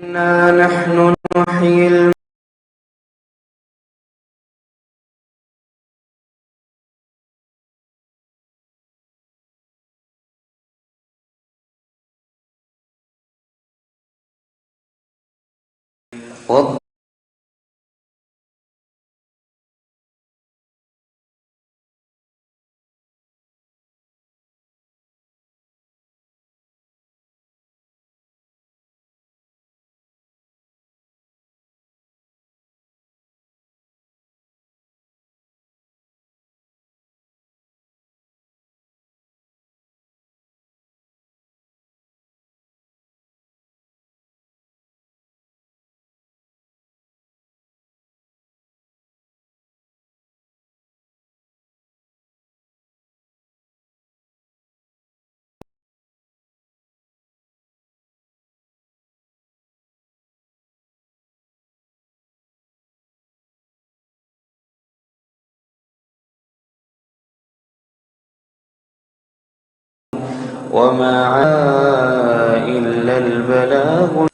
إنا نحن نحيي الموتى وما علينا إلا البلاغ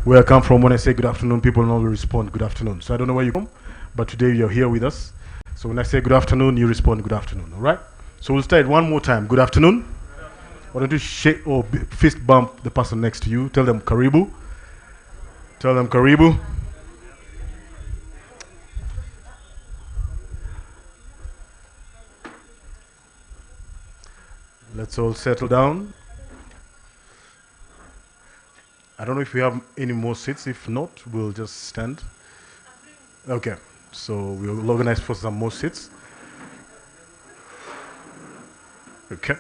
Where I come from, when I say good afternoon, people normally respond good afternoon. So I don't know where you come, but today you're here with us. So when I say good afternoon, you respond good afternoon, all right? So we'll start one more time. Good afternoon. Why don't you shake or fist bump the person next to you? Tell them karibu. Tell them karibu. Let's all settle down. I don't know if we have any more seats. If not, we'll just stand. Okay, so we'll organize for some more seats. Okay,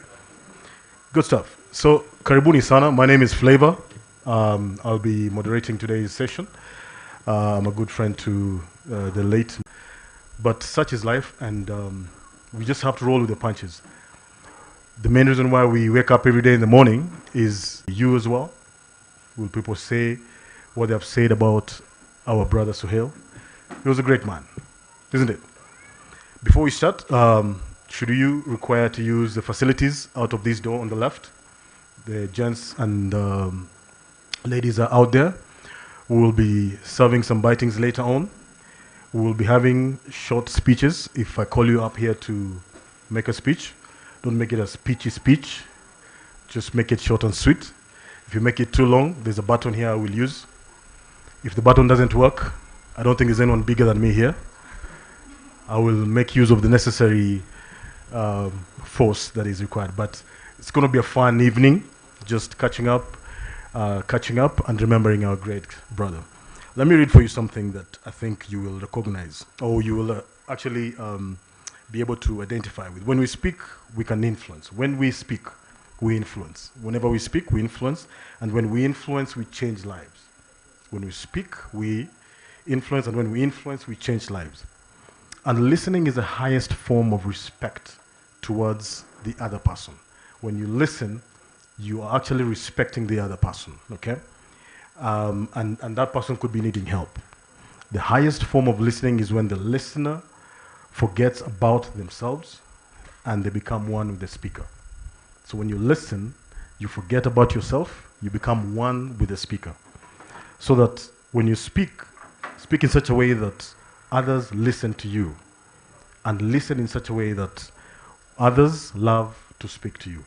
good stuff. So, karibuni sana. My name is Flavor. I'll be moderating today's session. I'm a good friend to the late, but such is life, and we just have to roll with the punches. The main reason why we wake up every day in the morning is you as well. Will people say what they have said about our brother Suhayl? He was a great man, isn't it? Before we start, should you require to use the facilities out of this door on the left? The gents and ladies are out there. We will be serving some bitings later on. We will be having short speeches. If I call you up here to make a speech, don't make it a speechy speech. Just make it short and sweet. If you make it too long, there's a button here I will use. If the button doesn't work, I don't think there's anyone bigger than me here. I will make use of the necessary force that is required. But it's going to be a fun evening, just catching up and remembering our great brother. Let me read for you something that I think you will recognize, or you will actually be able to identify with. When we speak, we can influence. When we speak, we influence. Whenever we speak, we influence. And when we influence, we change lives. When we speak, we influence. And when we influence, we change lives. And listening is the highest form of respect towards the other person. When you listen, you are actually respecting the other person, okay? And that person could be needing help. The highest form of listening is when the listener forgets about themselves and they become one with the speaker. So when you listen, you forget about yourself, you become one with the speaker. So that when you speak in such a way that others listen to you, and listen in such a way that others love to speak to you.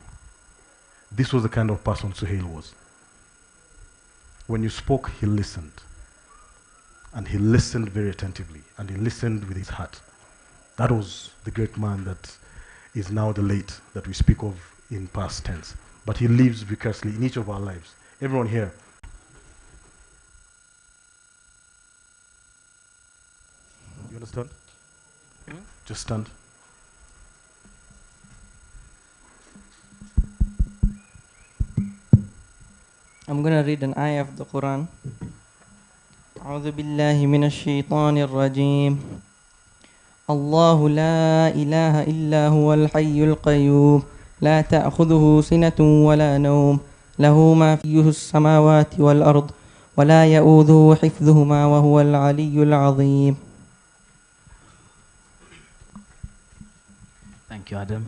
This was the kind of person Suhayl was. When you spoke, he listened. And he listened very attentively, and he listened with his heart. That was the great man that is now the late, that we speak of in past tense. But he lives vicariously in each of our lives. Everyone here. You understand? Just stand. I'm going to read an ayah of the Quran. أعوذ بالله من الشيطان الرجيم الله لا إله إلا هو الحي القيوم لا تأخذه سنة ولا نوم له ما فيه السماوات والأرض ولا يؤوده حفظهما وهو العلي العظيم. Thank you, Adam.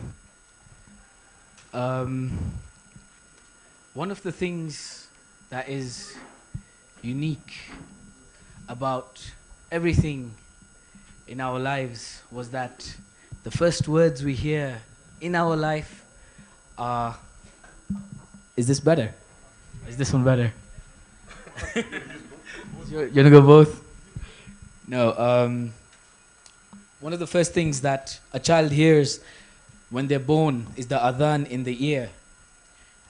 One of the things that is unique about everything in our lives was that the first words we hear in our life are, is this better? Is this one better? You're gonna go both? No, one of the first things that a child hears when they're born is the adhan in the ear.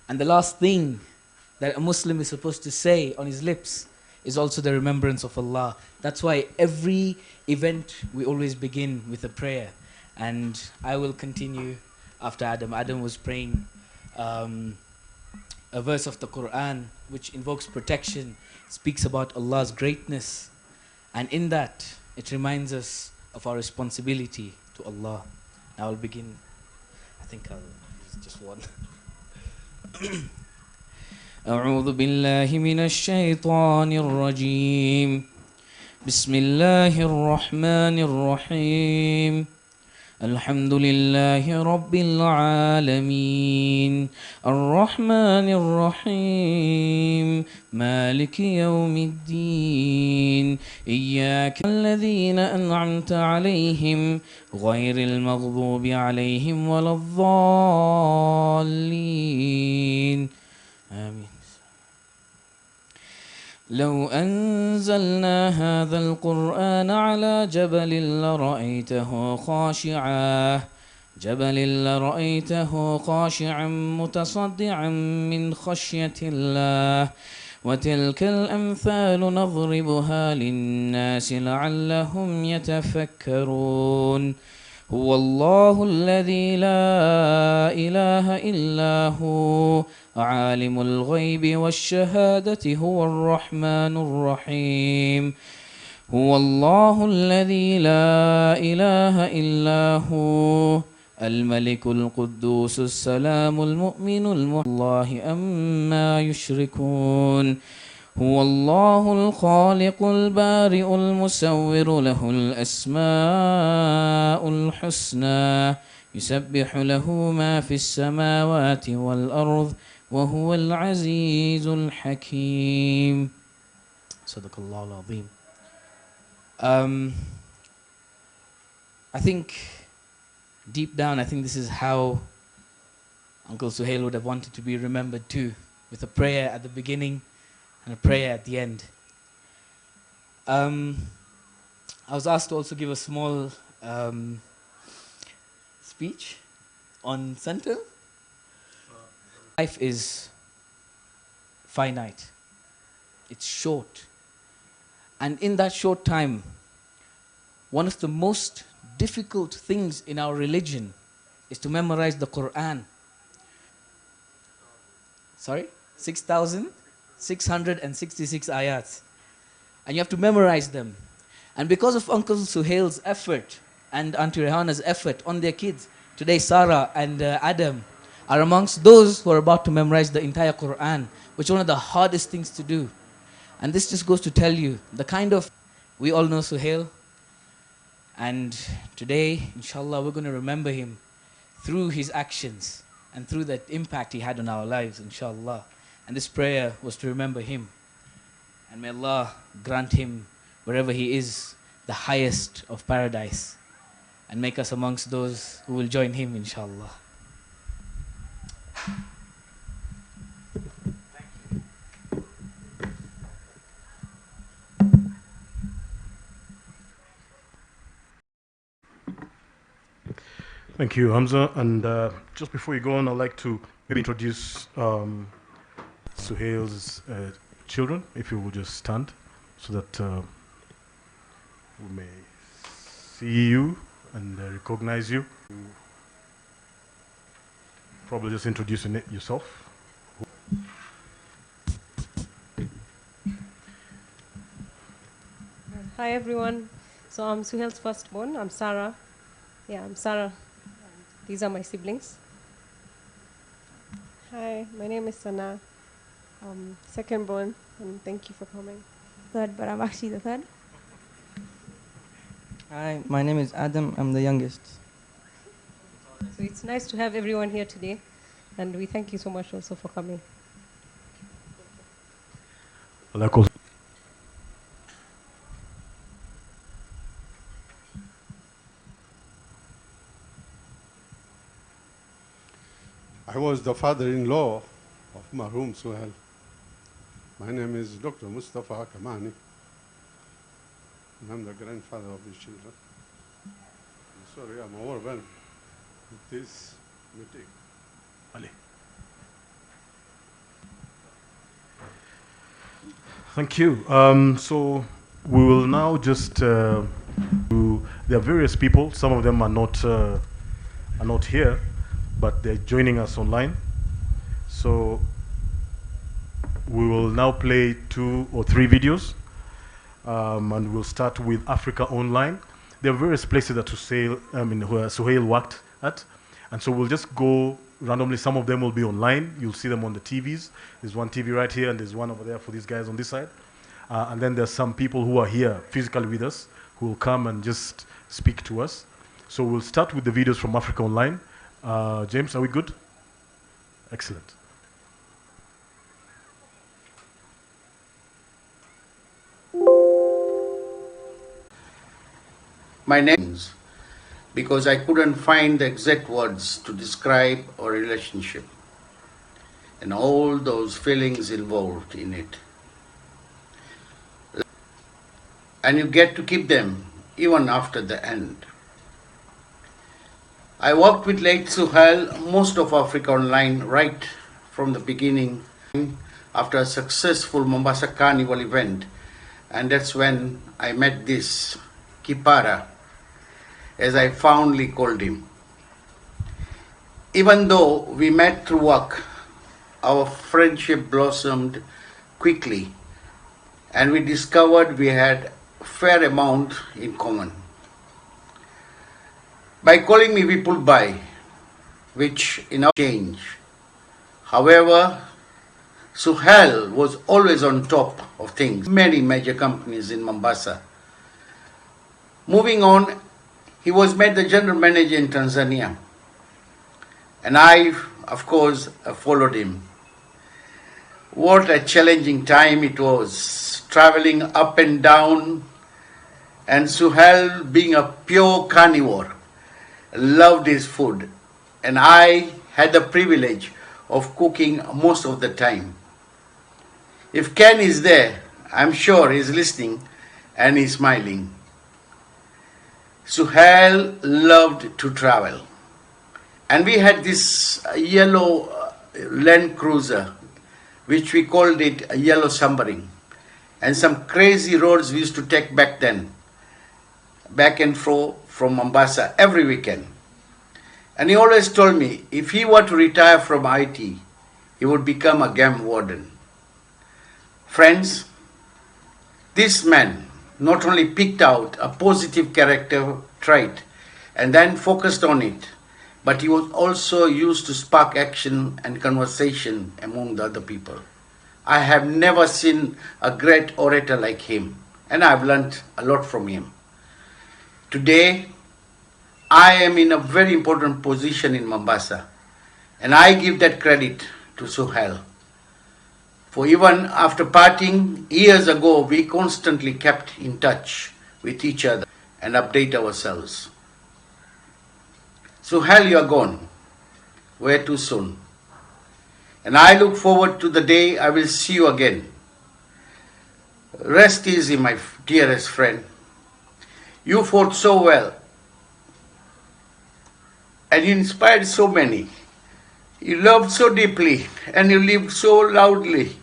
And the last thing that a Muslim is supposed to say on his lips is also the remembrance of Allah. That's why every event we always begin with a prayer. And I will continue after Adam. Adam was praying a verse of the Quran which invokes protection, speaks about Allah's greatness. And in that, it reminds us of our responsibility to Allah. Now I'll begin. I think I'll use just one. أعوذ بالله من الشيطان الرجيم بسم الله الرحمن الرحيم الحمد لله رب العالمين الرحمن الرحيم مالك يوم الدين إياك الذين أنعمت عليهم غير المغضوب عليهم ولا الضالين آمين. لو أنزلنا هذا القرآن على جبل لرأيته خاشعا متصدعا من خشية الله وتلك الأمثال نضربها للناس لعلهم يتفكرون هو الله الذي لا إله إلا هو عالم الغيب والشهادة هو الرحمن الرحيم هو الله الذي لا إله إلا هو الملك القدوس السلام المؤمن الله أما يشركون هو الله الخالق البارئ المصور له الأسماء الحسنى يسبح له ما في السماوات والأرض وهو العزيز الحكيم صدق الله العظيم. I think deep down, I think this is how Uncle Suhayl would have wanted to be remembered too, with a prayer at the beginning and a prayer at the end. I was asked to also give a small speech on center. Life is finite. It's short. And in that short time, one of the most difficult things in our religion is to memorize the Quran. Sorry? 6,666 ayats. And you have to memorize them. And because of Uncle Suhail's effort and Auntie Rehana's effort on their kids, today Sarah and Adam are amongst those who are about to memorize the entire Quran, which is one of the hardest things to do. And this just goes to tell you the kind of, we all know Suhayl, and today, inshallah, we're going to remember him through his actions and through the impact he had on our lives, inshallah. And this prayer was to remember him. And may Allah grant him, wherever he is, the highest of paradise, and make us amongst those who will join him, inshallah. Thank you, Hamza. And just before you go on, I'd like to maybe introduce Suhail's children, if you will just stand, so that we may see you and recognize you. Probably just introduce yourself. Hi everyone. So I'm Suhail's firstborn. I'm Sarah. Yeah, I'm Sarah. These are my siblings. Hi, my name is Sana. I'm secondborn, and thank you for coming. Third, but I'm actually the third. Hi, my name is Adam. I'm the youngest. So it's nice to have everyone here today, and we thank you so much also for coming. I was the father-in-law of Marhum Suhail. My name is Dr. Mustafa Kamani, and I'm the grandfather of these children. I'm sorry, I'm overwhelmed with this meeting. Ali. Thank you. So we will now just there are various people. Some of them are not here, but they're joining us online. So we will now play 2 or 3 videos, and we'll start with Africa Online. There are various places that Suhayl worked at, and so we'll just go randomly. Some of them will be online. You'll see them on the TVs. There's one TV right here, and there's one over there for these guys on this side. And then there's some people who are here physically with us who will come and just speak to us. So we'll start with the videos from Africa Online. James, are we good? Excellent. My names, because I couldn't find the exact words to describe our relationship and all those feelings involved in it. And you get to keep them even after the end. I worked with late Suhayl most of Africa Online right from the beginning after a successful Mombasa Carnival event, and that's when I met this Kipara, as I fondly called him. Even though we met through work, our friendship blossomed quickly, and we discovered we had a fair amount in common. By calling me Vipul Bhai, which in our change. However, Suhayl was always on top of things. Many major companies in Mombasa. Moving on, he was made the general manager in Tanzania. And I, of course, followed him. What a challenging time it was, traveling up and down, and Suhayl being a pure carnivore, loved his food. And I had the privilege of cooking most of the time. If Ken is there, I'm sure he's listening and he's smiling. Suhayl loved to travel. And we had this yellow Land Cruiser, which we called it a yellow submarine. And some crazy roads we used to take back then, back and forth from Mombasa every weekend. And he always told me if he were to retire from IT, he would become a game warden. Friends, this man not only picked out a positive character trait and then focused on it, but he was also used to spark action and conversation among the other people. I have never seen a great orator like him, and I've learned a lot from him. Today, I am in a very important position in Mombasa, and I give that credit to Suhayl. For even after parting years ago, we constantly kept in touch with each other and update ourselves. Suhayl, you are gone. Way too soon. And I look forward to the day I will see you again. Rest easy, my dearest friend. You fought so well. And you inspired so many. You loved so deeply and you lived so loudly.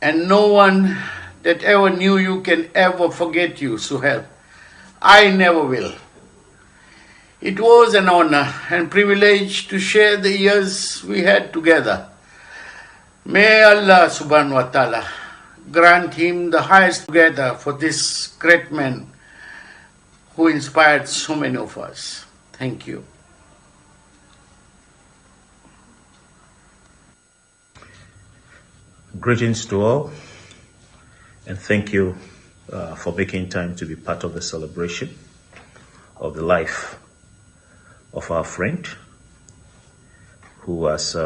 And no one that ever knew you can ever forget you, Suhayl. I never will. It was an honor and privilege to share the years we had together. May Allah subhanahu wa ta'ala grant him the highest together for this great man who inspired so many of us. Thank you. Greetings to all, and thank you for making time to be part of the celebration of the life of our friend who has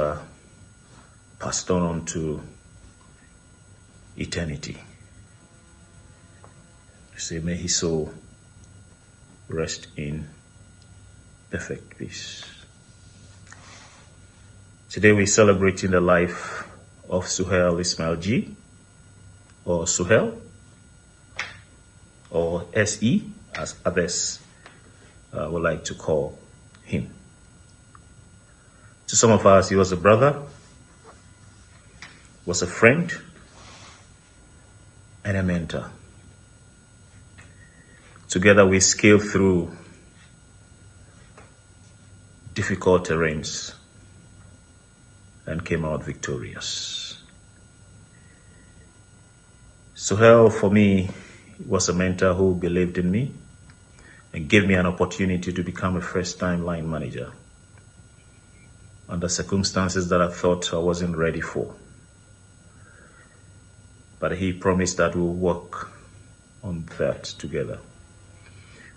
passed on to eternity. Say, may his soul rest in perfect peace. Today we're celebrating the life of Suhayl Esmailjee, or Suhayl, or SE, as others would like to call him. To some of us, he was a brother, was a friend, and a mentor. Together we scaled through difficult terrains and came out victorious. Suhayl, for me, was a mentor who believed in me and gave me an opportunity to become a first-time line manager under circumstances that I thought I wasn't ready for. But he promised that we'll work on that together.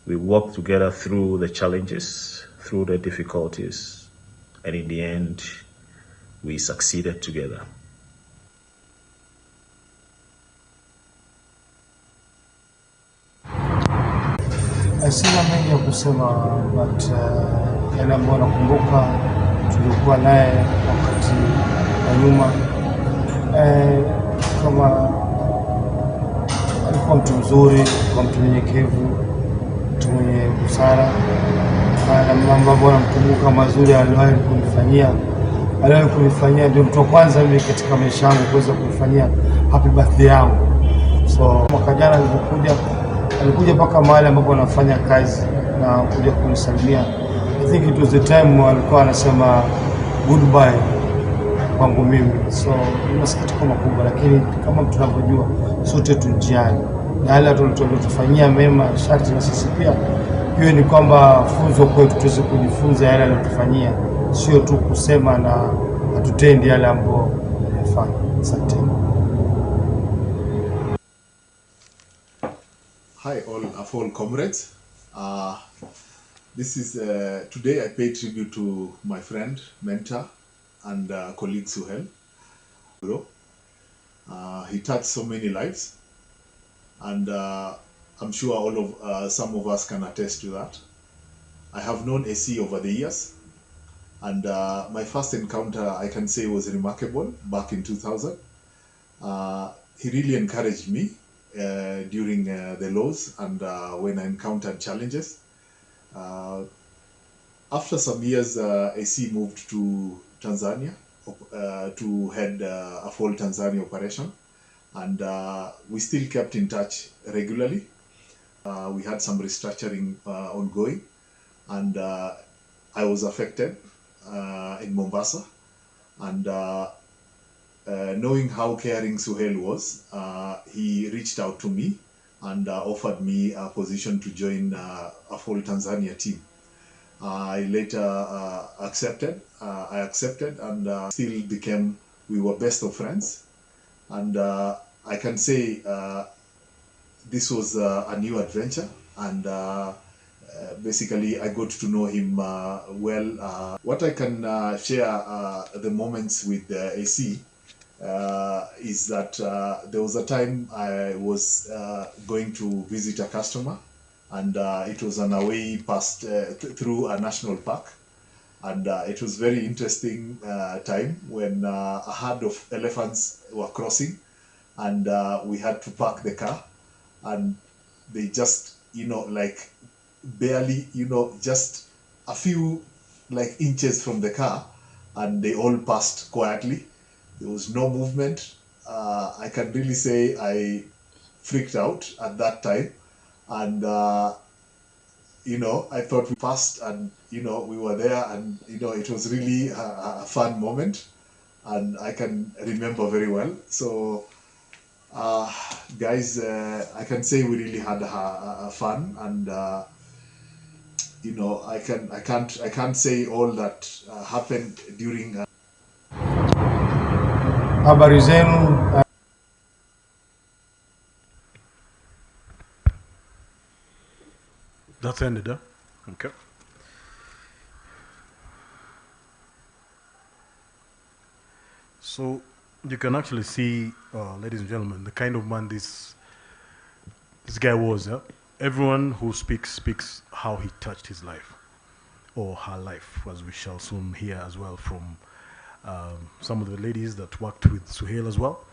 We worked together through the challenges, through the difficulties, and in the end, we succeeded together. Sina mengi ya kusema, but yale ambayo nakumbuka tulikuwa naye wakati wa nyuma, kama alikuwa mtu mzuri, alikuwa mtu mnyenyekevu, mtu mwenye busara, na mambo ambayo nakumbuka mazuri aliwahi kunifanyia, ndio mtu wa kwanza mimi katika maisha yangu kuweza kunifanyia happy birthday yangu. So mwaka jana alikuja mpaka mahali ambapo anafanya kazi na kuja kunisalimia. I think it was the time alikuwa anasema goodbye kwangu mimi. So masikitiko makubwa, lakini kama tunavyojua sote tunjiani, na yale tuliyotufanyia mema sharti na sisi pia hiyo ni kwamba funzo kwetu tuweze kujifunza yale aliyotufanyia, sio tu kusema na hatutendi yale ambayo alifanya. Asante. Hi all comrades. This is today I pay tribute to my friend, mentor, and colleague Suhayl. He touched so many lives, and I'm sure some of us can attest to that. I have known AC over the years, and my first encounter, I can say, was remarkable back in 2000. He really encouraged me during the lows and when I encountered challenges. After some years, AC moved to Tanzania to head a full Tanzania operation, and we still kept in touch regularly. We had some restructuring ongoing, and I was affected in Mombasa, and knowing how caring Suhayl was, he reached out to me and offered me a position to join a full Tanzania team. I later accepted. I accepted, and we were best of friends. And I can say this was a new adventure, and basically I got to know him well. What I can share the moments with AC is that there was a time I was going to visit a customer, and it was on our way past through a national park, and it was very interesting time when a herd of elephants were crossing, and we had to park the car, and they just, like barely, just a few inches from the car, and they all passed quietly. There was no movement. I can really say I freaked out at that time, and I thought we passed, and we were there, and it was really a fun moment, and I can remember very well. So guys, I can say we really had a fun, and I can't say all that happened during habari zenu. That's ended, huh? Okay. So you can actually see, ladies and gentlemen, the kind of man this guy was. Yeah? Everyone who speaks how he touched his life, or her life, as we shall soon hear as well from some of the ladies that worked with Suhayl as well.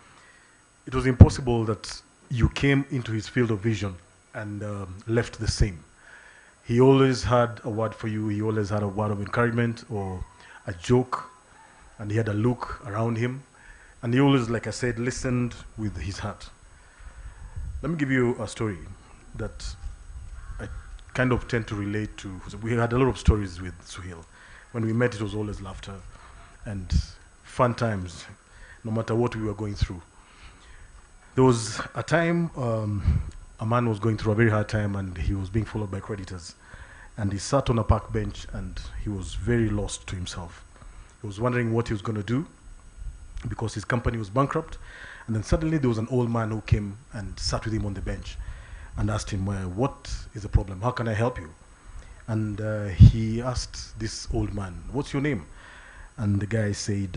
It was impossible that you came into his field of vision and left the same. He always had a word for you. He always had a word of encouragement or a joke, and he had a look around him. And he always, like I said, listened with his heart. Let me give you a story that I kind of tend to relate to. We had a lot of stories with Suhayl. When we met, it was always laughter and fun times, no matter what we were going through. There was a time a man was going through a very hard time, and he was being followed by creditors. And he sat on a park bench, and he was very lost to himself. He was wondering what he was going to do because his company was bankrupt. And then suddenly there was an old man who came and sat with him on the bench. and asked him, well, what is the problem? How can I help you? And he asked this old man, what's your name? And the guy said,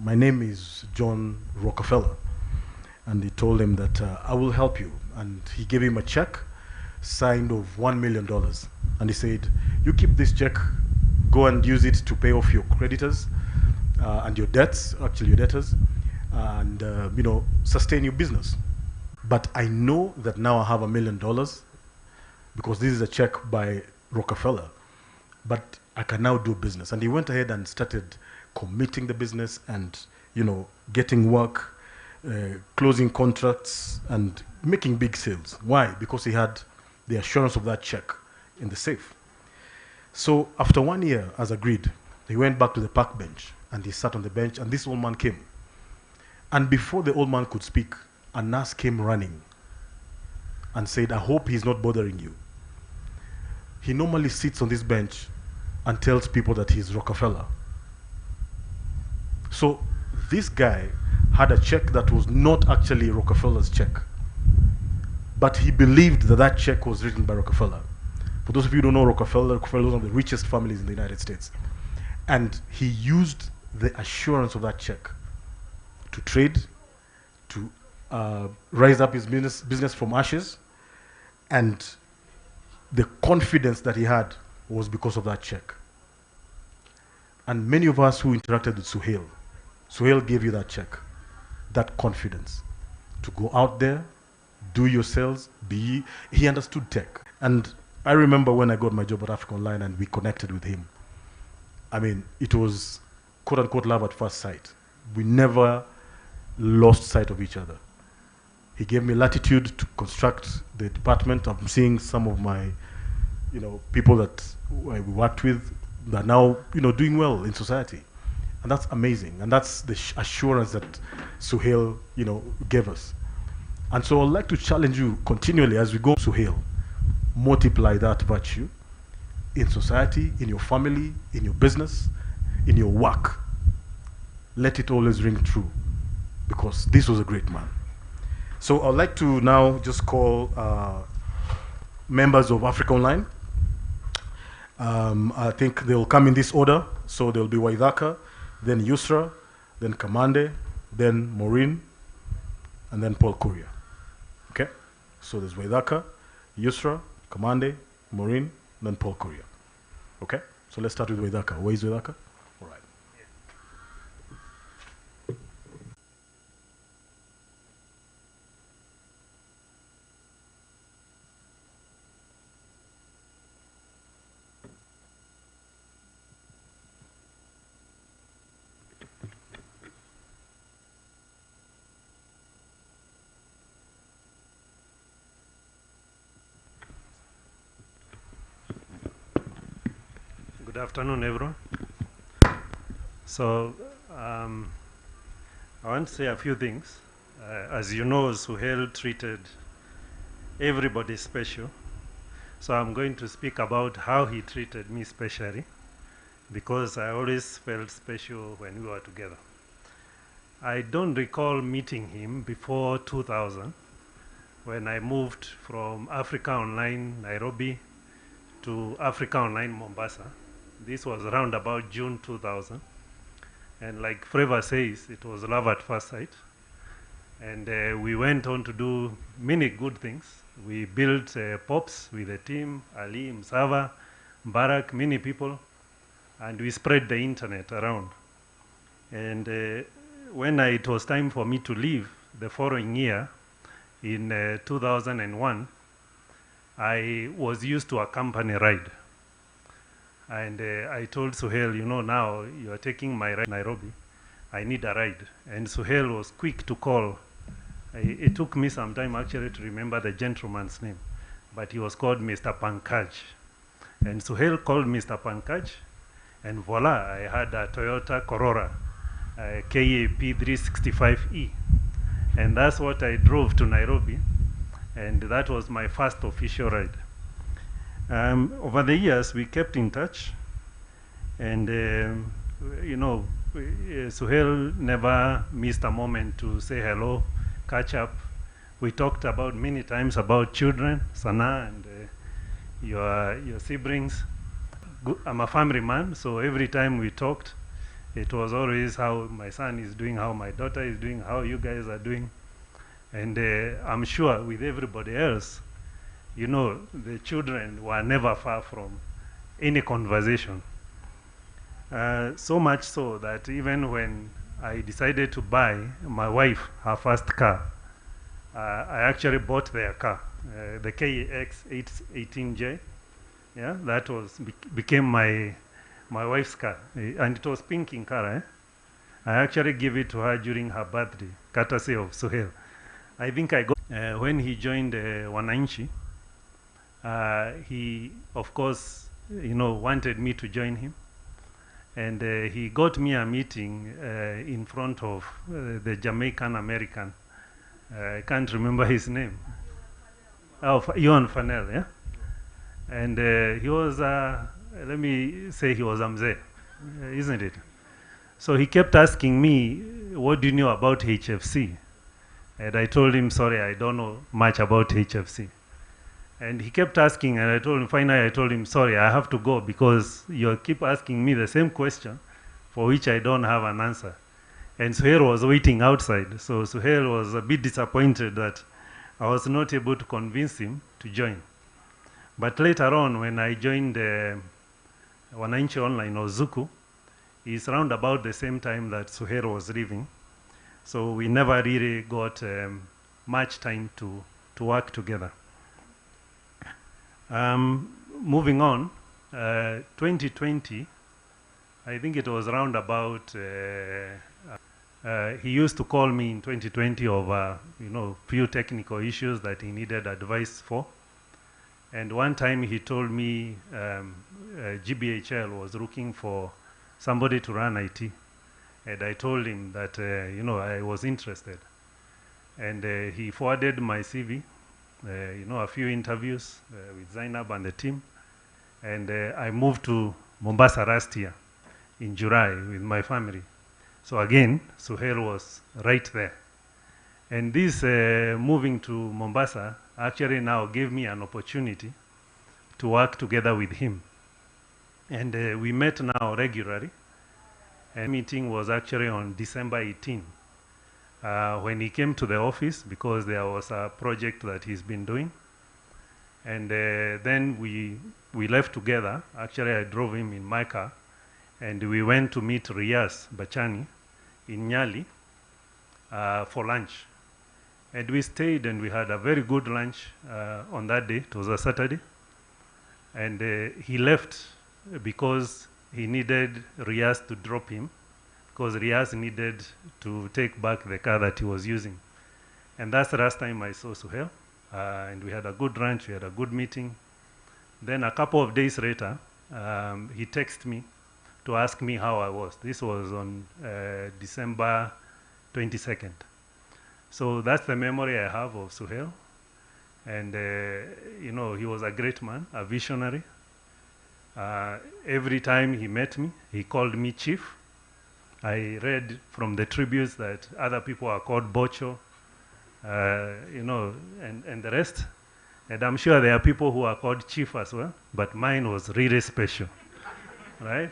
my name is John Rockefeller. And he told him that I will help you. And he gave him a check signed of $1 million. And he said, you keep this check, go and use it to pay off your creditors and your debts, actually your debtors, and you know, sustain your business. But I know that now I have $1 million because this is a check by Rockefeller, but I can now do business. And he went ahead and started committing the business and, you know, getting work, closing contracts and making big sales. Why? Because he had the assurance of that check in the safe. So after 1 year, as agreed, he went back to the park bench and he sat on the bench and this old man came. And before the old man could speak, a nurse came running and said, I hope he's not bothering you. He normally sits on this bench and tells people that he's Rockefeller. So this guy had a check that was not actually Rockefeller's check, but he believed that that check was written by Rockefeller. For those of you who don't know Rockefeller, Rockefeller was one of the richest families in the United States. And he used the assurance of that check to trade, to rise up his business from ashes, and the confidence that he had was because of that check. And many of us who interacted with Suhayl gave you that check, that confidence to go out there, do your sales, he understood tech. And I remember when I got my job at Africa Online and we connected with him. I mean, it was quote unquote love at first sight. We never lost sight of each other. He gave me latitude to construct the department. I'm seeing some of my, you know, people that we worked with that are now, you know, doing well in society. And that's amazing. And that's the assurance that Suhayl, you know, gave us. And so I'd like to challenge you continually as we go, Suhayl, multiply that virtue in society, in your family, in your business, in your work. Let it always ring true, because this was a great man. So I'd like to now just call members of Africa Online. I think they'll come in this order. So there'll be Waidhaka, then Yusra, then Kamande, then Maureen, and then Paul Kuria. Okay? So there's Waidhaka, Yusra, Kamande, Maureen, then Paul Kuria. Okay? So let's start with Waidhaka. Where is Waidhaka? All right. Good afternoon, everyone. So, I want to say a few things. As you know, Suhayl treated everybody special. So I'm going to speak about how he treated me specially, because I always felt special when we were together. I don't recall meeting him before 2000, when I moved from Africa Online Nairobi to Africa Online Mombasa. This was around about June 2000. And like Freva says, it was love at first sight. And we went on to do many good things. We built POPs with a team, Ali, Msava, Mbarak, many people. And we spread the internet around. And when it was time for me to leave the following year, in 2001, I was used to a company ride. And I told Suhayl, you know, now you are taking my ride to Nairobi. I need a ride. And Suhayl was quick to call. It took me some time actually to remember the gentleman's name, but he was called Mr. Pankaj. And Suhayl called Mr. Pankaj, and voila, I had a Toyota Corolla, KAP 365E. And that's what I drove to Nairobi. And that was my first official ride. Over the years, we kept in touch, and you know, Suhayl never missed a moment to say hello, catch up. We talked about many times about children, Sana and your siblings. I'm a family man, so every time we talked, it was always how my son is doing, how my daughter is doing, how you guys are doing. And I'm sure with everybody else, you know, the children were never far from any conversation. So much so that even when I decided to buy my wife her first car, I actually bought their car, the KX 818J. Yeah, that was became my wife's car, and it was pink in color. I actually gave it to her during her birthday, courtesy of Suhayl. I think I got when he joined Wananchi. He, of course, you know, wanted me to join him, and he got me a meeting in front of the Jamaican American. I can't remember his name. Oh, Johan Fanel, yeah. And he was, let me say, he was Amze, isn't it? So he kept asking me, "What do you know about HFC?" And I told him, "Sorry, I don't know much about HFC." And he kept asking, and I told him, finally I told him, "Sorry, I have to go because you keep asking me the same question for which I don't have an answer." And Suhayl was waiting outside. So Suhayl was a bit disappointed that I was not able to convince him to join. But later on, when I joined Wananchi Online or Zuku, it's around about the same time that Suhayl was leaving. So we never really got much time to work together. Moving on, 2020, I think it was around about, he used to call me in 2020 over, you know, few technical issues that he needed advice for. And one time he told me GBHL was looking for somebody to run IT. And I told him that, you know, I was interested. And he forwarded my CV, you know, a few interviews with Zainab and the team. And I moved to Mombasa last year in July with my family. So again, Suhayl was right there. And this moving to Mombasa actually now gave me an opportunity to work together with him. And we met now regularly. And the meeting was actually on December 18, when he came to the office because there was a project that he's been doing. And then we left together. Actually, I drove him in my car. And we went to meet Riaz Bachani in Nyali for lunch. And we stayed and we had a very good lunch on that day. It was a Saturday. And he left because he needed Riaz to drop him, because Riaz needed to take back the car that he was using. And that's the last time I saw Suhayl. And we had a good lunch, we had a good meeting. Then a couple of days later, he texted me to ask me how I was. This was on December 22nd. So that's the memory I have of Suhayl. And, you know, he was a great man, a visionary. Every time he met me, he called me chief. I read from the tributes that other people are called Bocho, you know, and the rest. And I'm sure there are people who are called chief as well, but mine was really special, right?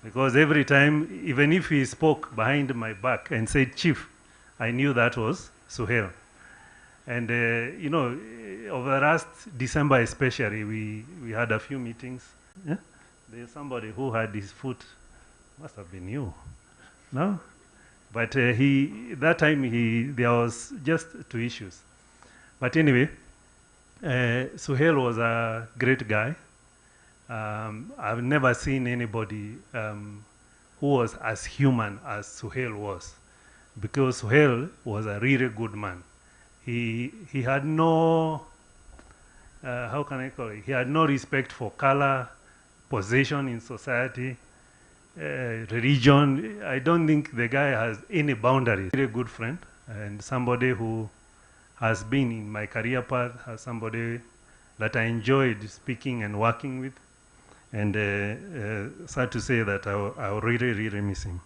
Because every time, even if he spoke behind my back and said chief, I knew that was Suhayl. And, you know, over the last December especially, we had a few meetings. Yeah? There's somebody who had his foot, must have been you, no? But that time there was just two issues. But anyway, Suhayl was a great guy. I've never seen anybody who was as human as Suhayl was, because Suhayl was a really good man. He had no, how can I call it? He had no respect for color, position in society, religion. I don't think the guy has any boundaries. Really good friend and somebody who has been in my career path, as somebody that I enjoyed speaking and working with. And sad to say that I really, really miss him.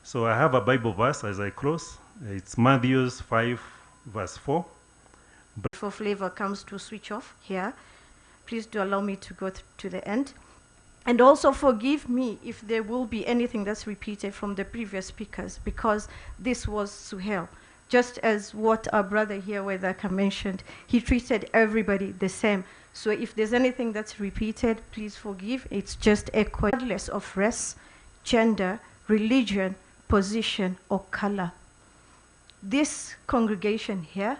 So I have a Bible verse as I close. It's Matthew 5, verse 4. Before Flavor comes to switch off here, please do allow me to go to the end. And also forgive me if there will be anything that's repeated from the previous speakers, because this was Suhayl. Just as what our brother here, Wedaka, mentioned, he treated everybody the same. So if there's anything that's repeated, please forgive. It's just regardless of race, gender, religion, position, or color. This congregation here,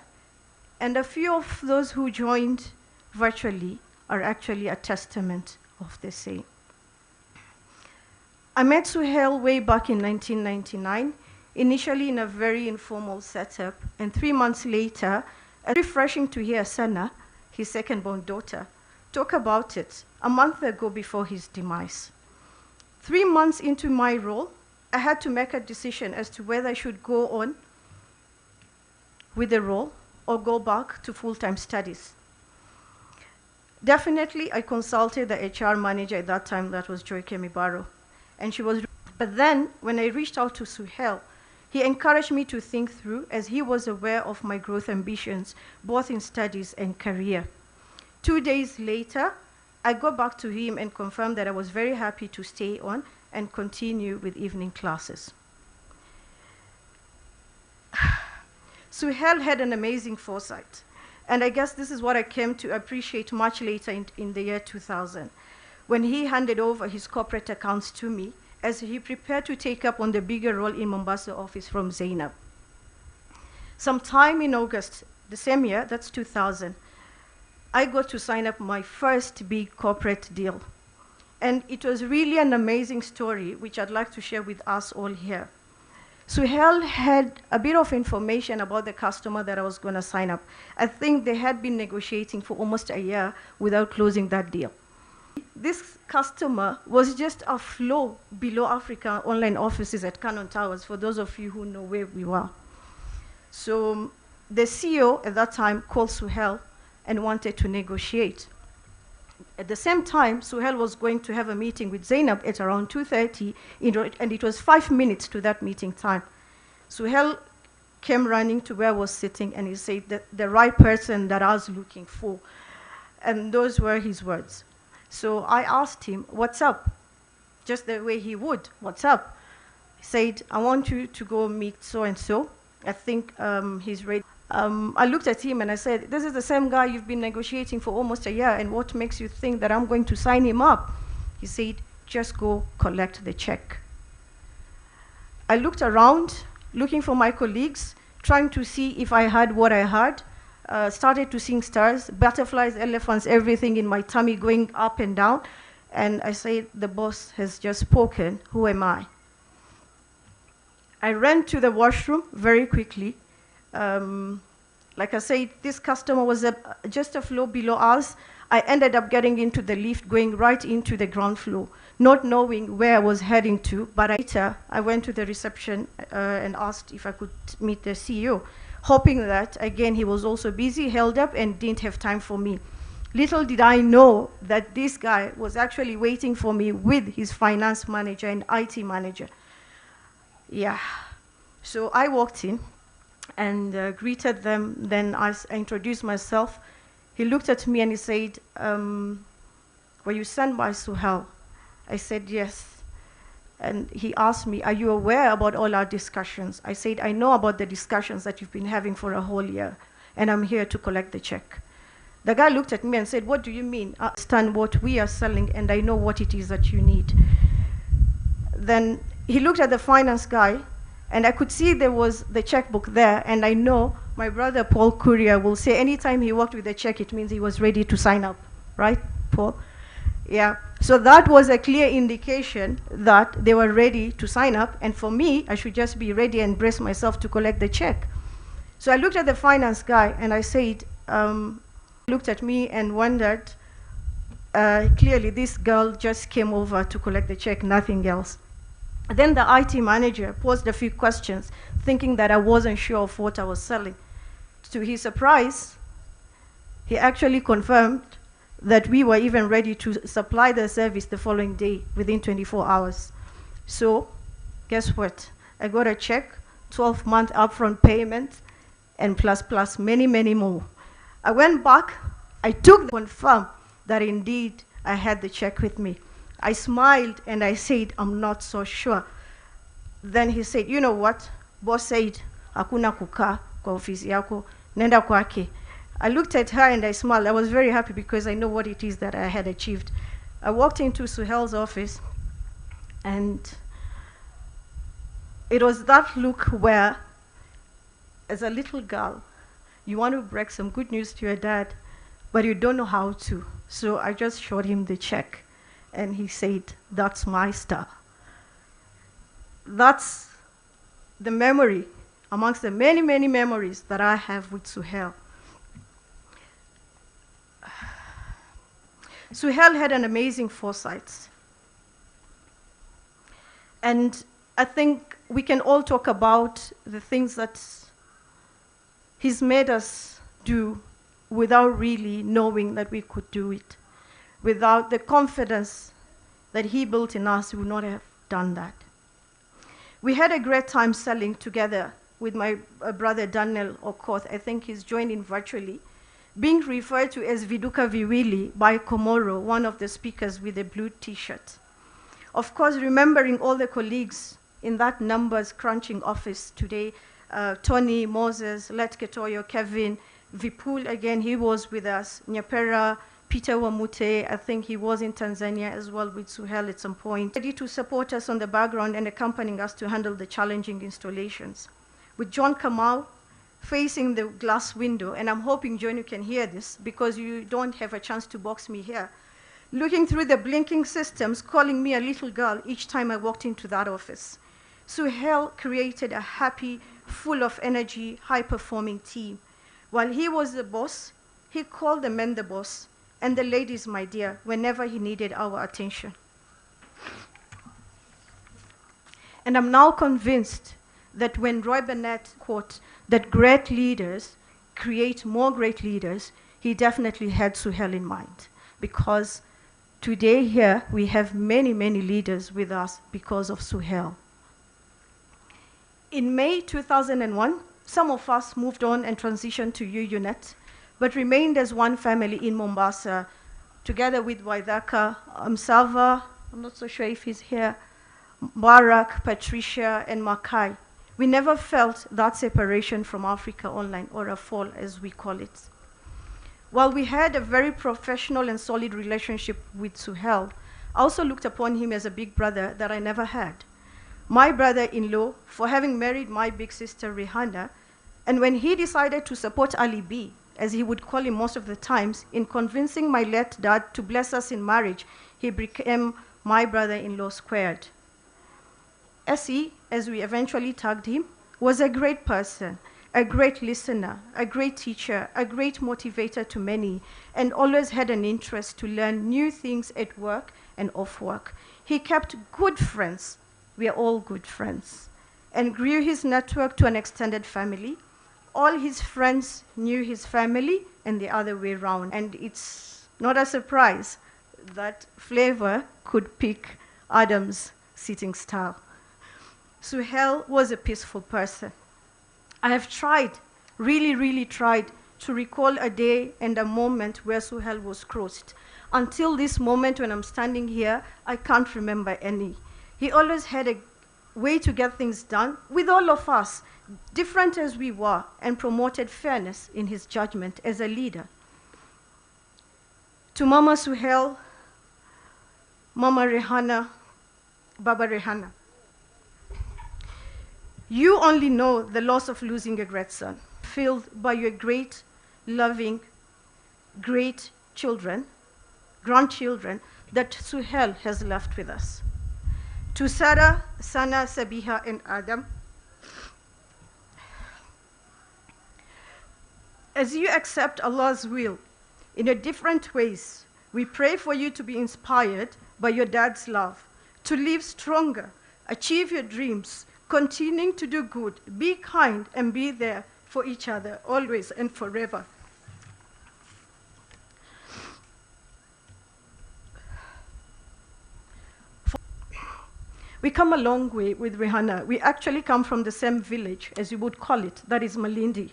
and a few of those who joined virtually, are actually a testament of the same. I met Suhayl way back in 1999, initially in a very informal setup, and 3 months later, it's refreshing to hear Sana, his second-born daughter, talk about it a month ago before his demise. 3 months into my role, I had to make a decision as to whether I should go on with the role or go back to full-time studies. Definitely, I consulted the HR manager at that time, that was Joy Kemibaro. And she was, but then when I reached out to Suhayl, he encouraged me to think through, as he was aware of my growth ambitions, both in studies and career. 2 days later, I got back to him and confirmed that I was very happy to stay on and continue with evening classes. Suhayl had an amazing foresight. And I guess this is what I came to appreciate much later in the year 2000, when he handed over his corporate accounts to me as he prepared to take up on the bigger role in Mombasa office from Zainab. Sometime in August, the same year, that's 2000, I got to sign up my first big corporate deal. And it was really an amazing story, which I'd like to share with us all here. Suhayl had a bit of information about the customer that I was going to sign up. I think they had been negotiating for almost a year without closing that deal. This customer was just a floor below Africa online offices at Cannon Towers, for those of you who know where we were. So the CEO at that time called Suhayl and wanted to negotiate. At the same time, Suhayl was going to have a meeting with Zainab at around 2:30, and it was 5 minutes to that meeting time. Suhayl came running to where I was sitting, and he said that the right person that I was looking for. And those were his words. So I asked him, what's up? Just the way he would, what's up? He said, I want you to go meet so-and-so. I think he's ready. I looked at him and I said, this is the same guy you've been negotiating for almost a year, and what makes you think that I'm going to sign him up? He said, just go collect the check. I looked around, looking for my colleagues, trying to see if I had what I had. Started to sing stars, butterflies, elephants, everything in my tummy going up and down. And I said, the boss has just spoken, who am I? I ran to the washroom very quickly. Like I said, this customer was just a floor below us. I ended up getting into the lift, going right into the ground floor, not knowing where I was heading to. But later, I went to the reception and asked if I could meet the CEO, hoping that, again, he was also busy, held up, and didn't have time for me. Little did I know that this guy was actually waiting for me with his finance manager and IT manager. Yeah. So I walked in and greeted them. Then I introduced myself. He looked at me and he said, were you sent by Suhayl? I said, yes. And he asked me, are you aware about all our discussions? I said, I know about the discussions that you've been having for a whole year, and I'm here to collect the check. The guy looked at me and said, what do you mean? I understand what we are selling, and I know what it is that you need. Then he looked at the finance guy, and I could see there was the checkbook there, and I know my brother Paul Courier will say anytime he walked with the check, it means he was ready to sign up, right, Paul? Yeah, so that was a clear indication that they were ready to sign up, and for me, I should just be ready and brace myself to collect the check. So I looked at the finance guy, and I said, looked at me and wondered, clearly this girl just came over to collect the check, nothing else. Then the IT manager posed a few questions, thinking that I wasn't sure of what I was selling. To his surprise, he actually confirmed that we were even ready to supply the service the following day within 24 hours. So guess what? I got a check, 12-month upfront payment, and plus many, many more. I went back, I took the confirm that indeed I had the check with me. I smiled and I said, I'm not so sure. Then he said, you know what? Boss said, hakuna kukaa kwa ofisi yako, nenda kwake. I looked at her and I smiled. I was very happy because I know what it is that I had achieved. I walked into Suhail's office and it was that look where, as a little girl, you want to break some good news to your dad, but you don't know how to. So I just showed him the check and he said, that's my star. That's the memory amongst the many, many memories that I have with Suhayl. Suhayl had an amazing foresight. And I think we can all talk about the things that he's made us do without really knowing that we could do it. Without the confidence that he built in us, we would not have done that. We had a great time selling together with my brother Daniel Okoth. I think he's joined in virtually, being referred to as Viduka Viwili by Komoro, one of the speakers with a blue t-shirt. Of course, remembering all the colleagues in that numbers crunching office today, Tony, Moses, Let Ketoyo, Kevin, Vipul, again, he was with us, Nyapera, Peter Wamute, I think he was in Tanzania as well with Suhayl at some point, ready to support us on the background and accompanying us to handle the challenging installations. With John Kamau facing the glass window, and I'm hoping, John, you can hear this because you don't have a chance to box me here, looking through the blinking systems, calling me a little girl each time I walked into that office. Suhayl created a happy, full of energy, high-performing team. While he was the boss, he called the men the boss, and the ladies my dear, whenever he needed our attention. And I'm now convinced that when Roy Burnett quote that great leaders create more great leaders, he definitely had Suhayl in mind. Because today here, we have many, many leaders with us because of Suhayl. In May 2001, some of us moved on and transitioned to UUNET, but remained as one family in Mombasa, together with Waithaka, Salva, I'm not so sure if he's here, Barak, Patricia, and Makai. We never felt that separation from Africa Online, or a fall as we call it. While we had a very professional and solid relationship with Suhayl, I also looked upon him as a big brother that I never had. My brother-in-law for having married my big sister Rihanna, and when he decided to support Ali B, as he would call him most of the times, in convincing my late dad to bless us in marriage, he became my brother-in-law squared. Essie, as we eventually tagged him, was a great person, a great listener, a great teacher, a great motivator to many, and always had an interest to learn new things at work and off work. He kept good friends, we are all good friends, and grew his network to an extended family. All his friends knew his family and the other way around. And it's not a surprise that Flavor could pick Adam's sitting style. Suhayl was a peaceful person. I have tried, really, really tried, to recall a day and a moment where Suhayl was crossed. Until this moment when I'm standing here, I can't remember any. He always had a way to get things done with all of us, different as we were, and promoted fairness in his judgment as a leader. To Mama Suhayl, Mama Rehana, Baba Rehana, you only know the loss of losing a great son, filled by your great, loving, great children, grandchildren that Suhayl has left with us. To Sarah, Sana, Sabiha, and Adam, as you accept Allah's will in your different ways, we pray for you to be inspired by your dad's love, to live stronger, achieve your dreams, continuing to do good, be kind, and be there for each other, always and forever. We come a long way with Rihanna. We actually come from the same village, as you would call it, that is Malindi.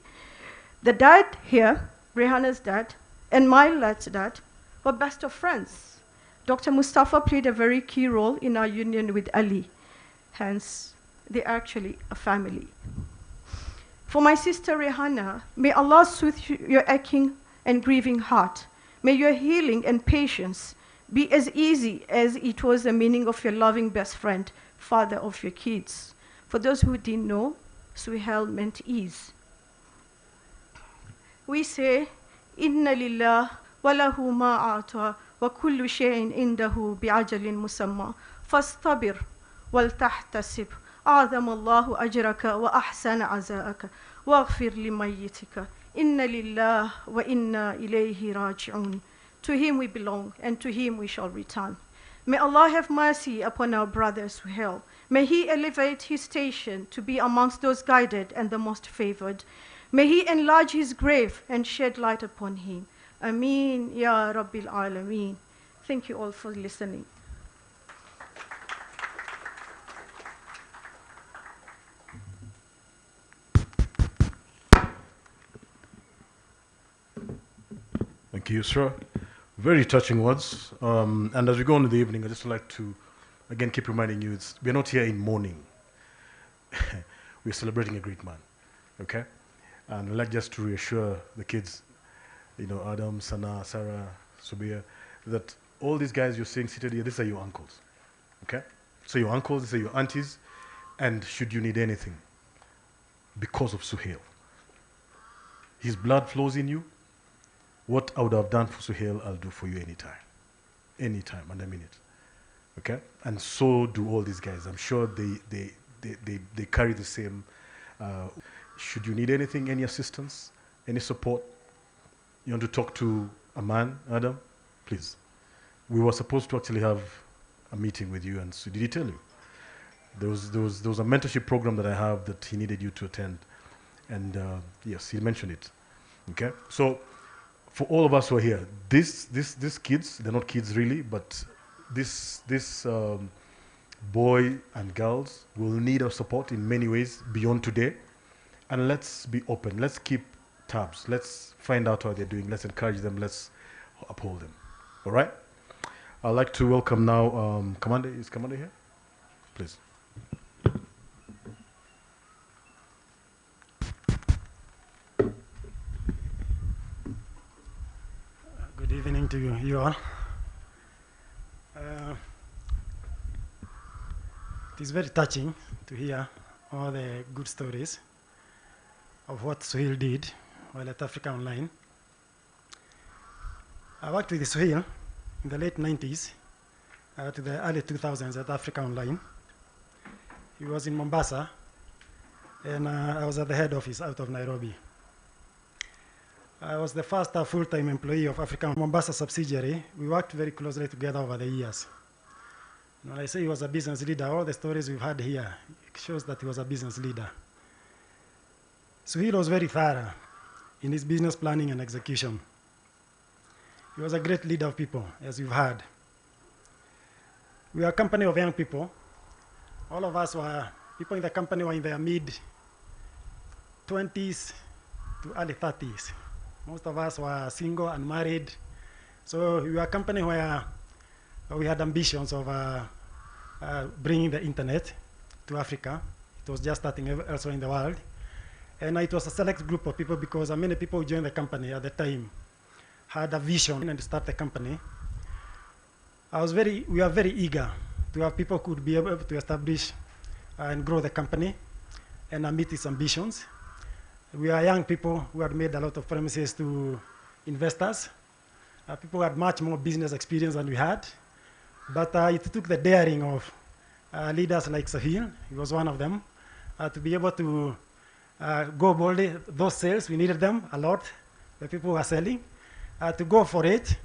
The dad here Rihanna's dad, and my late dad were best of friends. Dr. Mustafa played a very key role in our union with Ali. Hence, they're actually a family. For my sister Rihanna, may Allah soothe your aching and grieving heart. May your healing and patience be as easy as it was the meaning of your loving best friend, father of your kids. For those who didn't know, Suhayl meant ease. We say, Inna lillah wa lahu ma a'ta wa kullu shay'in indahu bi'ajalin musamma. Fastabir wal tahtasib. أعظم الله أجرك وأحسن عزاءك واغفر لميتك إن لله وإنا إليه راجعون. To him we belong, and to him we shall return. May Allah have mercy upon our brother Suhayl. May he elevate his station to be amongst those guided and the most favored. May he enlarge his grave and shed light upon him. Ameen Ya Rabbil Alameen. Thank you all for listening. Thank you, sir. Very touching words. And as we go on in the evening, I just like to, again, keep reminding you, we're not here in mourning. We're celebrating a great man, okay? And I'd like just to reassure the kids, Adam, Sana, Sarah, Subia, that all these guys you're seeing seated here, these are your uncles, okay? So your uncles, these are your aunties, and should you need anything, because of Suhayl, his blood flows in you. What I would have done for Suhayl, I'll do for you anytime, and I mean it, okay? And so do all these guys. I'm sure they carry the same. Should you need anything, any assistance, any support, you want to talk to a man, Adam, please. We were supposed to actually have a meeting with you, and so did he tell you? There was a mentorship program that I have that he needed you to attend, and yes, he mentioned it, okay? So, for all of us who are here, these kids, they're not kids really, but this boy and girls will need our support in many ways beyond today. And let's be open. Let's keep tabs. Let's find out how they're doing. Let's encourage them. Let's uphold them. All right? I'd like to welcome now Commander. Is Commander here? Please. Good evening to you all. It is very touching to hear all the good stories of what Suhayl did while at Africa Online. I worked with Suhayl in the late 90s to the early 2000s at Africa Online. He was in Mombasa, and I was at the head office out of Nairobi. I was the first full-time employee of Africa Mombasa subsidiary. We worked very closely together over the years. When I say he was a business leader, all the stories we've had here shows that he was a business leader. Suhayl was very thorough in his business planning and execution. He was a great leader of people, as you've heard. We are a company of young people. All of us were, people in the company were in their mid-20s to early 30s. Most of us were single and married. So we were a company where we had ambitions of bringing the internet to Africa. It was just starting elsewhere in the world. And it was a select group of people because many people who joined the company at the time had a vision and to start the company. We were very eager to have people who could be able to establish and grow the company and meet its ambitions. We are young people who had made a lot of promises to investors. People who had much more business experience than we had. But it took the daring of leaders like Suhayl, he was one of them, to be able to go boldly. Those sales, we needed them a lot, the people who are selling, to go for it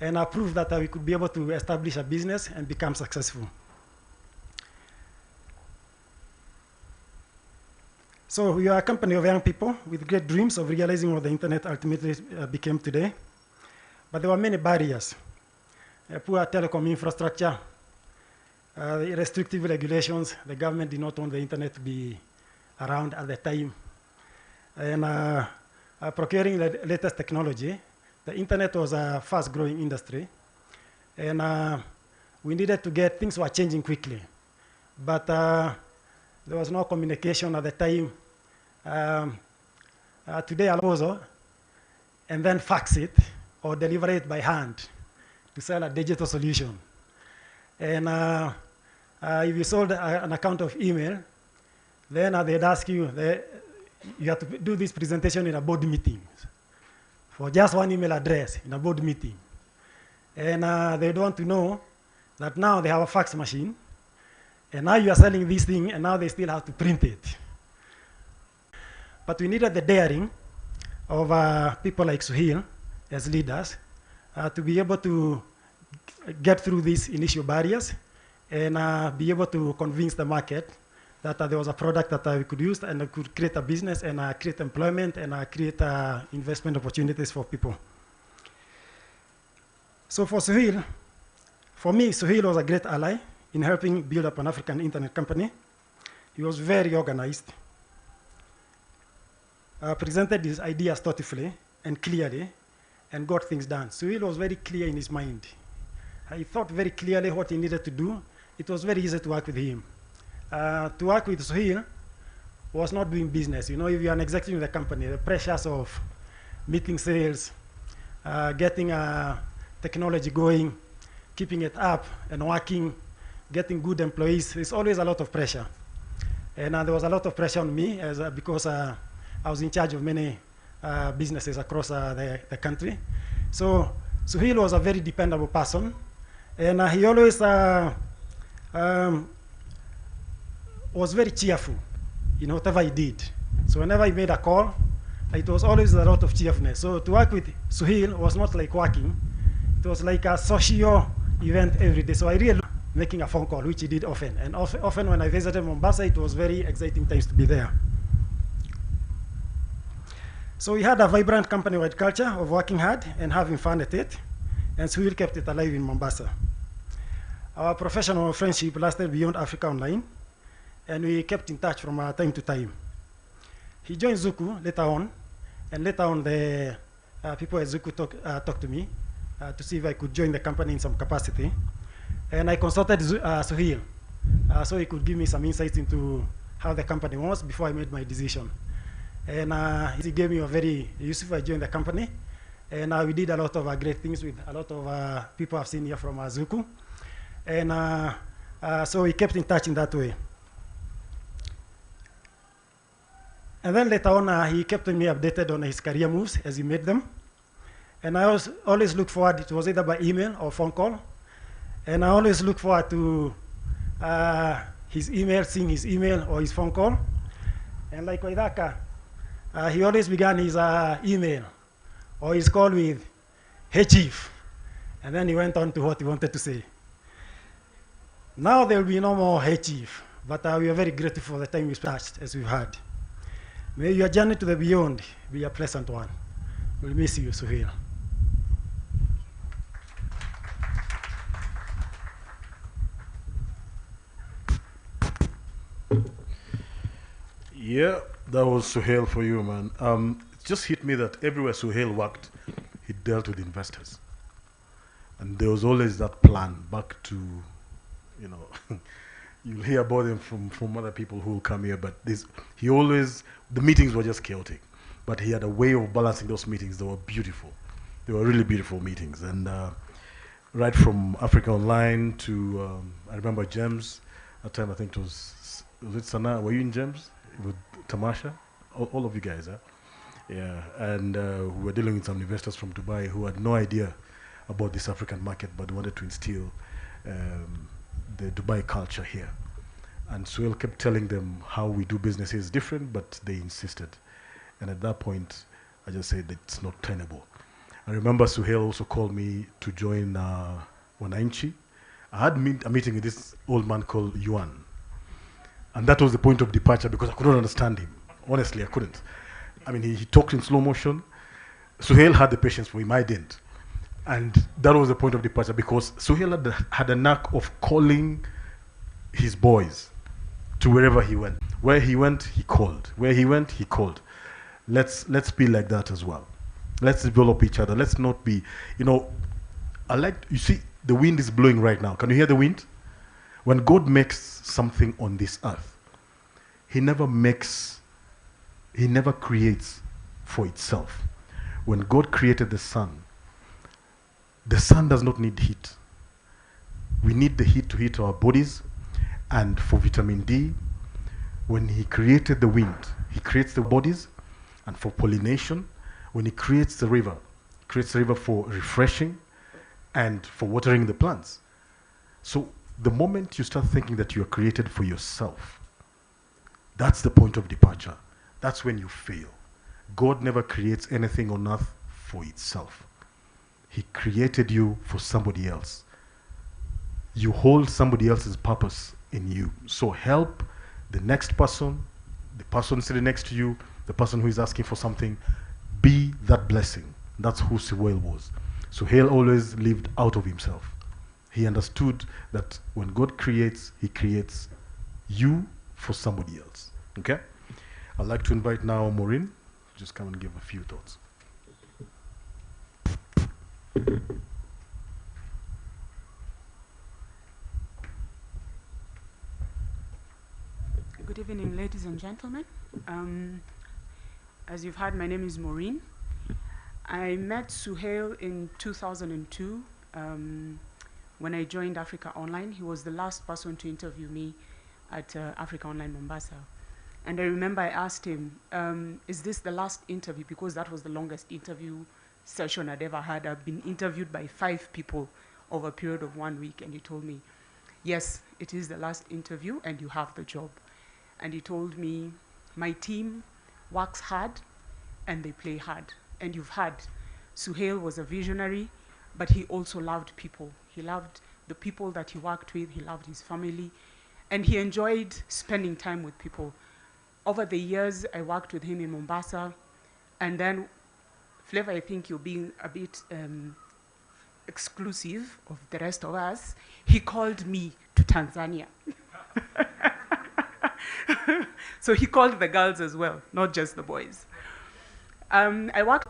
and prove that we could be able to establish a business and become successful. So we are a company of young people with great dreams of realizing what the internet ultimately became today. But there were many barriers. Poor telecom infrastructure, restrictive regulations. The government did not want the internet to be around at the time. And procuring the latest technology. The internet was a fast-growing industry, and we needed to get things were changing quickly. But there was no communication at the time. Today, I'll also, and then fax it or deliver it by hand to sell a digital solution. And if you sold an account of email, then they'd ask you, you have to do this presentation in a board meeting for just one email address in a board meeting. And they'd want to know that now they have a fax machine, and now you are selling this thing, and now they still have to print it. But we needed the daring of people like Suhayl as leaders to be able to get through these initial barriers and be able to convince the market that there was a product that we could use and could create a business and create employment and create investment opportunities for people. So for Suhayl, for me, Suhayl was a great ally in helping build up an African internet company. He was very organized, presented his ideas thoughtfully and clearly, and got things done. Suhayl was very clear in his mind. He thought very clearly what he needed to do. It was very easy to work with him. To work with Suhayl was not doing business. You know, if you're an executive in the company, the pressures of meeting sales, getting technology going, keeping it up and working, getting good employees, there's always a lot of pressure. And there was a lot of pressure on me because I was in charge of many businesses across the country. So Suhayl was a very dependable person, and he always was very cheerful in whatever he did. So whenever he made a call, it was always a lot of cheerfulness. So to work with Suhayl was not like working. It was like a social event every day. So I really loved making a phone call, which he did often. And often when I visited Mombasa, it was very exciting times to be there. So we had a vibrant company-wide culture of working hard and having fun at it, and Suhayl kept it alive in Mombasa. Our professional friendship lasted beyond Africa Online, and we kept in touch from time to time. He joined Zuku later on, and later on the people at Zuku talked to me to see if I could join the company in some capacity. And I consulted Suhayl so he could give me some insights into how the company was before I made my decision. And he gave me a very useful. I joined the company, and we did a lot of great things with a lot of people I've seen here from Zuku. And so we kept in touch in that way. And then later on, he kept me updated on his career moves as he made them. And I always look forward, it was either by email or phone call. And I always look forward to his email, seeing his email or his phone call. And like Waidaka, he always began his email or his call with, "Hey Chief," and then he went on to what he wanted to say. Now there will be no more "Hey Chief," but we are very grateful for the time we spent as we've had. May your journey to the beyond be a pleasant one. We'll miss you, Suhayl. Yeah, that was Suhayl for you, man. It just hit me that everywhere Suhayl worked, he dealt with investors. And there was always that plan back to, you know, you'll hear about them from other people who will come here, but the meetings were just chaotic. But he had a way of balancing those meetings. They were beautiful. They were really beautiful meetings. And right from Africa Online to, I remember Gems, at the time I think it was it Sana? Were you in Gems? With Tamasha? All of you guys, huh? Yeah, and we were dealing with some investors from Dubai who had no idea about this African market, but wanted to instill the Dubai culture here. And Suhayl kept telling them how we do business is different, but they insisted. And at that point, I just said that it's not tenable. I remember Suhayl also called me to join Wananchi. I had a meeting with this old man called Yuan. And that was the point of departure because I couldn't understand him. Honestly, I couldn't. I mean, he talked in slow motion. Suhayl had the patience for him, I didn't. And that was the point of departure because Suhayl had a knack of calling his boys to wherever he went. Where he went, he called. Where he went, he called. let's be like that as well. Let's develop each other. Let's not be, you see, the wind is blowing right now. Can you hear the wind? When God makes something on this earth, he never creates for itself. When God created the sun does not need heat. We need the heat to heat our bodies, and for vitamin D. When he created the wind, he creates the bodies, and for pollination. When he creates the river, he creates the river for refreshing and for watering the plants. So the moment you start thinking that you are created for yourself, that's the point of departure. That's when you fail. God never creates anything on earth for itself. He created you for somebody else. You hold somebody else's purpose in you. So help the next person, the person sitting next to you, the person who is asking for something. Be that blessing. That's who Suhayl was. Suhayl always lived out of himself. He understood that when God creates, he creates you for somebody else. Okay? I'd like to invite now Maureen. Just come and give a few thoughts. Good evening, ladies and gentlemen. As you've heard, my name is Maureen. I met Suhayl in 2002 when I joined Africa Online. He was the last person to interview me at Africa Online Mombasa. And I remember I asked him, is this the last interview? Because that was the longest interview session I'd ever had. I've been interviewed by 5 people over a period of 1 week. And he told me, yes, it is the last interview and you have the job. And he told me, my team works hard and they play hard. And you've heard, Suhayl was a visionary, but he also loved people. He loved the people that he worked with, he loved his family, and he enjoyed spending time with people. Over the years, I worked with him in Mombasa, and then, Flavor, I think you're being a bit exclusive of the rest of us. He called me to Tanzania. So he called the girls as well, not just the boys. I worked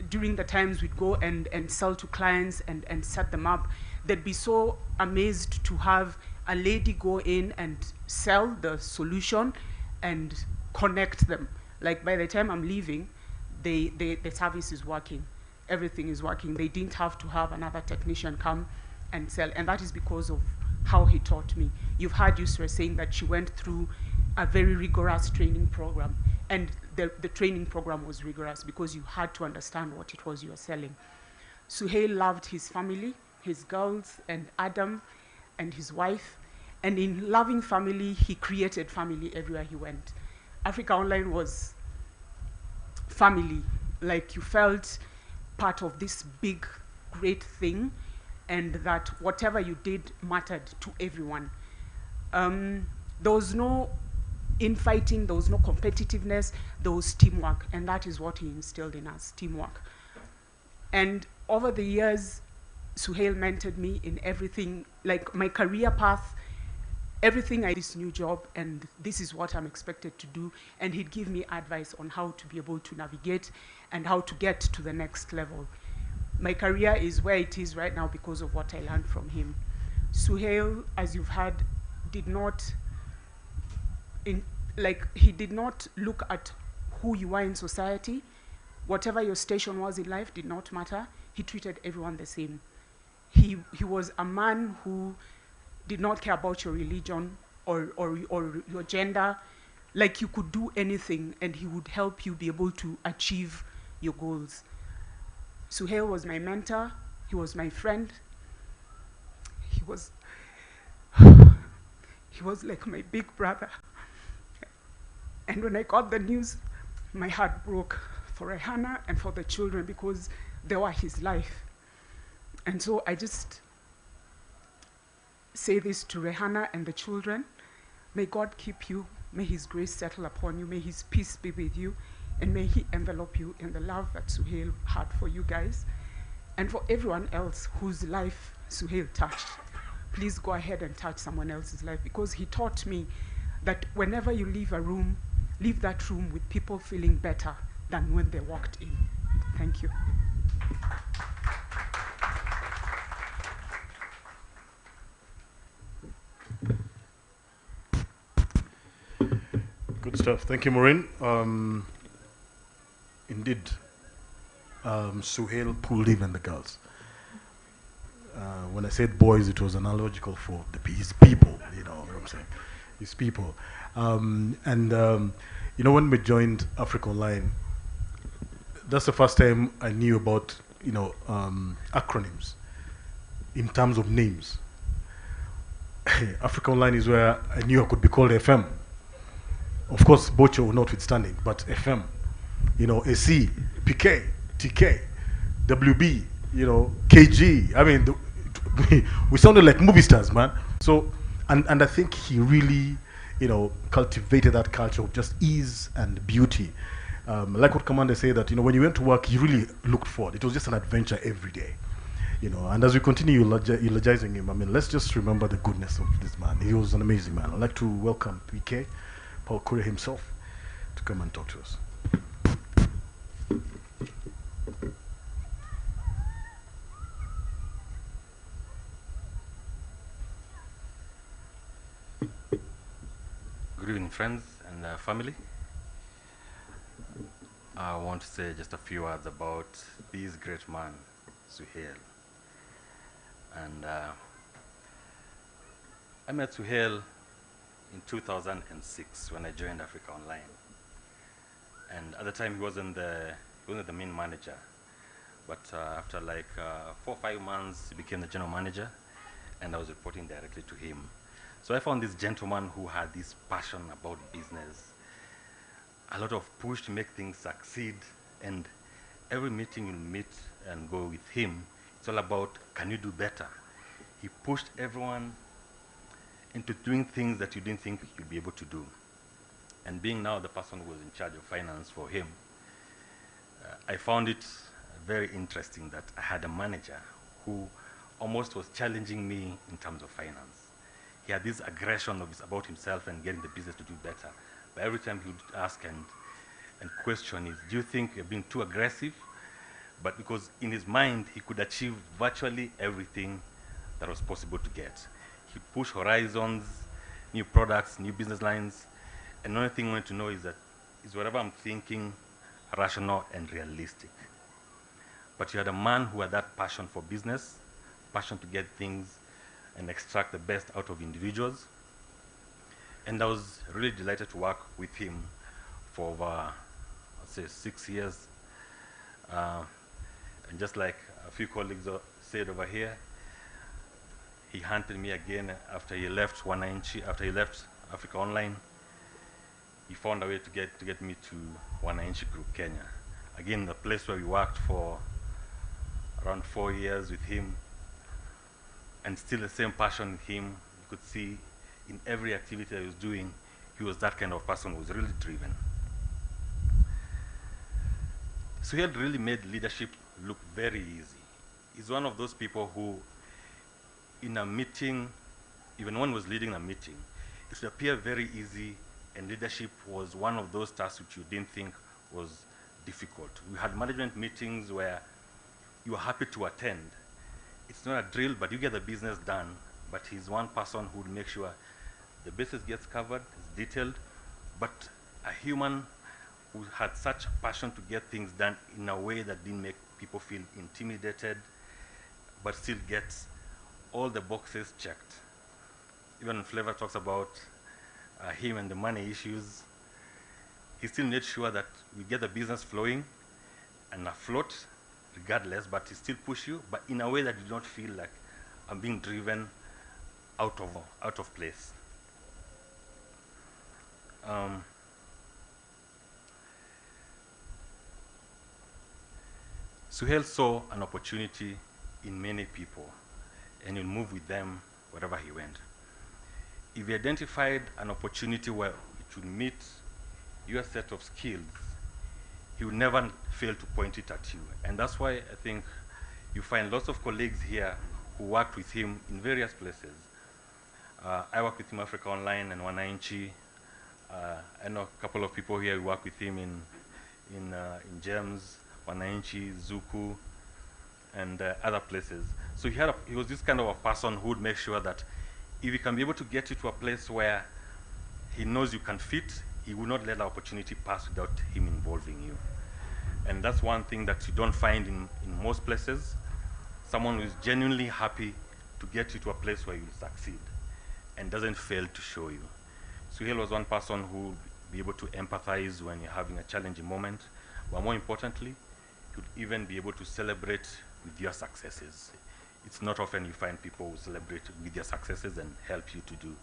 during the times we'd go and sell to clients and set them up. They'd be so amazed to have a lady go in and sell the solution and connect them. Like by the time I'm leaving, the service is working. Everything is working. They didn't have to have another technician come and sell. And that is because of how he taught me. You've heard Yusra saying that she went through a very rigorous training program. And the training program was rigorous because you had to understand what it was you were selling. Suhayl loved his family, his girls, and Adam, and his wife. And in loving family, he created family everywhere he went. Africa Online was family. Like you felt part of this big, great thing, and that whatever you did mattered to everyone. There was no infighting, there was no competitiveness, there was teamwork, and that is what he instilled in us, teamwork. And over the years, Suhayl mentored me in everything, like my career path, everything I this new job, and this is what I'm expected to do, and he'd give me advice on how to be able to navigate and how to get to the next level. My career is where it is right now because of what I learned from him. Suhayl, as you've heard, did not he did not look at who you are in society. Whatever your station was in life did not matter. He treated everyone the same. He was a man who did not care about your religion or your gender. Like you could do anything and he would help you be able to achieve your goals. Suhayl was my mentor. He was my friend. He was like my big brother. And when I got the news, my heart broke for Rihanna and for the children because they were his life. And so I just say this to Rihanna and the children. May God keep you. May his grace settle upon you. May his peace be with you. And may he envelop you in the love that Suhayl had for you guys. And for everyone else whose life Suhayl touched, please go ahead and touch someone else's life, because he taught me that whenever you leave a room, leave that room with people feeling better than when they walked in. Thank you. Good stuff. Thank you, Maureen. Indeed, Suhayl pulled even the girls. When I said boys, it was analogical for his people, you know what I'm saying? His people. You know, when we joined Africa Online, that's the first time I knew about, you know, acronyms in terms of names. Africa Online is where I knew I could be called FM. Of course, Bocho notwithstanding, but FM, you know, AC, PK, TK, WB, you know, KG. I mean, we sounded like movie stars, man. So, and I think he really, you know, cultivated that culture of just ease and beauty. Like what Commander said, that, you know, when you went to work, you really looked forward. It was just an adventure every day, you know. And as we continue eulogizing him, I mean, let's just remember the goodness of this man. He was an amazing man. I'd like to welcome PK, Paul Korea himself, to come and talk to us. Good evening, friends and family. I want to say just a few words about this great man, Suhayl. And I met Suhayl in 2006 when I joined Africa Online. And at the time, he wasn't the main manager. But after like 4 or 5 months, he became the general manager, and I was reporting directly to him. So I found this gentleman who had this passion about business, a lot of push to make things succeed, and every meeting you'll meet and go with him, it's all about, can you do better? He pushed everyone into doing things that you didn't think you'd be able to do. And being now the person who was in charge of finance for him, I found it very interesting that I had a manager who almost was challenging me in terms of finance. He had this aggression about himself and getting the business to do better. But every time he would ask and question is, do you think you're being too aggressive? But because in his mind, he could achieve virtually everything that was possible to get. He pushed horizons, new products, new business lines. And the only thing I want to know is that, is whatever I'm thinking rational and realistic? But you had a man who had that passion for business, passion to get things and extract the best out of individuals. And I was really delighted to work with him for over, I'd say, 6 years. And just like a few colleagues said over here, he hunted me again after he left after he left Africa Online. He found a way to get me to Wananchi Group Kenya. Again, the place where we worked for around 4 years with him, and still the same passion with him. You could see in every activity that he was doing, he was that kind of person who was really driven. So he had really made leadership look very easy. He's one of those people who, in a meeting, even when he was leading a meeting, it would appear very easy, and leadership was one of those tasks which you didn't think was difficult. We had management meetings where you were happy to attend. It's not a drill, but you get the business done. But he's one person who would make sure the business gets covered, it's detailed, but a human who had such passion to get things done in a way that didn't make people feel intimidated, but still gets all the boxes checked. Even when Flavor talks about him and the money issues, he still made sure that we get the business flowing and afloat regardless, but he still push you, but in a way that you don't feel like I'm being driven out of place. Suhayl saw an opportunity in many people, and he'll move with them wherever he went. If he identified an opportunity where it would meet your set of skills, he would never fail to point it at you. And that's why I think you find lots of colleagues here who worked with him in various places. I work with him Africa Online and Wananchi. I know a couple of people here who work with him in Gems, Wananchi, Zuku, and other places. So he was this kind of a person who would make sure that if he can be able to get you to a place where he knows you can fit, he will not let the opportunity pass without him involving you. And that's one thing that you don't find in most places. Someone who is genuinely happy to get you to a place where you'll succeed and doesn't fail to show you. Suhayl was one person who would be able to empathize when you're having a challenging moment, but more importantly, he would even be able to celebrate with your successes. It's not often you find people who celebrate with your successes and help you to do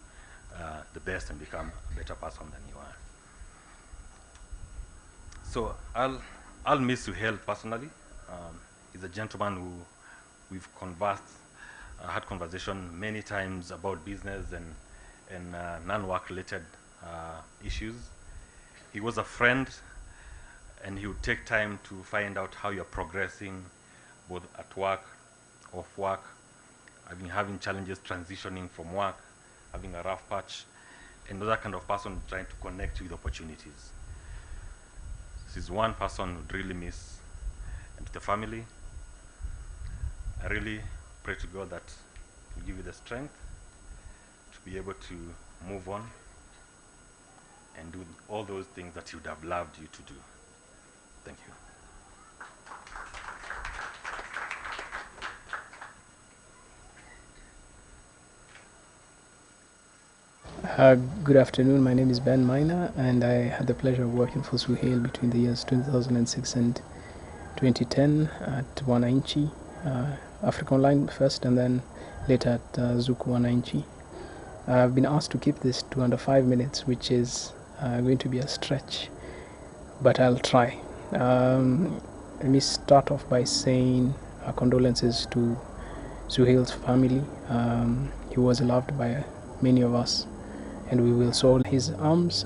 the best and become a better person than you are. So I'll miss Suhayl personally. He's a gentleman who we've had conversation many times about business and non-work related issues. He was a friend, and he would take time to find out how you're progressing, both at work, off work, having challenges transitioning from work, having a rough patch, and that kind of person trying to connect you with opportunities. This is one person who'd really miss. And to the family, I really pray to God that He'll give you the strength to be able to move on and do all those things that He would have loved you to do. Thank you. Good afternoon, my name is Ben Minor, and I had the pleasure of working for Suhayl between the years 2006 and 2010 at Wananchi, Africa Online first, and then later at Zuku Wananchi. I've been asked to keep this to under 5 minutes, which is going to be a stretch, but I'll try. Let me start off by saying condolences to Suhayl's family. He was loved by many of us, and we will sold his arms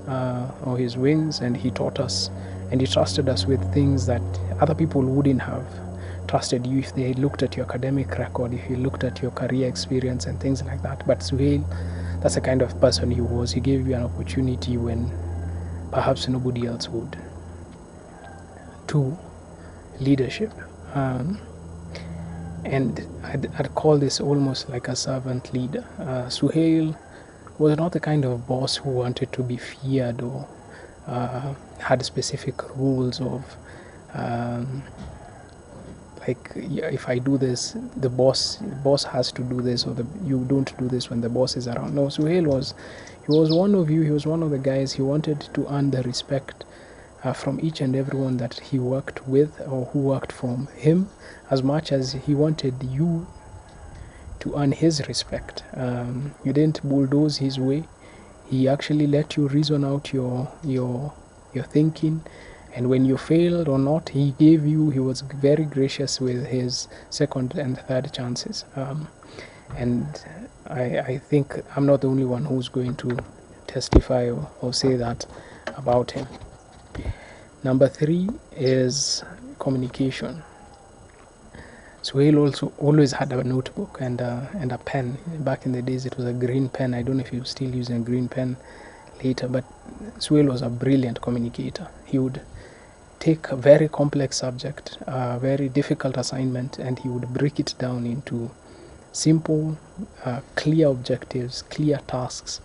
or his wings, and he taught us and he trusted us with things that other people wouldn't have trusted you if they looked at your academic record, if you looked at your career experience and things like that. But Suhayl, that's the kind of person he was. He gave you an opportunity when perhaps nobody else would. 2, leadership. And I'd call this almost like a servant leader. Suhayl was not the kind of boss who wanted to be feared or had specific rules of like, if I do this, the boss has to do this, or you don't do this when the boss is around. No, Suhayl was one of you. He was one of the guys. He wanted to earn the respect from each and everyone that he worked with or who worked for him, as much as he wanted you to earn his respect. You didn't bulldoze his way. He actually let you reason out your thinking, and when you failed or not, he was very gracious with his second and third chances. And I think I'm not the only one who's going to testify or say that about him. Number 3 is communication. Suhayl also always had a notebook and a pen. Back in the days, it was a green pen. I don't know if he was still using a green pen later, but Suhayl was a brilliant communicator. He would take a very complex subject, a very difficult assignment, and he would break it down into simple, clear objectives, clear tasks.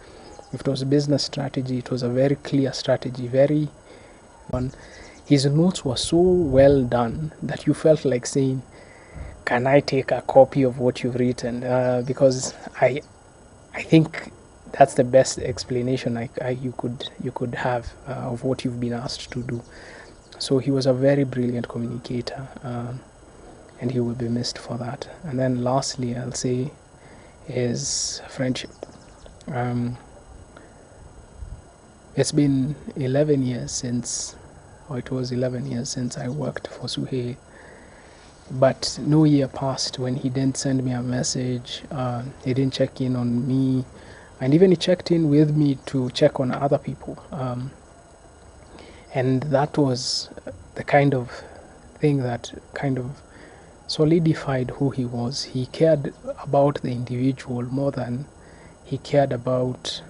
If it was a business strategy, it was a very clear strategy, very one. His notes were so well done that you felt like saying, can I take a copy of what you've written? Because I think that's the best explanation you could have of what you've been asked to do. So he was a very brilliant communicator, and he will be missed for that. And then lastly, I'll say, is friendship. It's been 11 years since I worked for Suhayl. But no year passed when he didn't send me a message, he didn't check in on me, and even he checked in with me to check on other people. And that was the kind of thing that kind of solidified who he was. He cared about the individual more than he cared about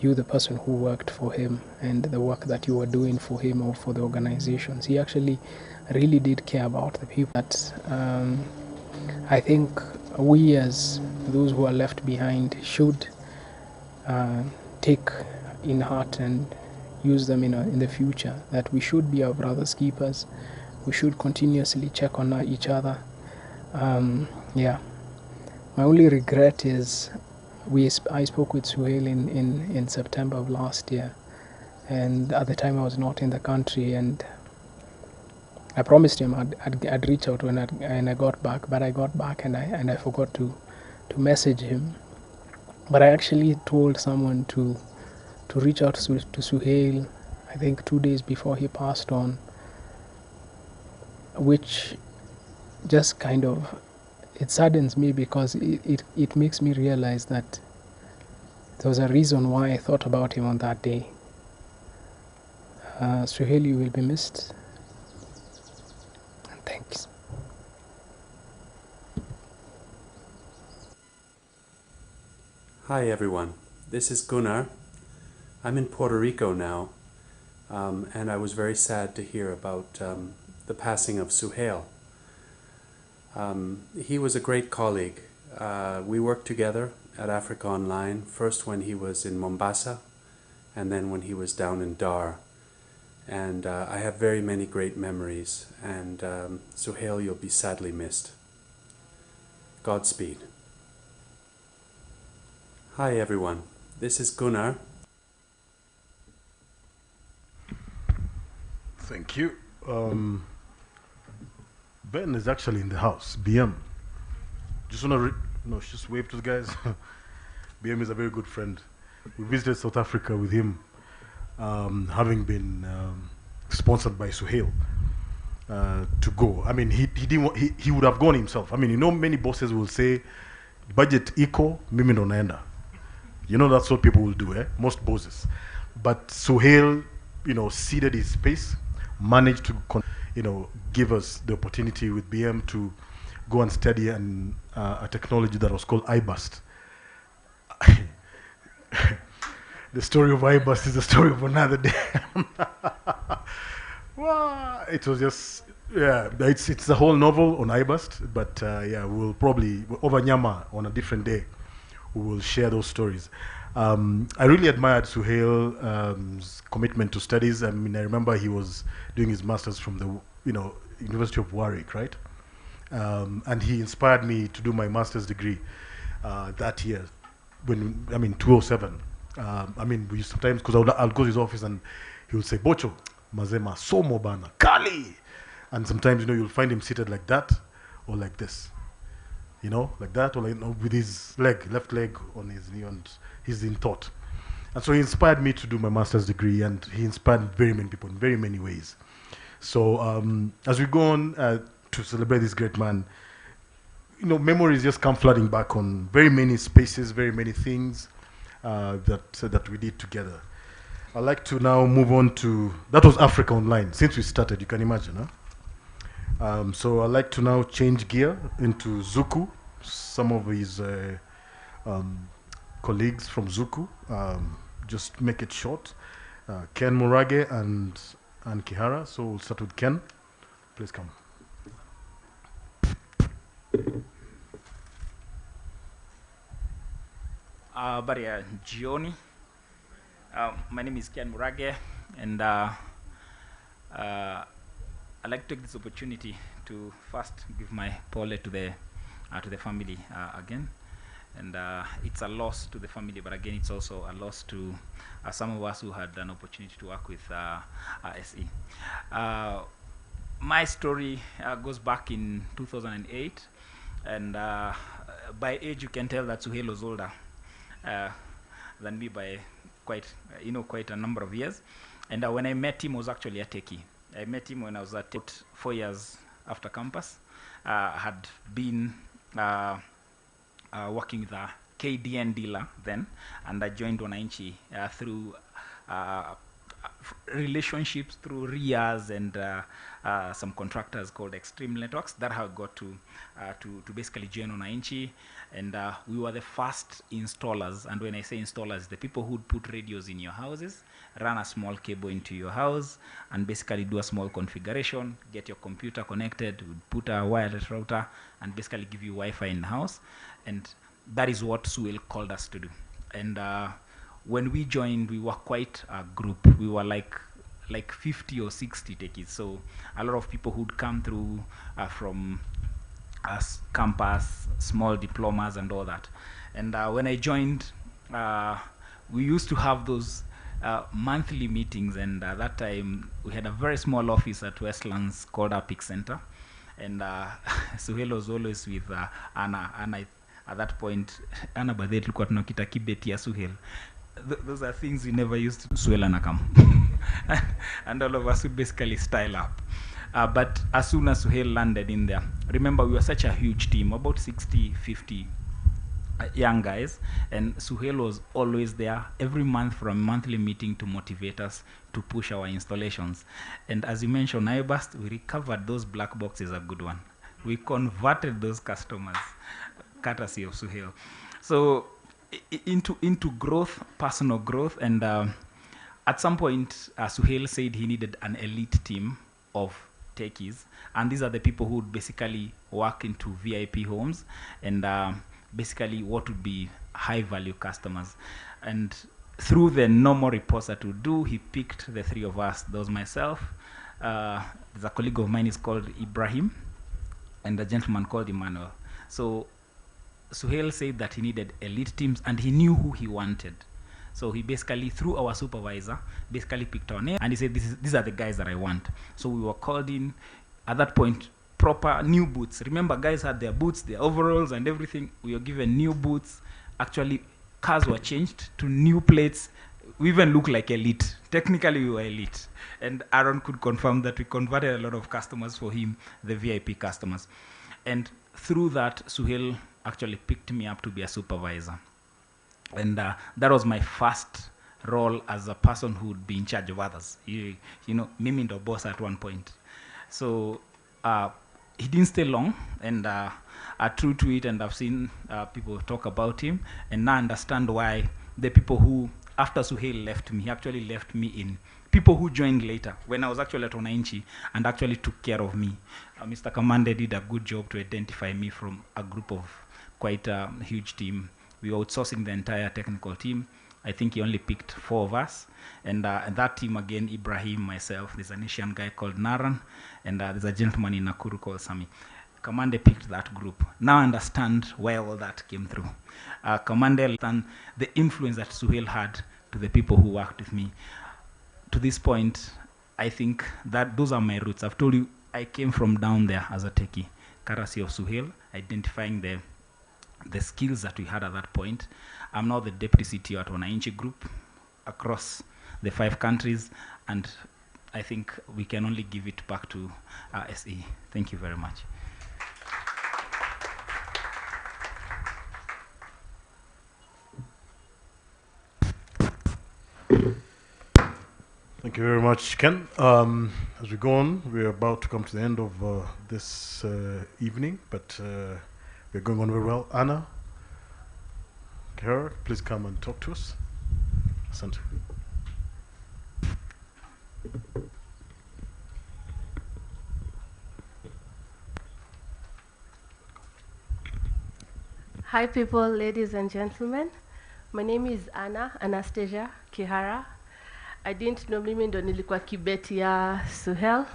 you, the person who worked for him, and the work that you were doing for him or for the organizations. He actually really did care about the people. That I think we, as those who are left behind, should take in heart and use them in the future. That we should be our brother's keepers. We should continuously check on each other. Yeah. My only regret is I spoke with Suhayl in September of last year, and at the time I was not in the country, and I promised him I'd reach out when I got back, but I got back and I forgot to message him. But I actually told someone to reach out to Suhayl, I think 2 days before he passed on, which just kind of, it saddens me because it makes me realize that there was a reason why I thought about him on that day. Suhayl, you will be missed. And thanks. Hi everyone, this is Gunnar. I'm in Puerto Rico now, and I was very sad to hear about the passing of Suhayl. He was a great colleague. We worked together at Africa Online, first when he was in Mombasa, and then when he was down in Dar. And I have very many great memories, and Suhayl, you'll be sadly missed. Godspeed. Hi everyone, this is Gunnar. Thank you. Ben is actually in the house. BM. Just wanna just wave to the guys. BM is a very good friend. We visited South Africa with him, having been sponsored by Suhayl to go. I mean, he didn't. He would have gone himself. I mean, many bosses will say, budget equal, mimi ndo naenda. That's what people will do, most bosses. But Suhayl, ceded his space, managed to, give us the opportunity with BM to go and study a technology that was called iBust. The story of iBust is the story of another day. Well, it was just, it's a whole novel on iBust, but we'll probably, over Nyama on a different day, we will share those stories. I really admired Suhayl's commitment to studies. I mean, I remember he was doing his master's from the, University of Warwick, right? And he inspired me to do my master's degree that year, 2007. We sometimes, because I'll go to his office and he would say, Bocho, mazema somo bana, kali! And sometimes, you'll find him seated like that or like this. Like that, or with his left leg on his knee, and he's in thought. And so he inspired me to do my master's degree, and he inspired very many people in very many ways. So as we go on to celebrate this great man, memories just come flooding back on very many spaces, very many things that we did together. I'd like to now move on to, that was Africa Online. Since we started, you can imagine, huh? So I'd like to now change gear into Zuku. Some of his colleagues from Zuku, just make it short. Ken Murage and Kihara. So we'll start with Ken. Please come. Gioni. My name is Ken Murage, and I'd like to take this opportunity to first give my pole to the family again, and it's a loss to the family, but again it's also a loss to some of us who had an opportunity to work with SE. My story goes back in 2008, and by age you can tell that Suhayl was older than me by quite a number of years. And when I met him, I was actually a techie. I met him when I was at 4 years after campus. Had been working with a KDN dealer then, and I joined Wananchi through relationships through RIAs and some contractors called Extreme Networks. That's how I got to basically join Wananchi. And we were the first installers. And when I say installers, the people who would put radios in your houses, run a small cable into your house, and basically do a small configuration, get your computer connected, would put a wireless router, and basically give you Wi-Fi in the house. And that is what Suhayl called us to do. And when we joined, we were quite a group. We were like 50 or 60 techies. So a lot of people who'd come through from campus, small diplomas and all that. And when I joined, we used to have those monthly meetings, and at that time we had a very small office at Westlands called Epic Center. And Suhayl was always with Anna. Anna, at that point, Anna by the tulikuwa tunakita kibeti ya Suhayl. Those are things we never used to. Suhayl anakam. And all of us would basically style up. But as soon as Suhayl landed in there, remember we were such a huge team, about 60, 50 young guys, and Suhayl was always there every month for a monthly meeting to motivate us to push our installations. And as you mentioned, iBurst, we recovered those black boxes, a good one. We converted those customers, courtesy of Suhayl. So into growth, personal growth, and at some point, Suhayl said he needed an elite team of techies, and these are the people who would basically work into VIP homes and basically what would be high value customers. And through the normal reports that we do, he picked the three of us. There was myself, there's a colleague of mine is called Ibrahim, and a gentleman called Emmanuel. So Suhayl said that he needed elite teams, and he knew who he wanted. So he basically, through our supervisor, basically picked our name, and he said, these are the guys that I want. So we were called in. At that point, proper new boots. Remember, guys had their boots, their overalls and everything. We were given new boots. Actually, cars were changed to new plates. We even looked like elite. Technically, we were elite. And Aaron could confirm that we converted a lot of customers for him, the VIP customers. And through that, Suhayl actually picked me up to be a supervisor. And that was my first role as a person who would be in charge of others. You know, mimi ndo boss at one point. So he didn't stay long, and true to it, and I've seen people talk about him, and now understand why the people who, after Suhayl left me, he actually left me in people who joined later when I was actually at Wananchi and actually took care of me. Mr. Kamande did a good job to identify me from a group of quite a huge team. We were outsourcing the entire technical team. I think he only picked 4 of us. And that team, again, Ibrahim, myself, there's an Asian guy called Naran, and there's a gentleman in Nakuru called Sami. Kamande picked that group. Now I understand where all that came through. Kamande understand the influence that Suhayl had to the people who worked with me. To this point, I think that those are my roots. I've told you, I came from down there as a techie, courtesy of Suhayl, identifying the skills that we had at that point. I'm now the deputy CTO at Wananchi Group across the 5 countries, and I think we can only give it back to SE. Thank you very much. Thank you very much, Ken. As we go on, we're about to come to the end of this evening, but we're going on very well. Anna, Kara, please come and talk to us. Asante. Hi people, ladies and gentlemen. My name is Anastasia Kihara. I didn't know mimi ndo nilikuwa kibeti ya Suhayl,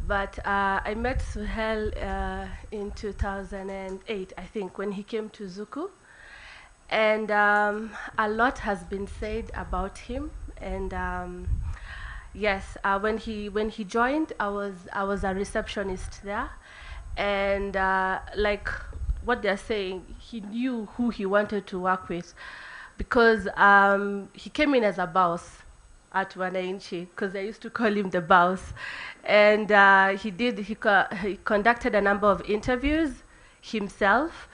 but I met Suhayl in 2008, I think, when he came to Zuku. And a lot has been said about him. And yes, when he joined, I was a receptionist there. And like what they're saying, he knew who he wanted to work with, because he came in as a boss at Wananchi, because I used to call him the boss. And he conducted a number of interviews himself,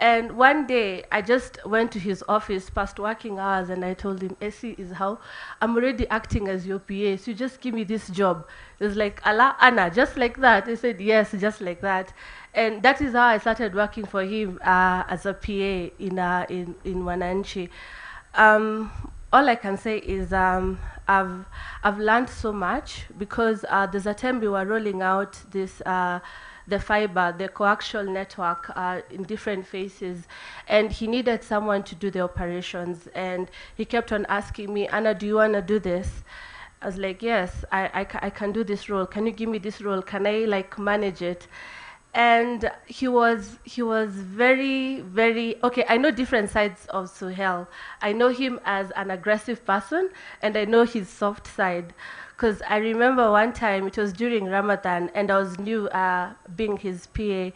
And one day, I just went to his office past working hours, and I told him, "Essie, is how I'm already acting as your PA, so just give me this job." It was like, "Allah, Anna, just like that?" He said, "Yes, just like that." And that is how I started working for him as a PA in Wananchi. All I can say is I've learned so much, because there's a time we were rolling out this the fiber, the coaxial network in different phases, and he needed someone to do the operations, and he kept on asking me, "Anna, do you want to do this?" I was like, "Yes, I can do this role. Can you give me this role? Can I like manage it?" And he was very, very okay. I know different sides of Suhayl. I know him as an aggressive person, and I know his soft side. Because I remember one time, it was during Ramadan, and I was new being his PA,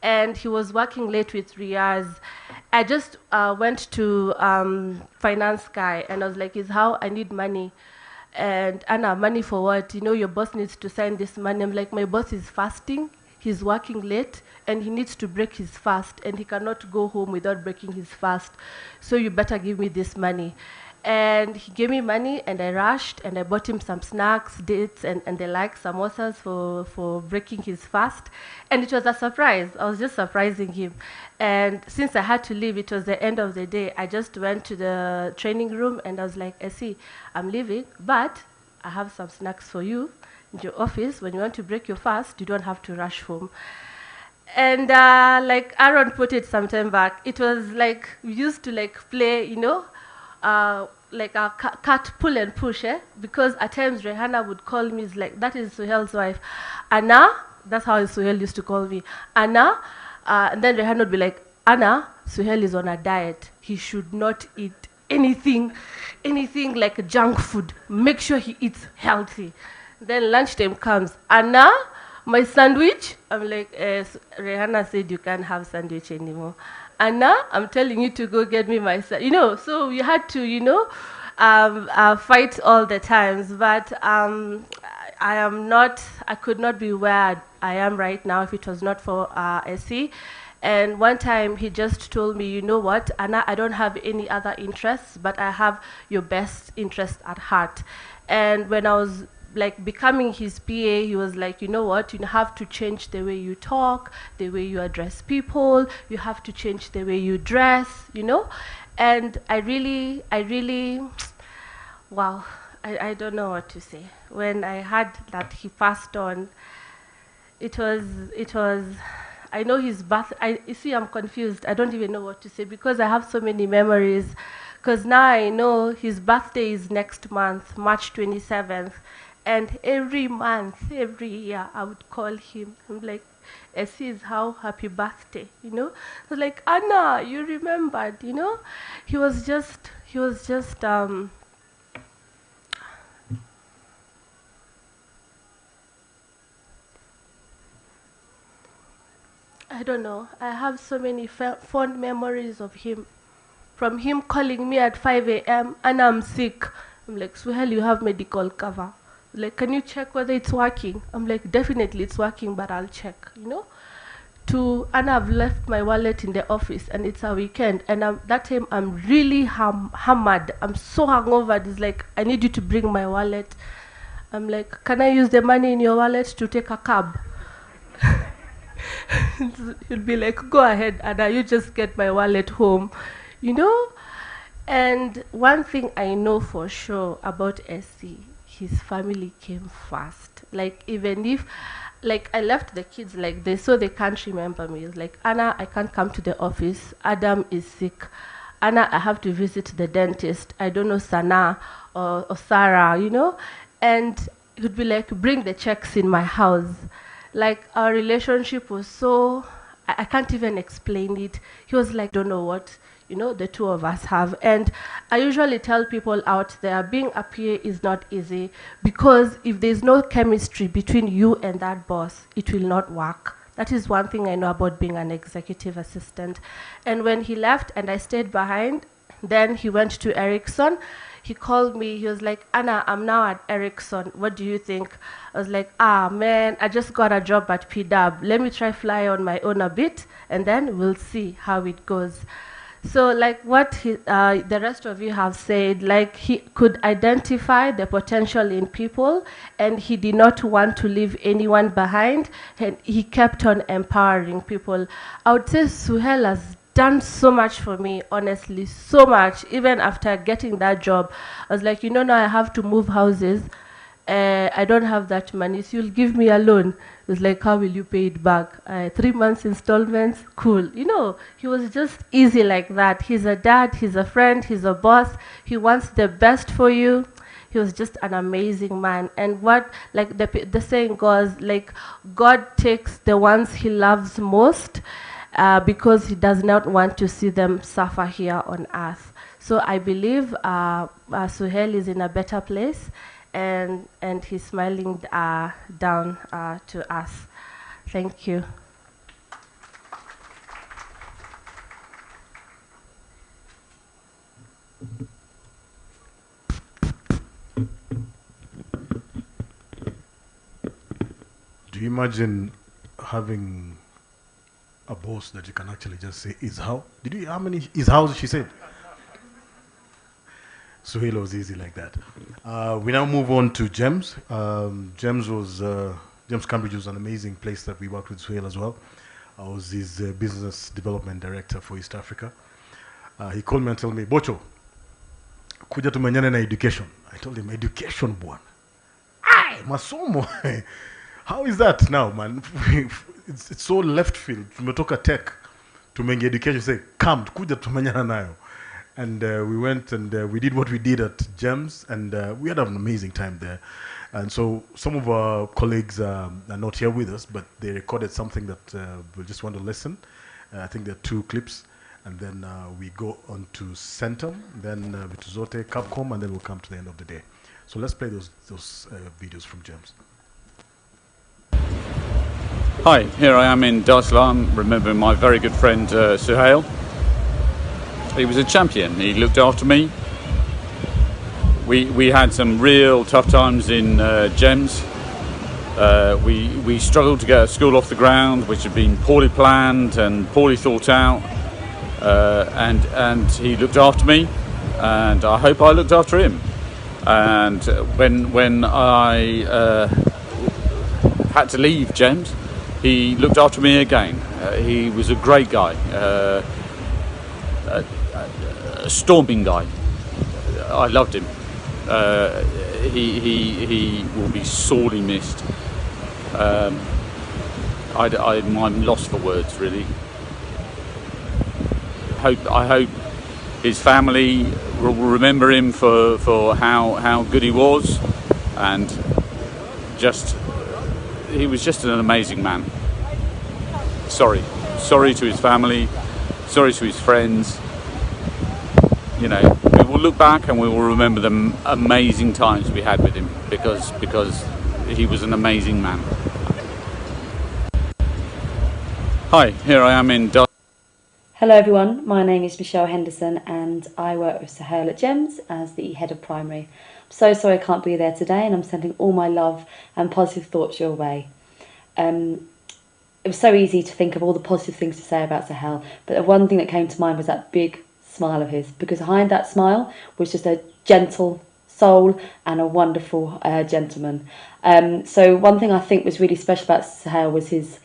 and he was working late with Riaz. I just went to finance guy, and I was like, "Is how I need money." And Anna, money for what? You know, your boss needs to send this money. I'm like, "My boss is fasting. He's working late, and he needs to break his fast, and he cannot go home without breaking his fast. So you better give me this money." And he gave me money, and I rushed, and I bought him some snacks, dates, and the like, samosas for breaking his fast. And it was a surprise. I was just surprising him. And since I had to leave, it was the end of the day, I just went to the training room, and I was like, "Essie, I'm leaving, but I have some snacks for you in your office. When you want to break your fast, you don't have to rush home." And like Aaron put it some time back, it was like we used to like play, you know, like a cat pull and push, because at times Rehanna would call me, like, that is Suhail's wife, Anna, that's how Suhail used to call me, Anna, and then Rehanna would be like, "Anna, Suhail is on a diet. He should not eat anything like junk food. Make sure he eats healthy." Then lunchtime comes, "Anna, my sandwich." I'm like, Rehanna said you can't have sandwich anymore. "Anna, I'm telling you to go get me my sandwich." You know, so we had to, you know, fight all the times. But I could not be where I am right now if it was not for Essie. And one time he just told me, "You know what, Anna, I don't have any other interests, but I have your best interest at heart." And when I was like becoming his PA, he was like, "You know what, you have to change the way you talk, the way you address people, you have to change the way you dress, you know." And I really, wow, I don't know what to say. When I heard that he passed on, it was, I know his birth, you see, I'm confused. I don't even know what to say, because I have so many memories. Because now I know his birthday is next month, March 27th. And every month, every year, I would call him. I'm like, "Essie, is how happy birthday," you know? I was like, "Anna, you remembered," you know? He was just, I don't know. I have so many fond memories of him. From him calling me at 5 a.m. and I'm sick. I'm like, "Suhayl, you have medical cover." Like, "Can you check whether it's working?" I'm like, "Definitely it's working, but I'll check," you know? And I've left my wallet in the office, and it's a weekend, and that time I'm really hammered. I'm so hungover. It's like, "I need you to bring my wallet." I'm like, "Can I use the money in your wallet to take a cab?" He'll be like, "Go ahead, Anna, you just get my wallet home," you know? And one thing I know for sure about Essie, his family came first. Like, even if, like, I left the kids like this, so they can't remember me. It's like, "Anna, I can't come to the office. Adam is sick. Anna, I have to visit the dentist. I don't know Sana or Sarah," you know? And he would be like, "Bring the checks in my house." Like, our relationship was so, I can't even explain it. He was like, "Don't know what, you know, the two of us have." And I usually tell people out there, being a PA is not easy, because if there's no chemistry between you and that boss, it will not work. That is one thing I know about being an executive assistant. And when he left and I stayed behind, then he went to Ericsson. he called me. He was like, Anna, I'm now at Ericsson. What do you think? I was like, ah, man, I just got a job at PW. Let me try fly on my own a bit, and then we'll see how it goes. So like what the rest of you have said, like he could identify the potential in people, and he did not want to leave anyone behind, and he kept on empowering people. I would say Suhayl has done so much for me, honestly, so much. Even after getting that job, I was like, you know, now I have to move houses. I don't have that money, so you'll give me a loan. It's like, how will you pay it back? 3 months installments, cool. You know, he was just easy like that. He's a dad, he's a friend, he's a boss. He wants the best for you. He was just an amazing man. And what, like the saying goes, like, God takes the ones he loves most because he does not want to see them suffer here on earth. So I believe Suhayl is in a better place. And he's smiling down to us. Thank you. Do you imagine having a boss that you can actually just say, is how? Did you, how many is house she said? Suhayl was easy like that. We now move on to James. James Cambridge was an amazing place that we worked with Suhayl as well. I was his business development director for East Africa. He called me and told me, Bocho, kuja tumenyane na education. I told him, education, bwana. Ay, masomo. How is that now, man? It's so left field. Tumetoka tech, tumeingia education. Say, come, kuja tumenyana nayo. And we went and we did what we did at GEMS, and we had an amazing time there. And so some of our colleagues are not here with us, but they recorded something that we'll just want to listen. I think there are 2 clips, and then we go on to Centum, then Vituzote, Capcom, and then we'll come to the end of the day. So let's play those videos from GEMS. Hi, here I am in Dar es Salaam, remembering my very good friend Suhayl. He was a champion. He looked after me. We had some real tough times in GEMS. We struggled to get a school off the ground, which had been poorly planned and poorly thought out. And he looked after me, and I hope I looked after him. And when I had to leave GEMS, he looked after me again. He was a great guy. A storming guy. I loved him. He will be sorely missed. I'm lost for words, really. I hope his family will remember him for how good he was, and he was just an amazing man. Sorry to his family, sorry to his friends. You know, we will look back and we will remember the amazing times we had with him because he was an amazing man. Hi, here I am in Hello everyone, my name is Michelle Henderson and I work with Suhayl at GEMS as the head of primary. I'm so sorry I can't be there today, and I'm sending all my love and positive thoughts your way. It was so easy to think of all the positive things to say about Suhayl, but the one thing that came to mind was that big smile of his, because behind that smile was just a gentle soul and a wonderful gentleman. So one thing I think was really special about Suhayl was his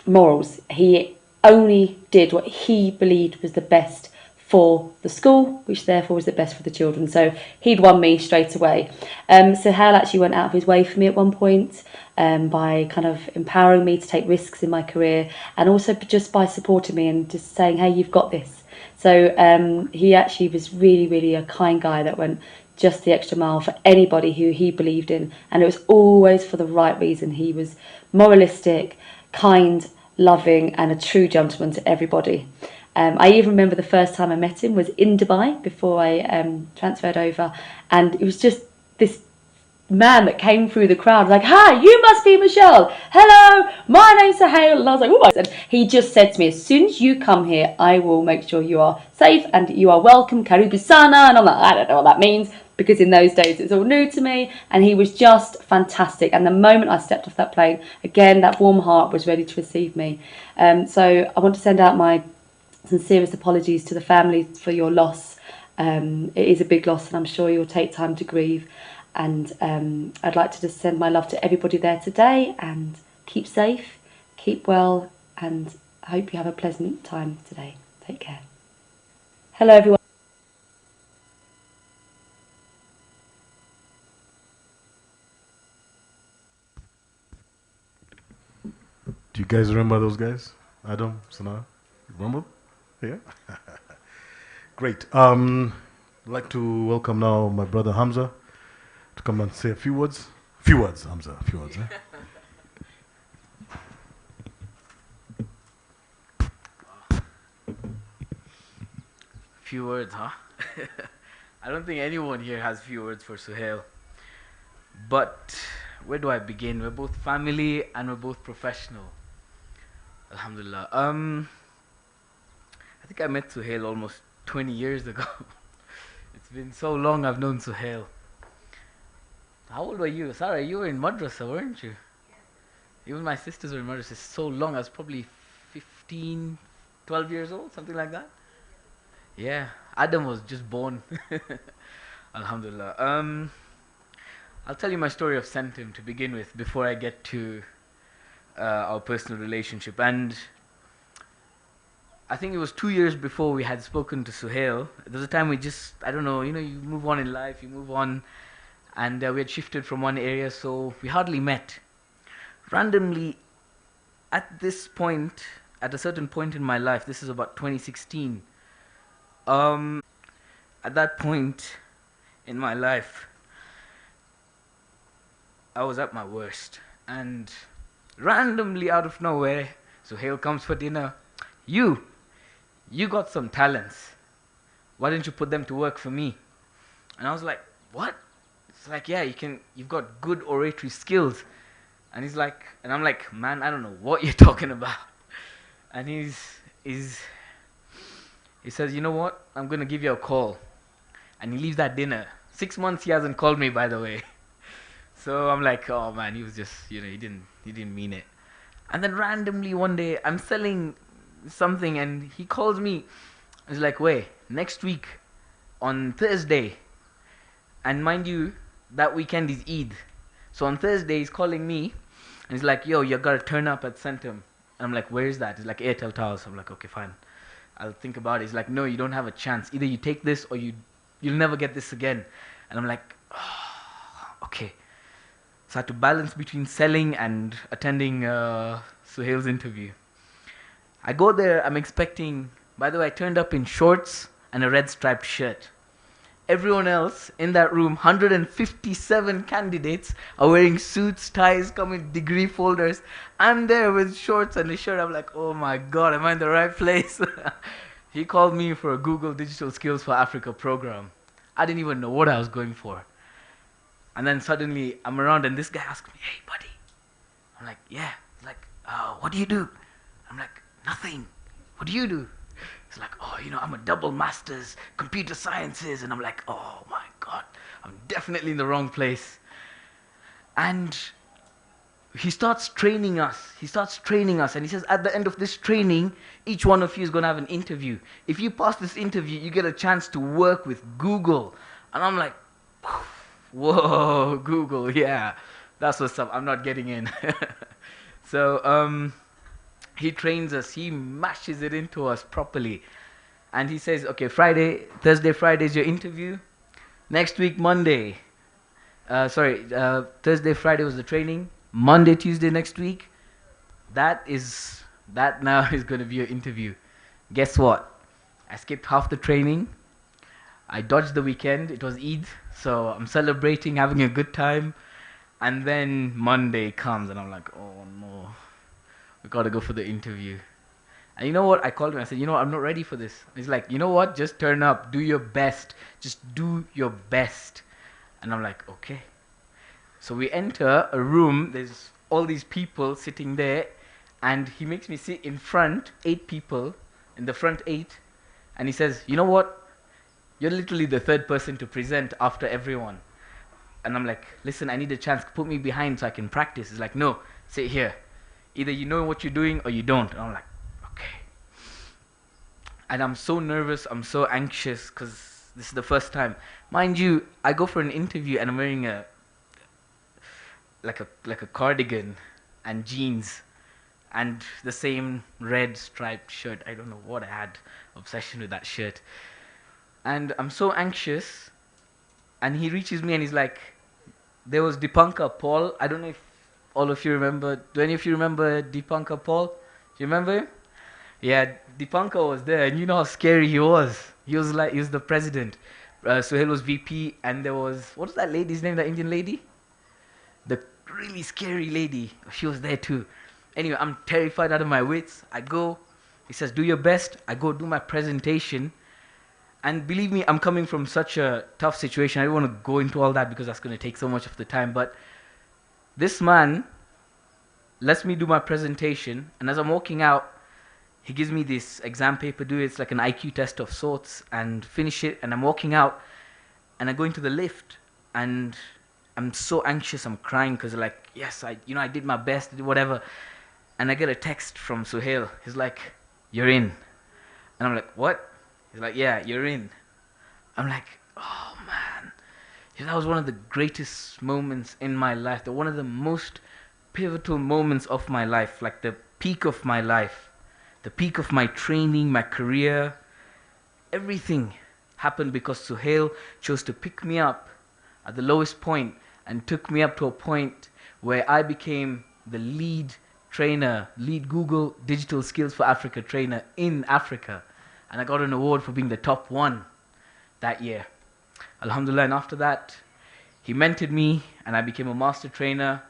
morals. He only did what he believed was the best for the school, which therefore was the best for the children. So he'd won me straight away. Suhayl actually went out of his way for me at one point by kind of empowering me to take risks in my career, and also just by supporting me and just saying, hey, you've got this. So he actually was really, really a kind guy that went just the extra mile for anybody who he believed in, and it was always for the right reason. He was moralistic, kind, loving, and a true gentleman to everybody. I even remember the first time I met him was in Dubai before I transferred over, and it was just this man that came through the crowd, like, "Hi, you must be Michelle. Hello, my name's Suhayl." And I was like, "Oh," and he just said to me, "As soon as you come here, I will make sure you are safe and you are welcome. Karibu sana." And I'm like, I don't know what that means, because in those days it's all new to me. And he was just fantastic. And the moment I stepped off that plane, again, that warm heart was ready to receive me. So I want to send out my sincerest apologies to the family for your loss. It is a big loss, and I'm sure you'll take time to grieve. And I'd like to just send my love to everybody there today, and keep safe, keep well, and I hope you have a pleasant time today. Take care. Hello, everyone. Do you guys remember those guys? Adam, Sana, remember? Yeah. Great. I'd like to welcome now my brother Hamza to come and say a few words. Few words, Hamza. A few words. Few words, huh? I don't think anyone here has few words for Suhayl. But where do I begin? We're both family and we're both professional. Alhamdulillah. I think I met Suhayl almost 20 years ago. It's been so long I've known Suhayl. How old were you? Sarah, you were in madrasa, weren't you? Even my sisters were in madrasa. It's so long. I was probably 15, 12 years old, something like that. Yeah, Adam was just born. Alhamdulillah. I'll tell you my story of Centum to begin with before I get to our personal relationship. And I think it was 2 years before we had spoken to Suhayl. There was a time we just, I don't know, you move on in life, you move on. And we had shifted from one area, so we hardly met. Randomly, at this point, at a certain point in my life, this is about 2016, at that point in my life, I was at my worst. And randomly, out of nowhere, Suhayl comes for dinner. You got some talents. Why don't you put them to work for me? And I was like, what? It's like, yeah, you've got good oratory skills. And he's like, and I'm like, man, I don't know what you're talking about. And he says, you know what? I'm going to give you a call. And he leaves that dinner. 6 months he hasn't called me, by the way. So I'm like, oh man, he was just, he didn't mean it. And then randomly one day I'm selling something and he calls me. He's like, wait, next week on Thursday. And mind you, that weekend is Eid. So on Thursday he's calling me and he's like, yo, you gotta turn up at Centum. And I'm like, where is that? He's like, Airtel Towers. I'm like, okay, fine. I'll think about it. He's like, no, you don't have a chance. Either you take this or you'll never get this again. And I'm like, oh, okay. So I had to balance between selling and attending Suhail's interview. I go there, I'm expecting, by the way, I turned up in shorts and a red striped shirt. Everyone else in that room, 157 candidates, are wearing suits, ties, coming degree folders. I'm there with shorts and a shirt. I'm like, oh my God, am I in the right place? He called me for a Google Digital Skills for Africa program. I didn't even know what I was going for. And then suddenly I'm around and this guy asks me, hey buddy. I'm like, yeah. He's like, what do you do? I'm like, nothing. What do you do? He's like, oh, I'm a double master's, computer sciences. And I'm like, oh my God, I'm definitely in the wrong place. And he starts training us. And he says, at the end of this training, each one of you is going to have an interview. If you pass this interview, you get a chance to work with Google. And I'm like, whoa, Google, yeah. That's what's up. I'm not getting in. So he trains us. He mashes it into us properly. And he says, okay, Thursday, Friday is your interview. Next week, Monday. Thursday, Friday was the training. Monday, Tuesday next week. That now is going to be your interview. Guess what? I skipped half the training. I dodged the weekend. It was Eid. So I'm celebrating, having a good time. And then Monday comes and I'm like, oh no. We got to go for the interview. And you know what? I called him. I said, I'm not ready for this. And he's like, you know what? Just turn up. Do your best. Just do your best. And I'm like, okay. So we enter a room, there's all these people sitting there, and he makes me sit in front, 8 people, in the front 8, and he says, you know what? You're literally the third person to present after everyone. And I'm like, listen, I need a chance. Put me behind so I can practice. He's like, no, sit here. Either you know what you're doing or you don't. And I'm like, okay. And I'm so nervous. I'm so anxious because this is the first time. Mind you, I go for an interview and I'm wearing like a cardigan and jeans and the same red striped shirt. I don't know what I had obsession with that shirt. And I'm so anxious. And he reaches me and he's like, there was Dipankar Paul. I don't know if all of you remember. Do any of you remember Dipankar Paul? Do you remember him? Yeah, Dipankar was there, and you know how scary he was. He was the president. Suhayl was VP, and there was, what was that lady's name? That Indian lady? The really scary lady. She was there too. Anyway, I'm terrified out of my wits. I go. He says, do your best. I go do my presentation. And believe me, I'm coming from such a tough situation. I don't want to go into all that because that's going to take so much of the time. But this man lets me do my presentation. And as I'm walking out, he gives me this exam paper. It's like an IQ test of sorts. And finish it. And I'm walking out. And I go into the lift. And I'm so anxious. I'm crying because like, yes, I did my best. I did whatever. And I get a text from Suhayl. He's like, you're in. And I'm like, what? He's like, yeah, you're in. I'm like, oh man. That was one of the greatest moments in my life. One of the most pivotal moments of my life. Like the peak of my life. The peak of my training, my career. Everything happened because Suhayl chose to pick me up at the lowest point and took me up to a point where I became the lead trainer, lead Google Digital Skills for Africa trainer in Africa. And I got an award for being the top 1 that year. Alhamdulillah, and after that, he mentored me and I became a master trainer.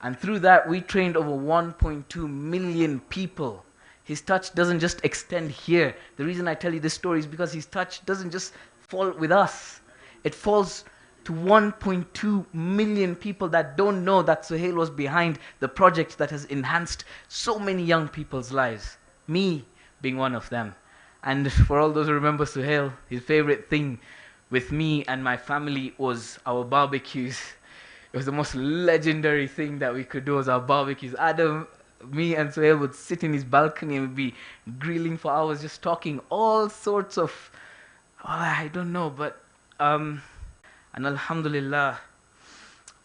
And through that, we trained over 1.2 million people. His touch doesn't just extend here. The reason I tell you this story is because his touch doesn't just fall with us. It falls to 1.2 million people that don't know that Suhayl was behind the project that has enhanced so many young people's lives. Me being one of them. And for all those who remember Suhayl, his favorite thing with me and my family was our barbecues. It was the most legendary thing that we could do was our barbecues. Adam, me and Suhayl would sit in his balcony and we'd be grilling for hours, just talking all sorts of, I don't know, but, and alhamdulillah,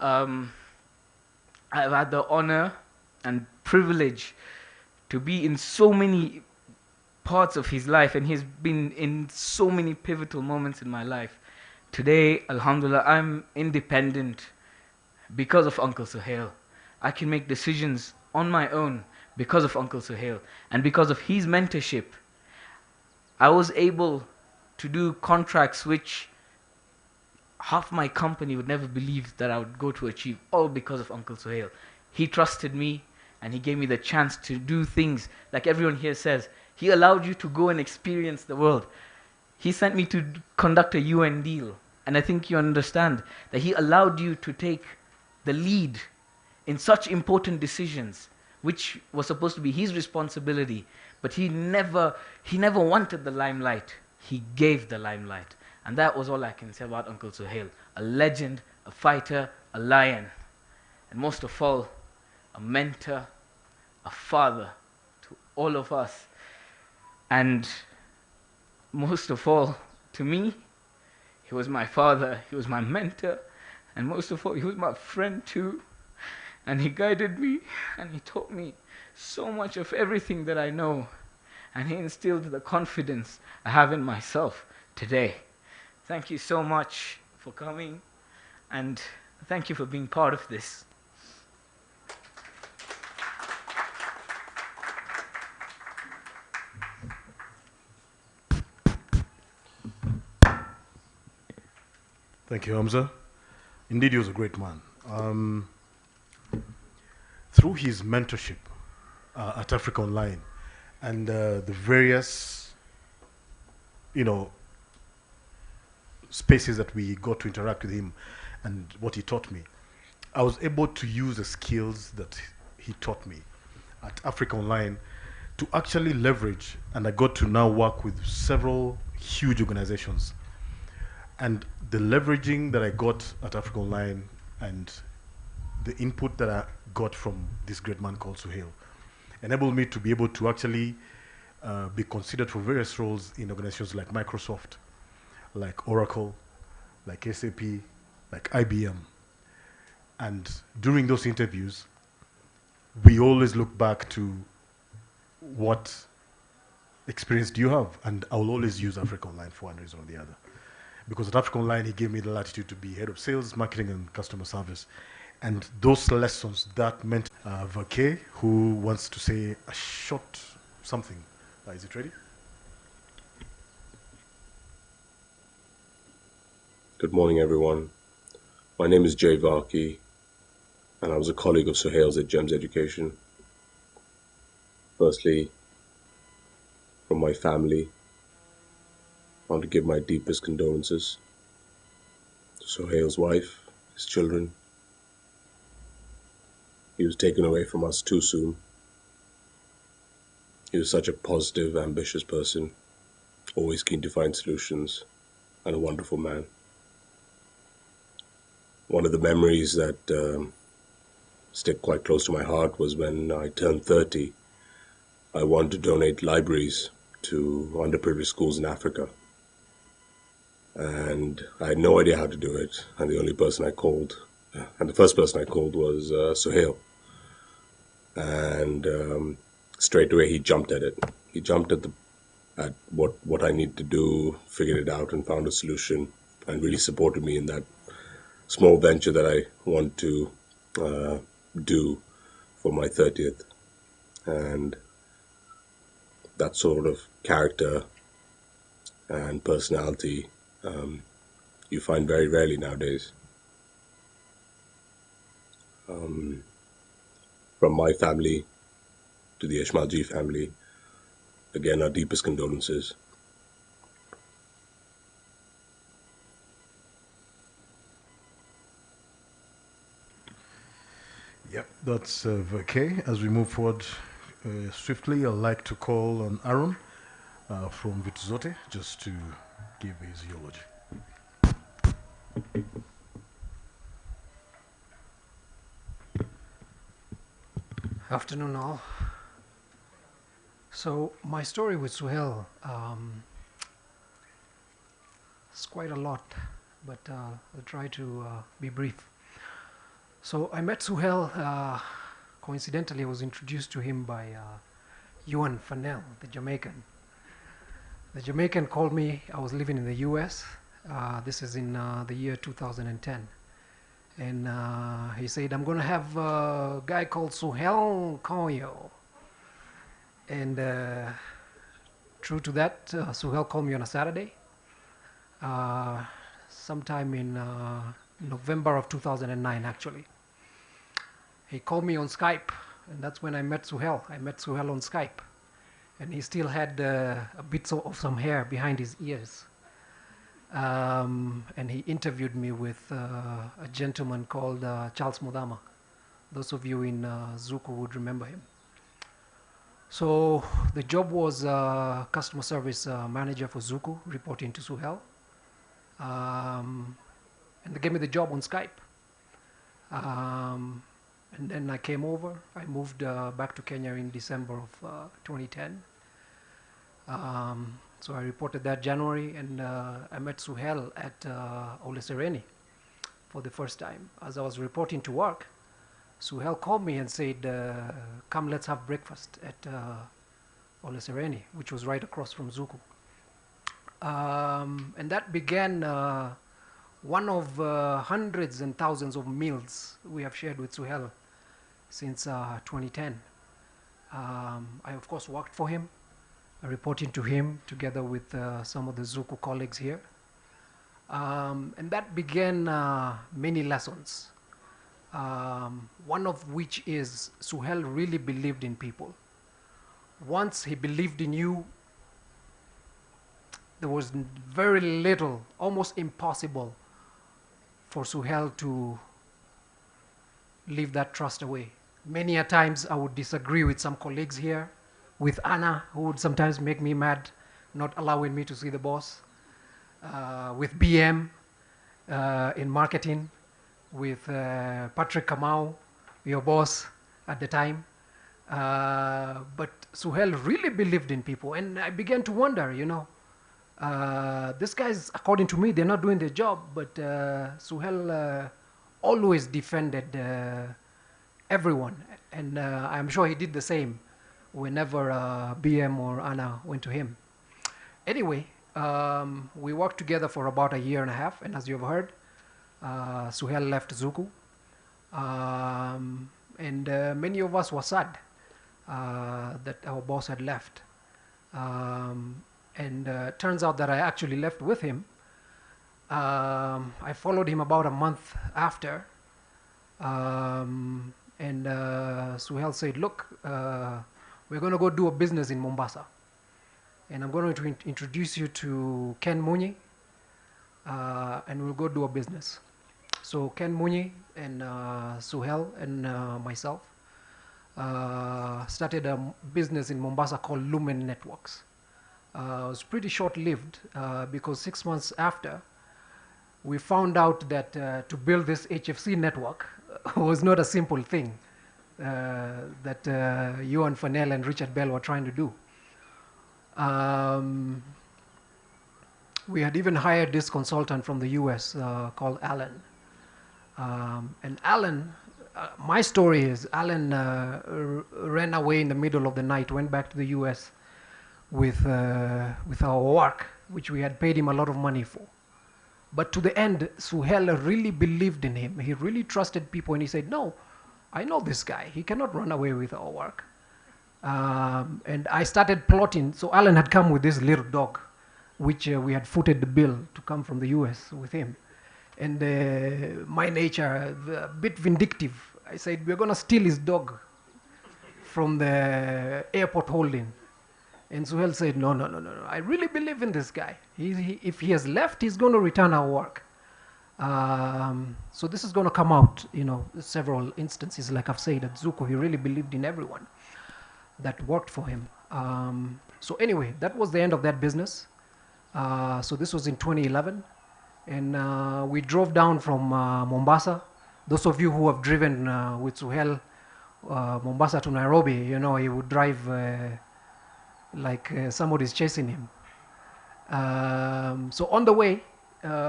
I've had the honor and privilege to be in so many parts of his life, and he's been in so many pivotal moments in my life. Today, alhamdulillah, I'm independent because of Uncle Suhayl. I can make decisions on my own because of Uncle Suhayl. And because of his mentorship, I was able to do contracts which half my company would never believe that I would go to achieve, all because of Uncle Suhayl. He trusted me and he gave me the chance to do things like everyone here says. He allowed you to go and experience the world. He sent me to conduct a UN deal. And I think you understand that he allowed you to take the lead in such important decisions, which was supposed to be his responsibility. But he never wanted the limelight. He gave the limelight. And that was all I can say about Uncle Suhayl. A legend, a fighter, a lion. And most of all, a mentor, a father to all of us. And most of all, to me, he was my father, he was my mentor, and most of all, he was my friend too. And he guided me, and he taught me so much of everything that I know. And he instilled the confidence I have in myself today. Thank you so much for coming, and thank you for being part of this. Thank you, Hamza. Indeed, he was a great man. Through his mentorship at Africa Online and the various, spaces that we got to interact with him and what he taught me, I was able to use the skills that he taught me at Africa Online to actually leverage, and I got to now work with several huge organizations. And the leveraging that I got at Africa Online and the input that I got from this great man called Suhayl enabled me to be able to actually be considered for various roles in organizations like Microsoft, like Oracle, like SAP, like IBM. And during those interviews, we always look back to what experience do you have? And I will always use Africa Online for one reason or the other. Because at Africa Online, he gave me the latitude to be head of sales, marketing, and customer service. And those lessons, that meant Vake, who wants to say a short something. Is it ready? Good morning, everyone. My name is Jay Varkey, and I was a colleague of Suhayl's at GEMS Education. Firstly, from my family, I want to give my deepest condolences to Suhayl's wife, his children. He was taken away from us too soon. He was such a positive, ambitious person, always keen to find solutions, and a wonderful man. One of the memories that stick quite close to my heart was when I turned 30. I wanted to donate libraries to underprivileged schools in Africa. And I had no idea how to do it. And the only person I called, and the first person I called was Suhayl. And straight away he jumped at it. He jumped at what I needed to do, figured it out and found a solution, and really supported me in that small venture that I want to do for my 30th. And that sort of character and personality you find very rarely nowadays. From my family to the Esmailjee family, again, our deepest condolences. Yep, that's Vake. As we move forward swiftly, I'd like to call on Aaron from Vitzote just to give his eulogy. Afternoon, all. So my story with Suhayl is quite a lot, but I'll try to be brief. So I met Suhayl, coincidentally I was introduced to him by Ewan Fennell, the Jamaican. The Jamaican called me, I was living in the US, this is in the year 2010. And he said, I'm going to have a guy called Suhayl call you. And true to that, Suhayl called me on a Saturday, sometime in November of 2009, actually. He called me on Skype, and that's when I met Suhayl. I met Suhayl on Skype, and he still had a bit of some hair behind his ears. And he interviewed me with a gentleman called Charles Modama. Those of you in Zuku would remember him. So the job was customer service manager for Zuku, reporting to Suhayl. And they gave me the job on Skype. And then I came over. I moved back to Kenya in December of 2010. So I reported that January, and I met Suhayl at Ole Sereni for the first time. As I was reporting to work, Suhayl called me and said, come, let's have breakfast at Ole Sereni, which was right across from Zuku. And that began one of hundreds and thousands of meals we have shared with Suhayl since 2010. I, of course, worked for him, reporting to him together with some of the Zuku colleagues here. And that began many lessons, one of which is Suhayl really believed in people. Once he believed in you, there was very little, almost impossible for Suhayl to leave that trust away. Many a times I would disagree with some colleagues here, with Anna, who would sometimes make me mad, not allowing me to see the boss, with BM in marketing, with Patrick Kamau, your boss at the time. But Suhayl really believed in people, and I began to wonder, these guys, according to me, they're not doing their job, but Suhayl always defended everyone, and I'm sure he did the same whenever BM or Anna went to him. Anyway, we worked together for about a year and a half, and as you've heard, Suhayl left Zuku, and many of us were sad that our boss had left. And turns out that I actually left with him. I followed him about a month after, and Suhayl said, look, we're going to go do a business in Mombasa, and I'm going to introduce you to Ken Munyi, and we'll go do a business. So Ken Munyi and Suhayl and myself started a business in Mombasa called Lumen Networks. It was pretty short-lived because 6 months after, we found out that to build this HFC network was not a simple thing that Johan Fanel and Richard Bell were trying to do. We had even hired this consultant from the US called Alan. And Alan, my story is Alan ran away in the middle of the night, went back to the US with our work, which we had paid him a lot of money for. But to the end, Suhayl really believed in him. He really trusted people, and he said, no, I know this guy. He cannot run away with our work. And I started plotting. So Alan had come with this little dog, which we had footed the bill to come from the US with him. And my nature, a bit vindictive, I said, we're going to steal his dog from the airport holding. And Suhayl said, no, I really believe in this guy. If he has left, he's going to return our work. So this is going to come out, several instances. Like I've said, at Zuko, he really believed in everyone that worked for him. So anyway, that was the end of that business. So this was in 2011. And we drove down from Mombasa. Those of you who have driven with Suhayl Mombasa to Nairobi, he would drive like somebody's chasing him. So on the way,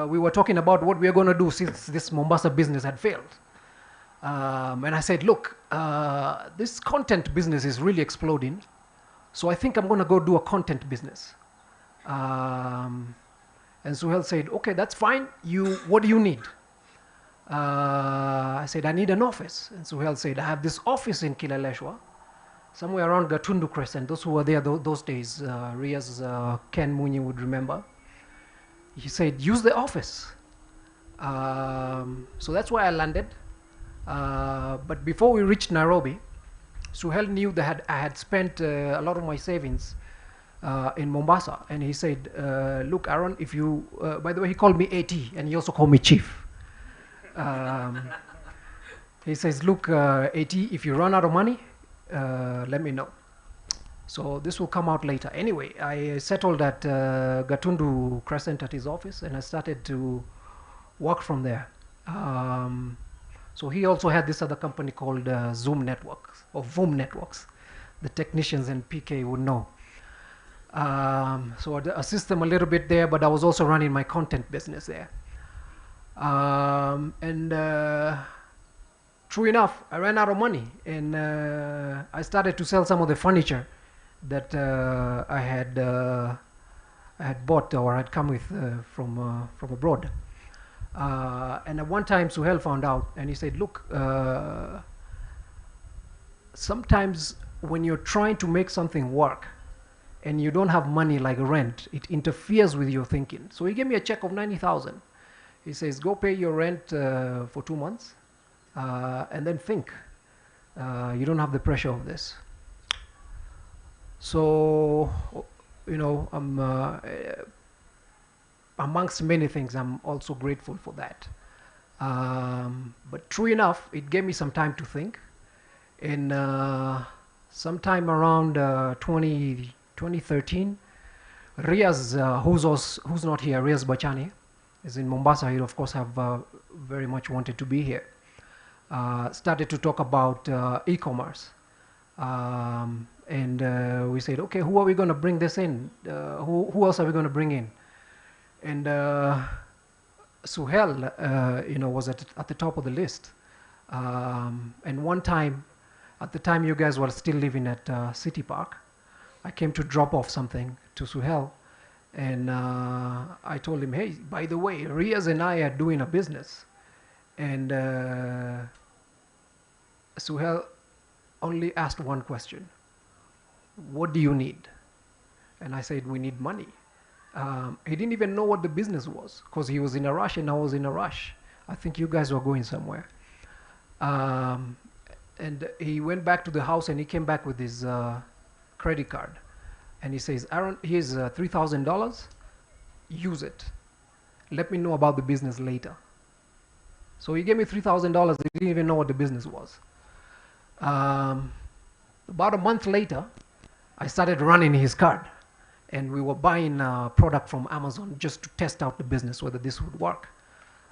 we were talking about what we are going to do since this Mombasa business had failed. And I said, look, this content business is really exploding. So I think I'm going to go do a content business. And Suhayl said, okay, that's fine. What do you need? I said, I need an office. And Suhayl said, I have this office in Kileleshwa, somewhere around Gatundu Crescent. Those who were there those days, Ria's Ken Munyi would remember. He said, use the office. So that's where I landed. But before we reached Nairobi, Suhayl knew that I had spent a lot of my savings in Mombasa. And he said, look, Aaron, if you, by the way, he called me AT, and he also called me Chief. He says, look, AT, if you run out of money, let me know. So this will come out later. Anyway, I settled at Gatundu Crescent at his office, and I started to work from there. So he also had this other company called Zoom Networks, or Voom Networks. The technicians and PK would know. So I'd assist them a little bit there, but I was also running my content business there. True enough, I ran out of money, and I started to sell some of the furniture that I had bought or had come with from abroad. And at one time, Suhayl found out, and he said, look, sometimes when you're trying to make something work and you don't have money like rent, it interferes with your thinking. So he gave me a check of 90,000. He says, go pay your rent for 2 months and then think. You don't have the pressure of this. So, amongst many things, I'm also grateful for that. But true enough, it gave me some time to think. And sometime around 2013, Riaz, who's not here, Riaz Bachani, is in Mombasa. He of course have very much wanted to be here. Started to talk about e-commerce. And we said, okay, who are we going to bring this in? Who else are we going to bring in? And Suhayl, was at the top of the list. And one time, at the time you guys were still living at City Park, I came to drop off something to Suhayl, and I told him, hey, by the way, Riaz and I are doing a business. And Suhayl only asked one question: what do you need? And I said, we need money. He didn't even know what the business was, because he was in a rush and I was in a rush. I think you guys were going somewhere. And he went back to the house and he came back with his credit card. And he says, Aaron, here's $3,000. Use it. Let me know about the business later. So he gave me $3,000. He didn't even know what the business was. About a month later, I started running his card. And we were buying product from Amazon just to test out the business, whether this would work.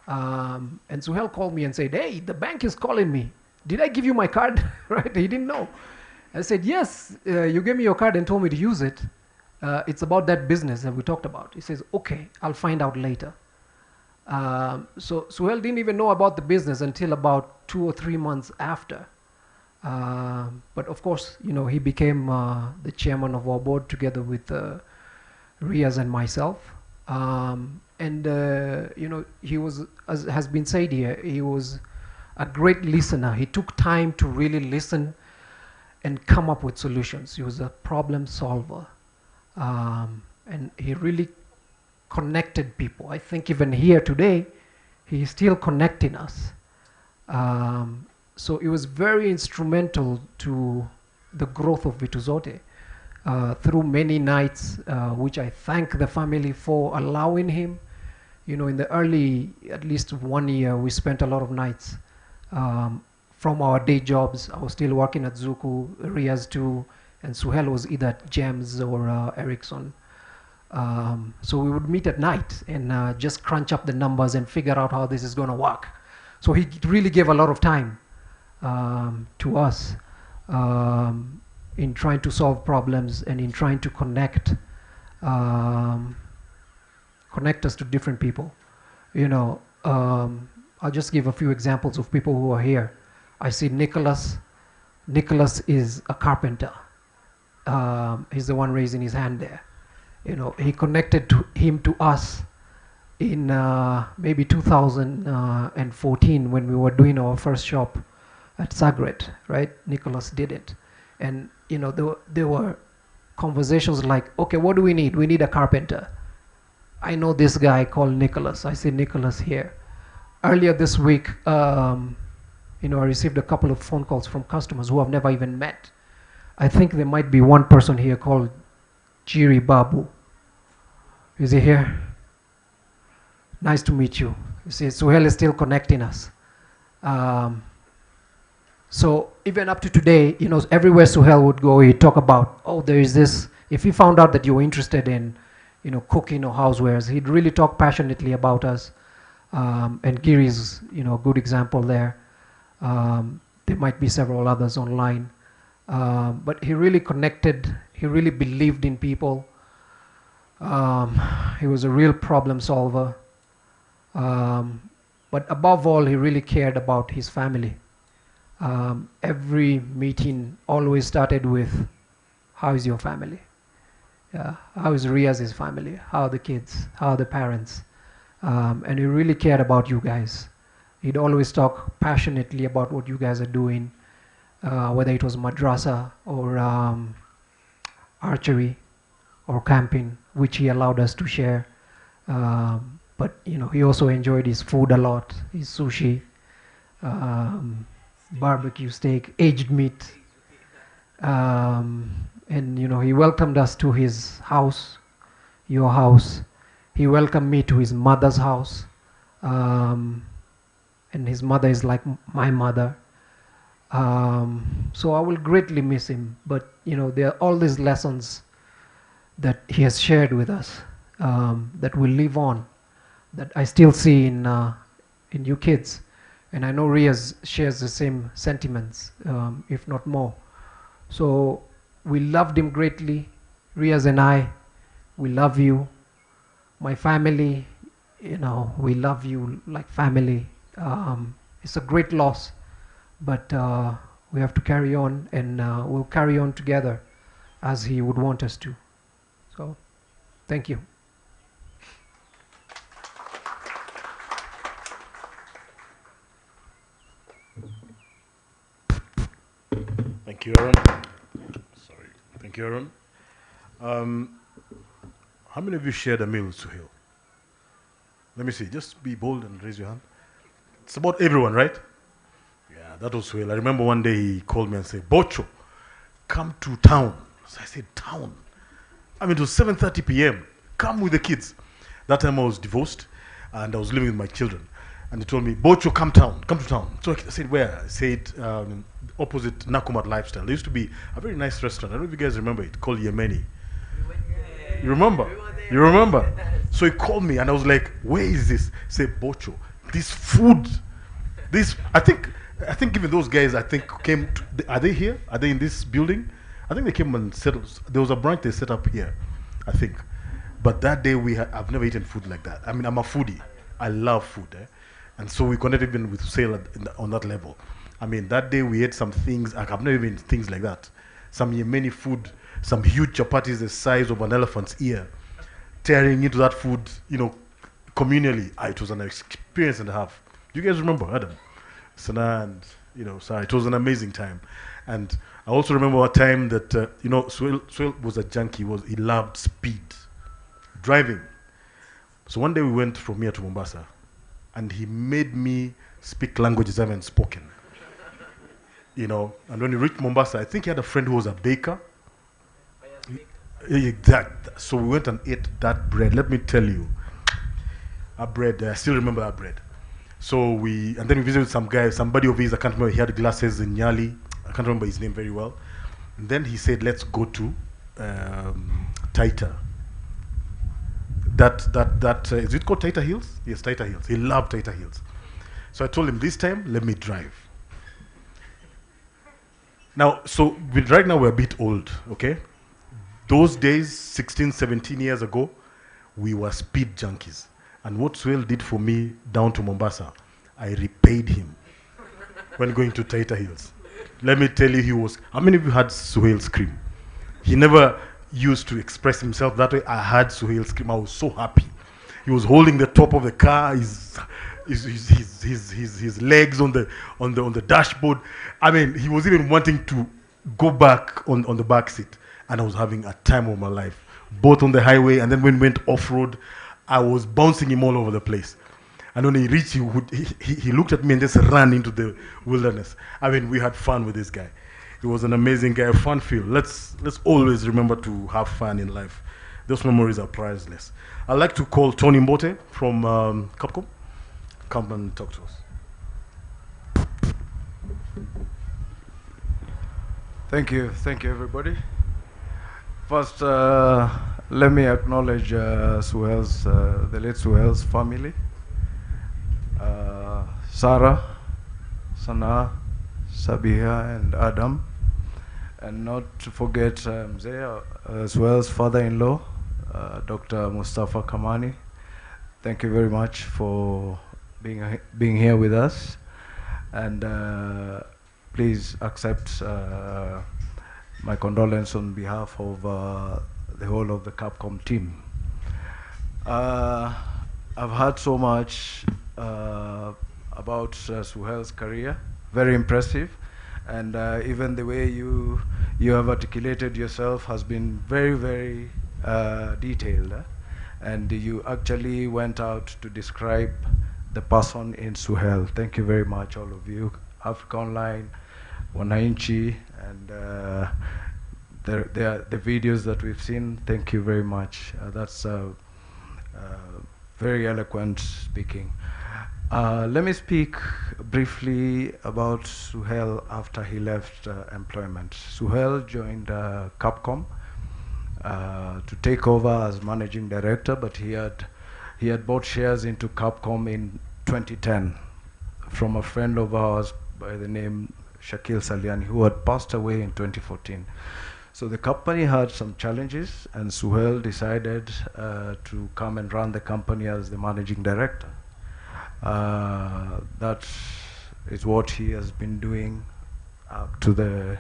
And Suhayl called me and said, hey, the bank is calling me. Did I give you my card? Right? He didn't know. I said, yes, you gave me your card and told me to use it. It's about that business that we talked about. He says, okay, I'll find out later. So Suhayl didn't even know about the business until about 2 or 3 months after. But of course, he became the chairman of our board together with Riaz and myself. He was, as has been said here, he was a great listener. He took time to really listen and come up with solutions. He was a problem solver. And he really connected people. I think even here today, he's still connecting us. So it was very instrumental to the growth of Vitu Zote through many nights, which I thank the family for allowing him. In the early, at least 1 year, we spent a lot of nights from our day jobs. I was still working at Zuku, Riaz too, and Suhayl was either at Gems or Ericsson. So we would meet at night and just crunch up the numbers and figure out how this is going to work. So he really gave a lot of time to us in trying to solve problems and in trying to connect us to different people. I'll just give a few examples of people who are here. I see Nicholas. Nicholas is a carpenter. He's the one raising his hand there. He connected him to us in maybe 2014 when we were doing our first shop at Sagret, right? Nicholas did it. And, there were conversations like, okay, what do we need? We need a carpenter. I know this guy called Nicholas. I see Nicholas here. Earlier this week, I received a couple of phone calls from customers who I've never even met. I think there might be one person here called Jiri Babu. Is he here? Nice to meet you. You see, Suhayl is still connecting us. So even up to today, everywhere Suhayl would go, he'd talk about, oh, there is this. If he found out that you were interested in, cooking or housewares, he'd really talk passionately about us. And Giri's, a good example there. There might be several others online. But he really connected. He really believed in people. He was a real problem solver. But above all, he really cared about his family. Every meeting always started with, how is your family? How is Riaz's family? How are the kids? How are the parents? And he really cared about you guys. He'd always talk passionately about what you guys are doing, whether it was madrasa or archery or camping, which he allowed us to share. But he also enjoyed his food a lot, his sushi, barbecue steak, aged meat. And he welcomed us to his house, your house. He welcomed me to his mother's house. And and his mother is like my mother. So I will greatly miss him. But there are all these lessons that he has shared with us that will live on, that I still see in you kids, and I know Riaz shares the same sentiments, if not more. So we loved him greatly. Riaz and I, we love you. My family, we love you like family. It's a great loss, but we have to carry on, and we'll carry on together as he would want us to. So, thank you. Thank you, Aaron. Sorry. Thank you, Aaron. How many of you shared a meal with Suhayl? Let me see. Just be bold and raise your hand. It's about everyone, right? Yeah, that was Suhayl. I remember one day he called me and said, Bocho, come to town. So I said, town? I mean, it was 7:30 p.m. Come with the kids. That time I was divorced and I was living with my children. And he told me, Bocho, come to town. So I said, where? I said, opposite Nakumat Lifestyle. There used to be a very nice restaurant. I don't know if you guys remember it, called Yemeni. You remember? You remember? So he called me and I was like, where is this? He said, Bocho, this food, I think even those guys, came are they here? Are they in this building? I think they came and settled. There was a branch they set up here, I think. But that day I've never eaten food like that. I mean, I'm a foodie. I love food. And so we connected even with Suhayl on that level. I mean, that day we ate some things, I've never eaten things like that. Some Yemeni food, some huge chapatis the size of an elephant's ear, tearing into that food, communally. It was an experience and a half. Do you guys remember, Adam? Sana and, so it was an amazing time. And I also remember a time that, Suhayl was a junkie. He loved speed, driving. So one day we went from here to Mombasa, and he made me speak languages I haven't spoken. And when he reached Mombasa, I think he had a friend who was a baker. Exact. So we went and ate that bread. Let me tell you, a bread. I still remember that bread. So and then we visited some guy, somebody of his. I can't remember. He had glasses in Nyali. I can't remember his name very well. And then he said, "Let's go to Taita." Is it called Taita Hills? Yes, Taita Hills. He loved Taita Hills. So I told him, this time, let me drive. Now, right now we're a bit old, okay? Those days, 16, 17 years ago, we were speed junkies. And what Suhayl did for me down to Mombasa, I repaid him when going to Taita Hills. Let me tell you, how many of you had Suhayl scream? He never used to express himself that way. I had Suhayl scream. I was so happy. He was holding the top of the car, his legs on the dashboard. I mean, he was even wanting to go back on the back seat, and I was having a time of my life, both on the highway and then when we went off-road. I was bouncing him all over the place. And when he reached, he looked at me and just ran into the wilderness. I mean, we had fun with this guy. He was an amazing guy, a fun feel. Let's always remember to have fun in life. Those memories are priceless. I'd like to call Tony Mbote from Capcom. Come and talk to us. Thank you, everybody. First, let me acknowledge Suhayl's, the late Suhayl's family. Sarah, Sana, Sabiha, and Adam. And not to forget Mzee, Suhayl's father-in-law, Dr. Mustafa Kamani. Thank you very much for being here with us. And please accept my condolence on behalf of the whole of the Capcom team. I've heard so much about Suhayl's career, very impressive, and even the way you have articulated yourself has been very, very detailed. And you actually went out to describe the person in Suhayl. Thank you very much, all of you. Africa Online, Wananchi, and the videos that we've seen, thank you very much. That's very eloquent speaking. Let me speak briefly about Suhayl after he left employment. Suhayl joined Capcom to take over as managing director, but he had bought shares into Capcom in 2010 from a friend of ours by the name Shakil Saliani, who had passed away in 2014. So the company had some challenges, and Suhayl decided to come and run the company as the managing director. That is what he has been doing up to the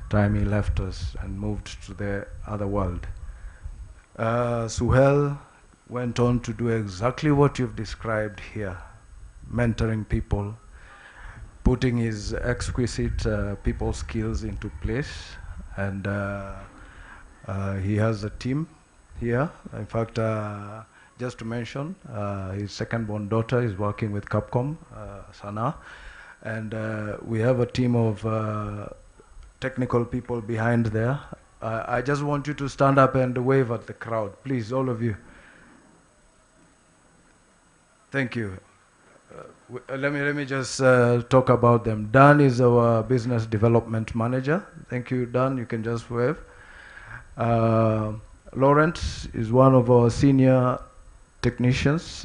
time he left us and moved to the other world. Suhayl went on to do exactly what you've described here, mentoring people, putting his exquisite people skills into place, and he has a team here. In fact, just to mention, his second-born daughter is working with Capcom, Sana, and we have a team of technical people behind there. I just want you to stand up and wave at the crowd, please, all of you. Thank you. Let me just talk about them. Dan is our business development manager. Thank you, Dan. You can just wave. Lawrence is one of our senior technicians,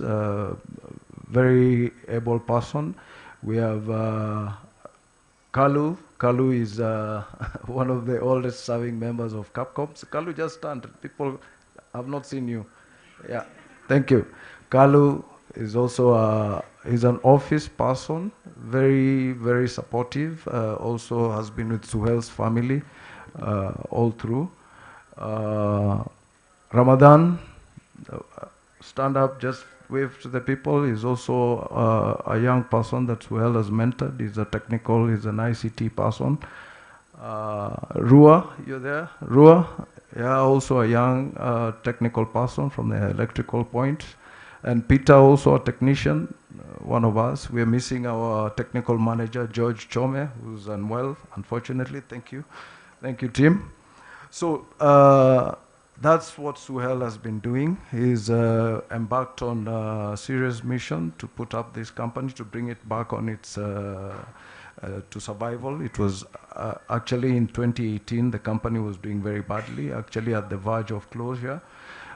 very able person. We have Kalu. Kalu is one of the oldest serving members of Capcom. So Kalu, just stand. People have not seen you. Yeah, thank you. Kalu is also he's an office person, very, very supportive. Also has been with Suhail's family all through. Ramadan, stand up, just wave to the people. He's also a young person that Suhayl has mentored. He's a technical, he's an ICT person. Rua, you're there? Rua, yeah, also a young technical person from the electrical point. And Peter, also a technician, one of us. We're missing our technical manager, George Chome, who's unwell, unfortunately. Thank you. Thank you, Tim. So that's what Suhayl has been doing. He's embarked on a serious mission to put up this company, to bring it back on its to survival. It was actually in 2018, the company was doing very badly, actually at the verge of closure.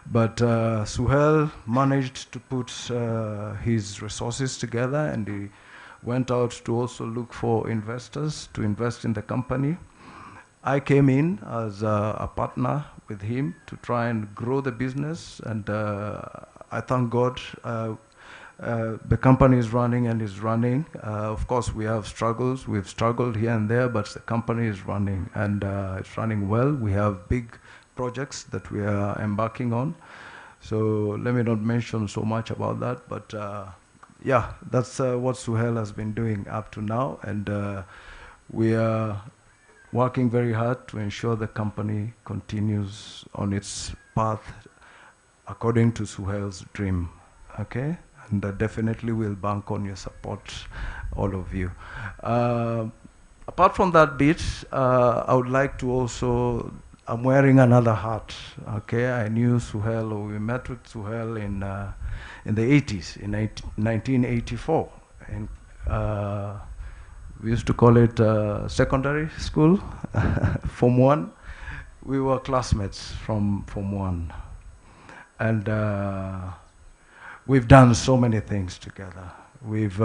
But Suhayl managed to put his resources together, and he went out to also look for investors to invest in the company. I came in as a partner with him to try and grow the business, and I thank God the company is running and is running. Of course, we have struggles. We've struggled here and there, but the company is running, and it's running well. We have big projects that we are embarking on. So let me not mention so much about that, but yeah, that's what Suhayl has been doing up to now, and we are working very hard to ensure the company continues on its path according to Suhail's dream, okay? And definitely we'll bank on your support, all of you. Apart from that bit, I would like to also, I'm wearing another hat, okay? I knew Suhayl, or we met with Suhayl in the 80s, in 1984. And, we used to call it secondary school, Form 1. We were classmates from Form 1. And we've done so many things together. We've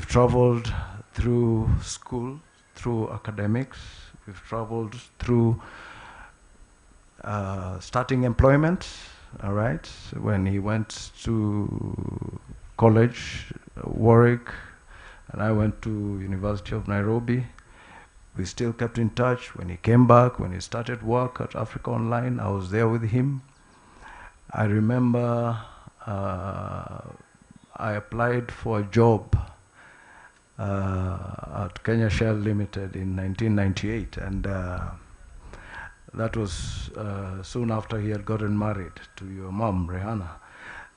traveled through school, through academics. We've traveled through starting employment, all right? When he went to college, Warwick, and I went to University of Nairobi. We still kept in touch. When he came back, when he started work at Africa Online, I was there with him. I remember I applied for a job at Kenya Shell Limited in 1998, and that was soon after he had gotten married to your mom, Rihanna.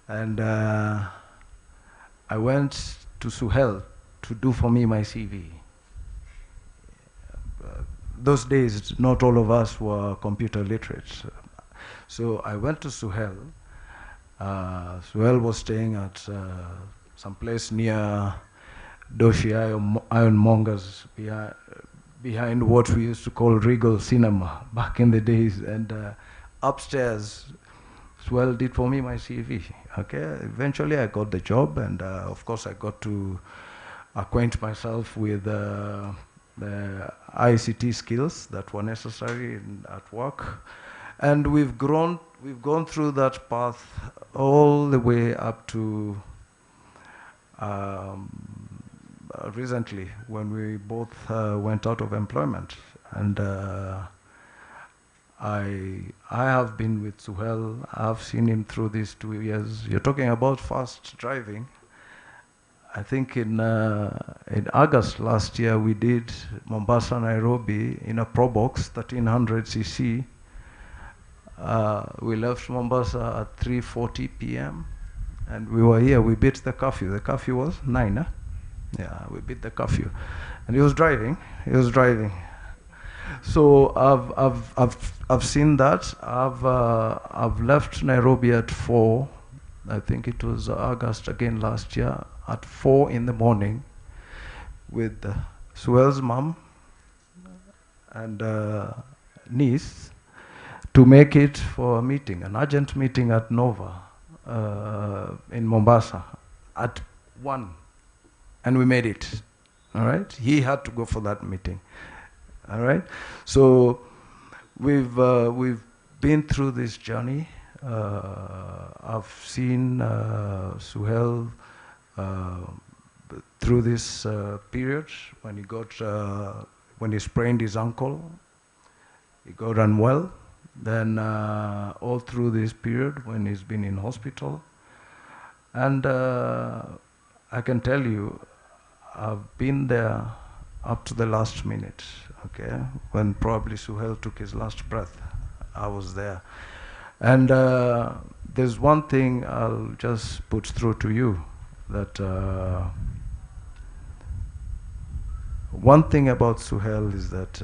And I went to Suhayl to do for me my CV. Those days, not all of us were computer literate. So I went to Suhayl. Suhayl was staying at someplace near Doshi Ironmongers behind what we used to call Regal Cinema back in the days. And upstairs, Suhayl did for me my CV. Okay, eventually I got the job, and of course I got to acquaint myself with the ICT skills that were necessary at work. And we've gone through that path all the way up to recently, when we both went out of employment. And I have been with Suhayl. I've seen him through these 2 years. You're talking about fast driving. I think in August last year we did Mombasa, Nairobi in a Probox 1300cc. We left Mombasa at 3:40 p.m. and we were here. We beat the curfew. The curfew was 9. Huh? Yeah, we beat the curfew, and he was driving. So I've seen that. I've left Nairobi at 4. I think it was August again last year at 4 in the morning with Suhayl's mom and niece to make it for a meeting, an urgent meeting at Nova in Mombasa at 1, and we made it. All right, he had to go for that meeting. All right, so we've been through this journey. I've seen Suhayl through this period when he sprained his ankle. He got unwell. Then all through this period when he's been in hospital. And I can tell you, I've been there up to the last minute, okay? When probably Suhayl took his last breath, I was there. And there's one thing I'll just put through to you, that one thing about Suhayl is that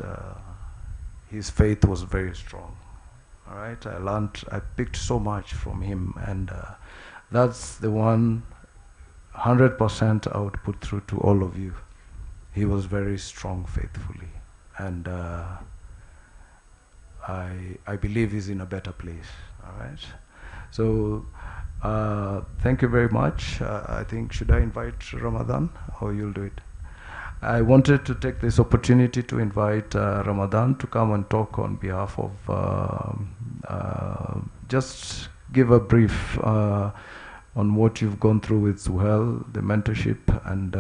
his faith was very strong. All right, I picked so much from him, and that's the 100% I would put through to all of you. He was very strong faithfully, and I believe he's in a better place. All right, so thank you very much. I think, should I invite Ramadan, or you'll do it? I wanted to take this opportunity to invite Ramadan to come and talk on behalf of, just give a brief on what you've gone through with Suhayl, the mentorship, and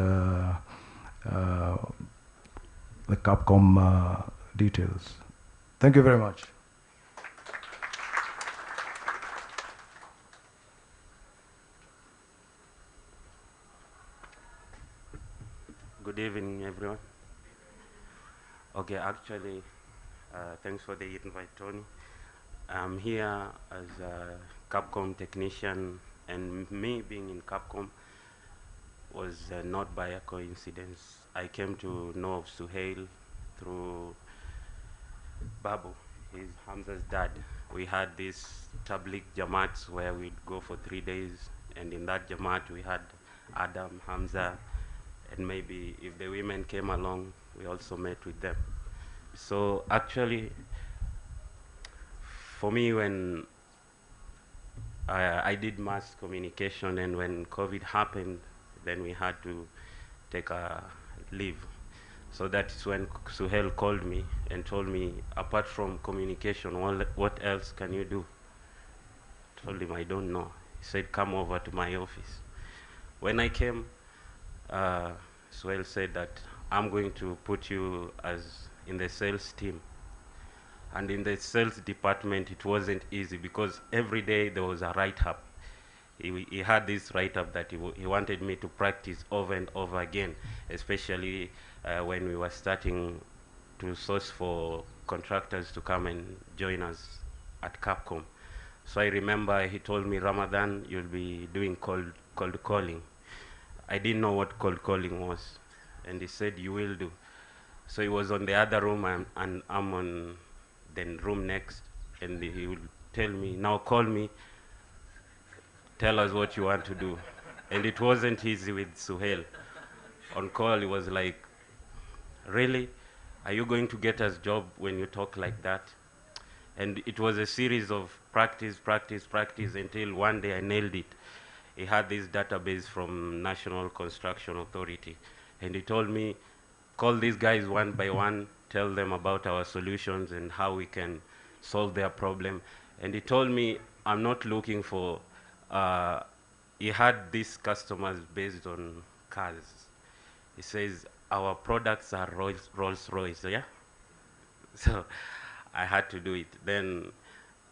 the Capcom details. Thank you very much. Good evening, everyone. Okay, actually, thanks for the invite, Tony. I'm here as a Capcom technician, and me being in Capcom was not by a coincidence. I came to know of Suhayl through Babu, he's Hamza's dad. We had these tabligh Jamaats where we'd go for 3 days, and in that Jamaat we had Adam, Hamza, and maybe if the women came along, we also met with them. So actually, for me, when I did mass communication, and when COVID happened, then we had to take a leave. So that's when Suhayl called me and told me, apart from communication, what else can you do? I told him I don't know. He said, come over to my office. When I came, Suhayl said that I'm going to put you as in the sales team. And in the sales department, it wasn't easy because every day there was a write-up. He had this write-up that he wanted me to practice over and over again, especially when we were starting to source for contractors to come and join us at Capcom. So I remember he told me, Ramadan, you'll be doing cold calling. I didn't know what cold calling was, and he said, you will do. So he was on the other room, and I'm on the room next, and he would tell me, now call me, tell us what you want to do. And it wasn't easy with Suhayl. On call, he was like, really? Are you going to get us job when you talk like that? And it was a series of practice until one day I nailed it. He had this database from National Construction Authority, and he told me, call these guys one by one, tell them about our solutions and how we can solve their problem. And he told me, I'm not looking for, he had these customers based on cars. He says, our products are Rolls Royce, yeah? So I had to do it. Then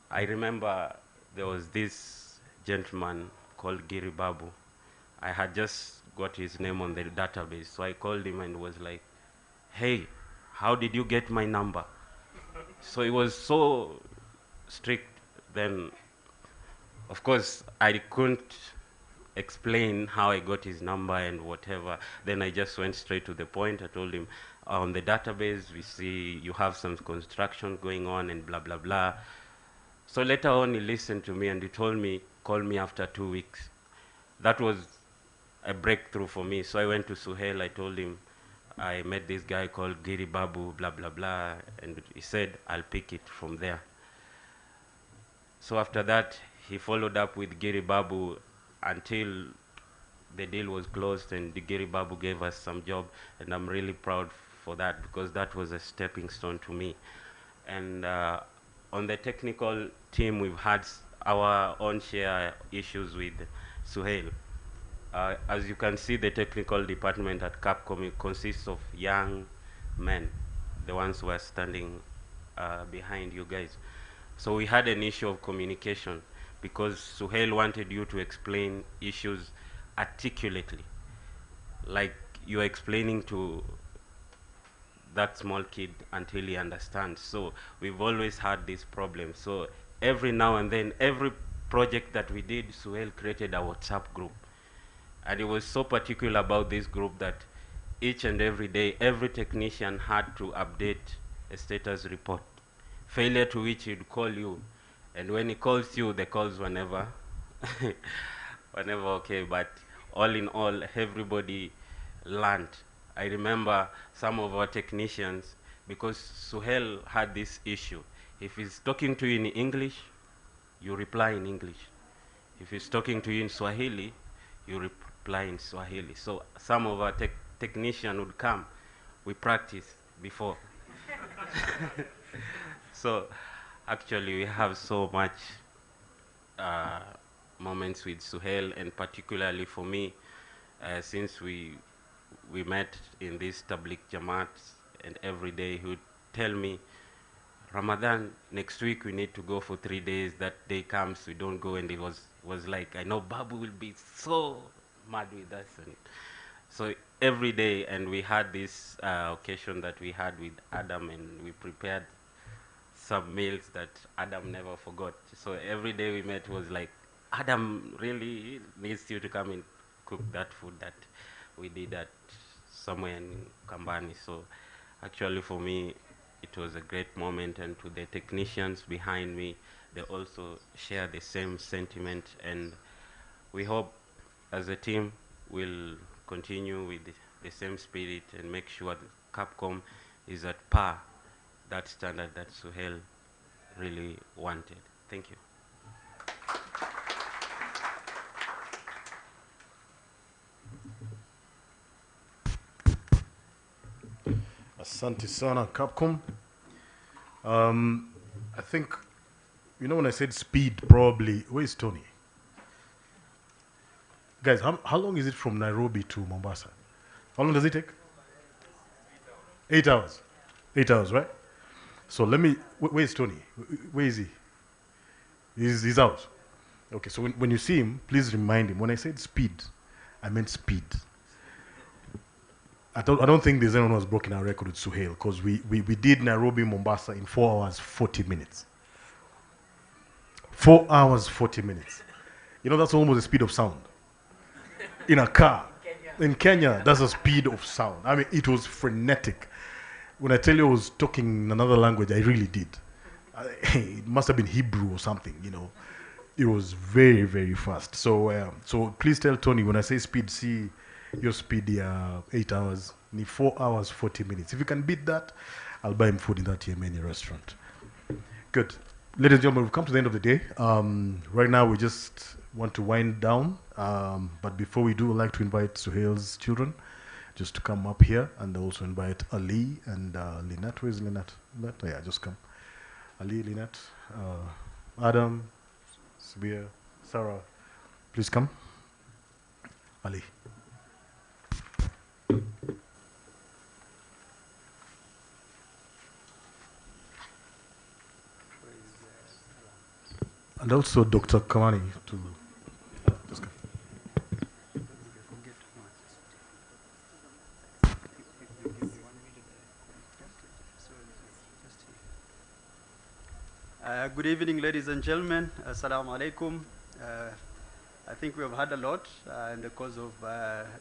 I remember there was this gentleman called Giri Babu. I had just got his name on the database, so I called him and was like, hey, how did you get my number? So he was so strict. Then, of course, I couldn't explain how I got his number and whatever. Then I just went straight to the point. I told him, on the database, we see you have some construction going on and blah, blah, blah. So later on, he listened to me and he told me, call me after 2 weeks. That was a breakthrough for me. So I went to Suhayl. I told him, I met this guy called Giri Babu, blah, blah, blah. And he said, I'll pick it from there. So after that, he followed up with Giri Babu until the deal was closed, and Giri Babu gave us some job. And I'm really proud for that, because that was a stepping stone to me. And on the technical team, we've had our own share issues with Suhayl. As you can see, the technical department at Capcom consists of young men, the ones who are standing behind you guys. So we had an issue of communication, because Suhayl wanted you to explain issues articulately, like you're explaining to that small kid until he understands. So we've always had this problem. So every now and then, every project that we did, Suhayl created a WhatsApp group. And he was so particular about this group that each and every day, every technician had to update a status report, failure to which he'd call you. And when he calls you, the calls were never, okay. But all in all, everybody learned. I remember some of our technicians, because Suhayl had this issue. If he's talking to you in English, you reply in English. If he's talking to you in Swahili, you reply in Swahili. So some of our technicians would come. We practice before. So actually, we have so much moments with Suhayl, and particularly for me, since we met in these Tabligh Jamaats, and every day he would tell me, Ramadan, next week we need to go for 3 days. That day comes, we don't go, and it was like, I know Babu will be so mad with us. And so every day, and we had this occasion that we had with Adam, and we prepared some meals that Adam never forgot. So every day we met was like, Adam really needs you to come and cook that food that we did at somewhere in Kambani. So actually for me, it was a great moment, and to the technicians behind me, they also share the same sentiment, and we hope as a team we'll continue with the same spirit and make sure that Capcom is at par, that standard that Suhayl really wanted. Thank you. Asante sana, Capcom. I think, when I said speed, probably, where's Tony? Guys, how long is it from Nairobi to Mombasa? How long does it take? 8 hours. 8 hours, right? So where's Tony? Where is he? He's out. Okay, so when you see him, please remind him. When I said speed, I meant speed. I don't think there's anyone who has broken our record with Suhayl, because we did Nairobi, Mombasa in 4 hours, 40 minutes. 4 hours, 40 minutes. That's almost the speed of sound. In a car. In Kenya, that's the speed of sound. I mean, it was frenetic. When I tell you I was talking another language, I really did. It must have been Hebrew or something, it was very, very fast. So please tell Tony when I say speed, see your speed 8 hours, need 4 hours 40 minutes. If you can beat that, I'll buy him food in that Yemeni restaurant. Good. Ladies and gentlemen, we've come to the end of the day. Right now, we just want to wind down. But before we do, I'd like to invite Suhail's children just to come up here, and also invite Ali and Lynette. Where's Lynette? Lynette? Yeah, just come. Ali, Lynette, Adam, Sabir, Sarah, please come. Ali. And also Dr. Kamani to just come. Good evening, ladies and gentlemen. Assalamu alaikum. I think we have had a lot in the course of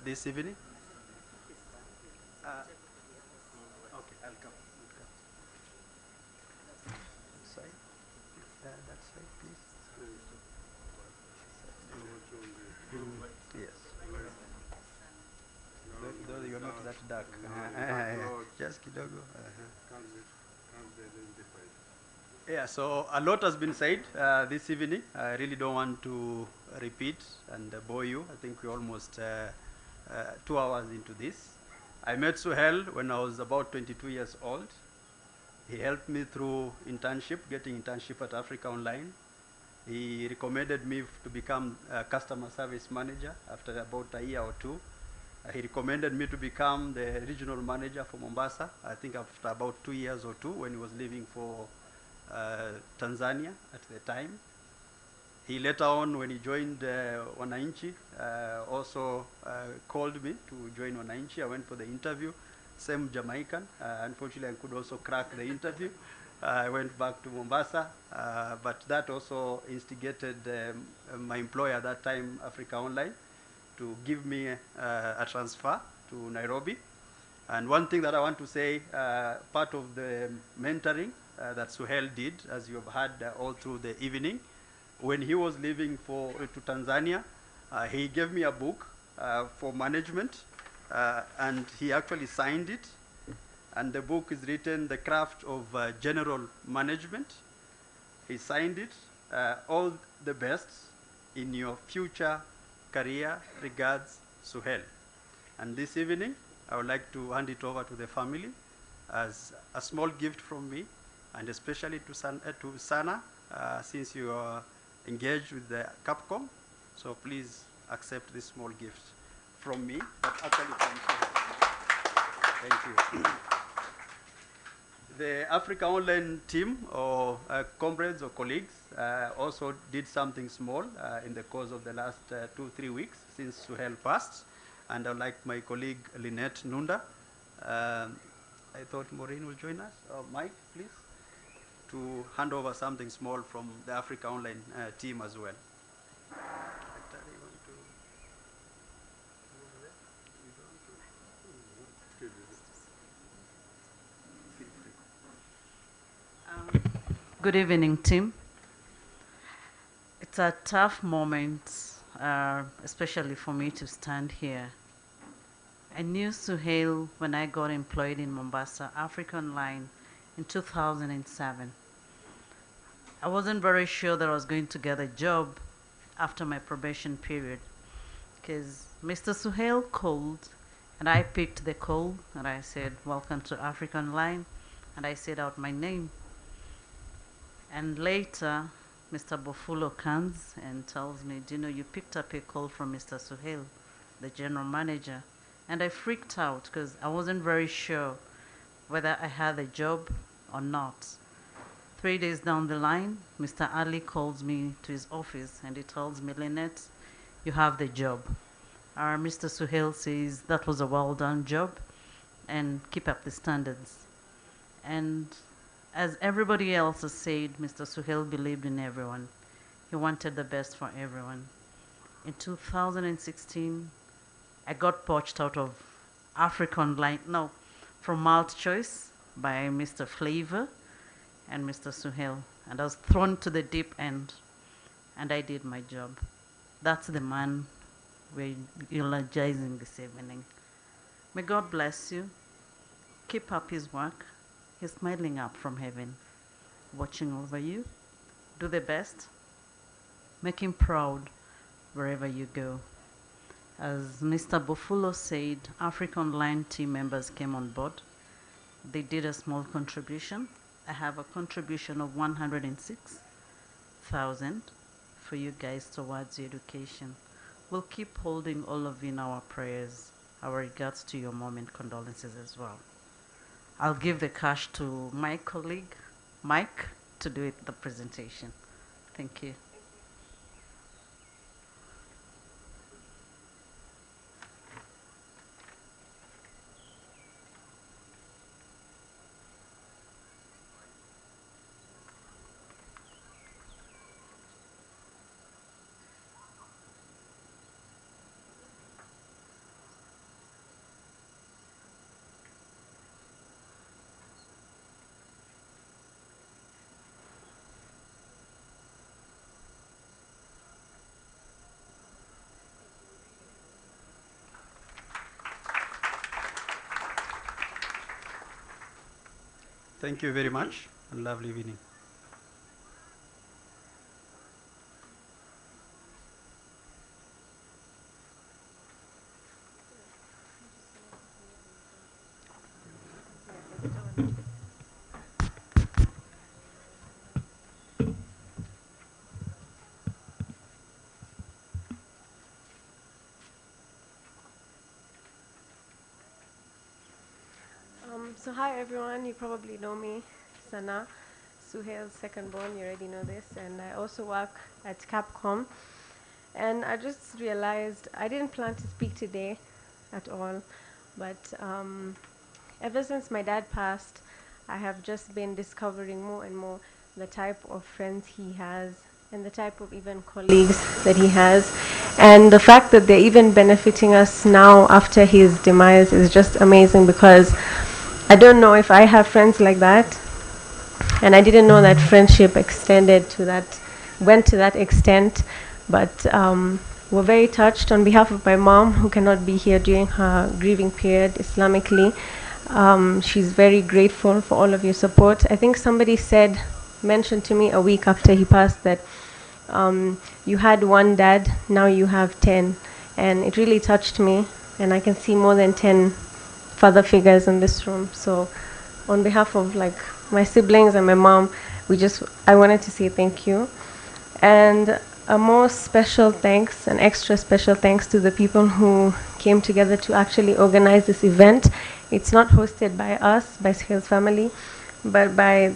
this evening. Okay, I'll come. Side. That side, please. Yes. Though you're not that dark. Just kidogo. Yeah, so a lot has been said this evening. I really don't want to repeat and bore you. I think we're almost 2 hours into this. I met Suhayl when I was about 22 years old. He helped me through internship, getting internship at Africa Online. He recommended me to become a customer service manager after about a year or two. He recommended me to become the regional manager for Mombasa, I think after about 2 years or two when he was leaving for Tanzania at the time. He later on, when he joined Wananchi, also called me to join Wananchi. I went for the interview, same Jamaican. Unfortunately, I could also crack the interview. I went back to Mombasa, but that also instigated my employer at that time, Africa Online, to give me a transfer to Nairobi. And one thing that I want to say, part of the mentoring that Suhayl did, as you have heard all through the evening, when he was leaving to Tanzania, he gave me a book for management, and he actually signed it. And the book is written, The Craft of General Management. He signed it. All the best in your future career. Regards, Suhayl. And this evening, I would like to hand it over to the family as a small gift from me, and especially to Sana, since you are engaged with the Capcom. So please accept this small gift from me, but actually from Suhayl. Thank you. The Africa Online team, or comrades or colleagues, also did something small in the course of the last 2-3 weeks since Suhayl passed. And I'd like my colleague Lynette Nunda, I thought Maureen will join us, Mike, please, to hand over something small from the Africa Online team as well. Good evening, team. It's a tough moment, especially for me to stand here. I knew Suhayl when I got employed in Mombasa, Africa Online, in 2007. I wasn't very sure that I was going to get a job after my probation period, because Mr. Suhayl called, and I picked the call, and I said, "Welcome to Africa Online," and I said out my name. And later, Mr. Bofulo comes and tells me, "Do you know, you picked up a call from Mr. Suhayl, the general manager." And I freaked out because I wasn't very sure whether I had a job or not. 3 days down the line, Mr. Ali calls me to his office and he tells me, "Lynette, you have the job." Mr. Suhayl says, "That was a well done job and keep up the standards." And as everybody else has said, Mr. Suhayl believed in everyone. He wanted the best for everyone. In 2016, I got poached out of Africa Online, no, from Malt Choice by Mr. Flavor and Mr. Suhayl, and I was thrown to the deep end. and I did my job. That's the man we're eulogizing this evening. May God bless you. Keep up his work. He's smiling up from heaven, watching over you. Do the best. Make him proud wherever you go. As Mr. Bofulo said, Africa Online team members came on board. They did a small contribution. I have a contribution of 106,000 for you guys towards your education. We'll keep holding all of you in our prayers. Our regards to your mom and condolences as well. I'll give the cash to my colleague, Mike, to do the presentation. Thank you. Thank you very much. A lovely evening. So hi everyone, you probably know me, Sana, Suhayl's second born, you already know this, and I also work at Capcom. And I just realized I didn't plan to speak today at all, but ever since my dad passed, I have just been discovering more and more the type of friends he has and the type of even colleagues that he has. And the fact that they're even benefiting us now after his demise is just amazing, because I don't know if I have friends like that, and I didn't know that friendship extended to that, went to that extent. But we're very touched on behalf of my mom, who cannot be here during her grieving period Islamically. She's very grateful for all of your support. I think somebody mentioned to me a week after he passed that you had one dad, now you have 10. And it really touched me, and I can see more than 10 father figures in this room. So on behalf of my siblings and my mom, I wanted to say thank you. And a more special thanks, an extra special thanks to the people who came together to actually organize this event. It's not hosted by us, by Suhayl's family, but by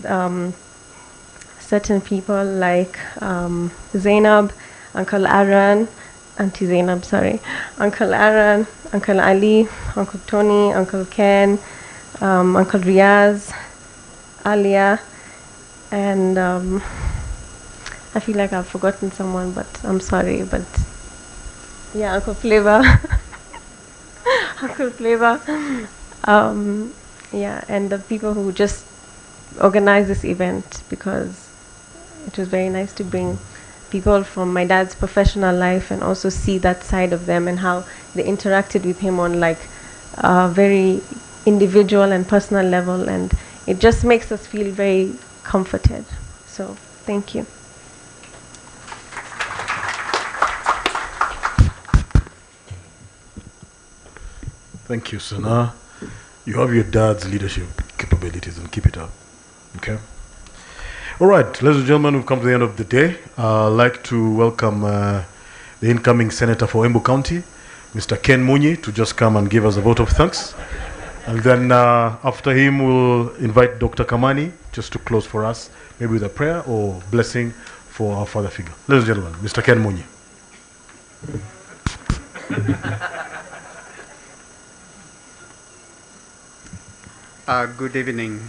certain people like Zainab, Uncle Aaron, Auntie Zainab, sorry, Uncle Aaron, Uncle Ali, Uncle Tony, Uncle Ken, Uncle Riaz, Alia, and I feel like I've forgotten someone, but I'm sorry. But yeah, Uncle Flavor, Uncle Flavor, yeah, and the people who just organized this event, because it was very nice to bring people from my dad's professional life and also see that side of them and how they interacted with him on a very individual and personal level, and it just makes us feel very comforted. So thank you. Thank you, Sana. You have your dad's leadership capabilities, and keep it up. Okay? All right, ladies and gentlemen, we've come to the end of the day. I'd like to welcome the incoming Senator for Embu County, Mr. Ken Munyi, to just come and give us a vote of thanks. And then after him, we'll invite Dr. Kamani just to close for us, maybe with a prayer or blessing for our father figure. Ladies and gentlemen, Mr. Ken Munyi. Good evening.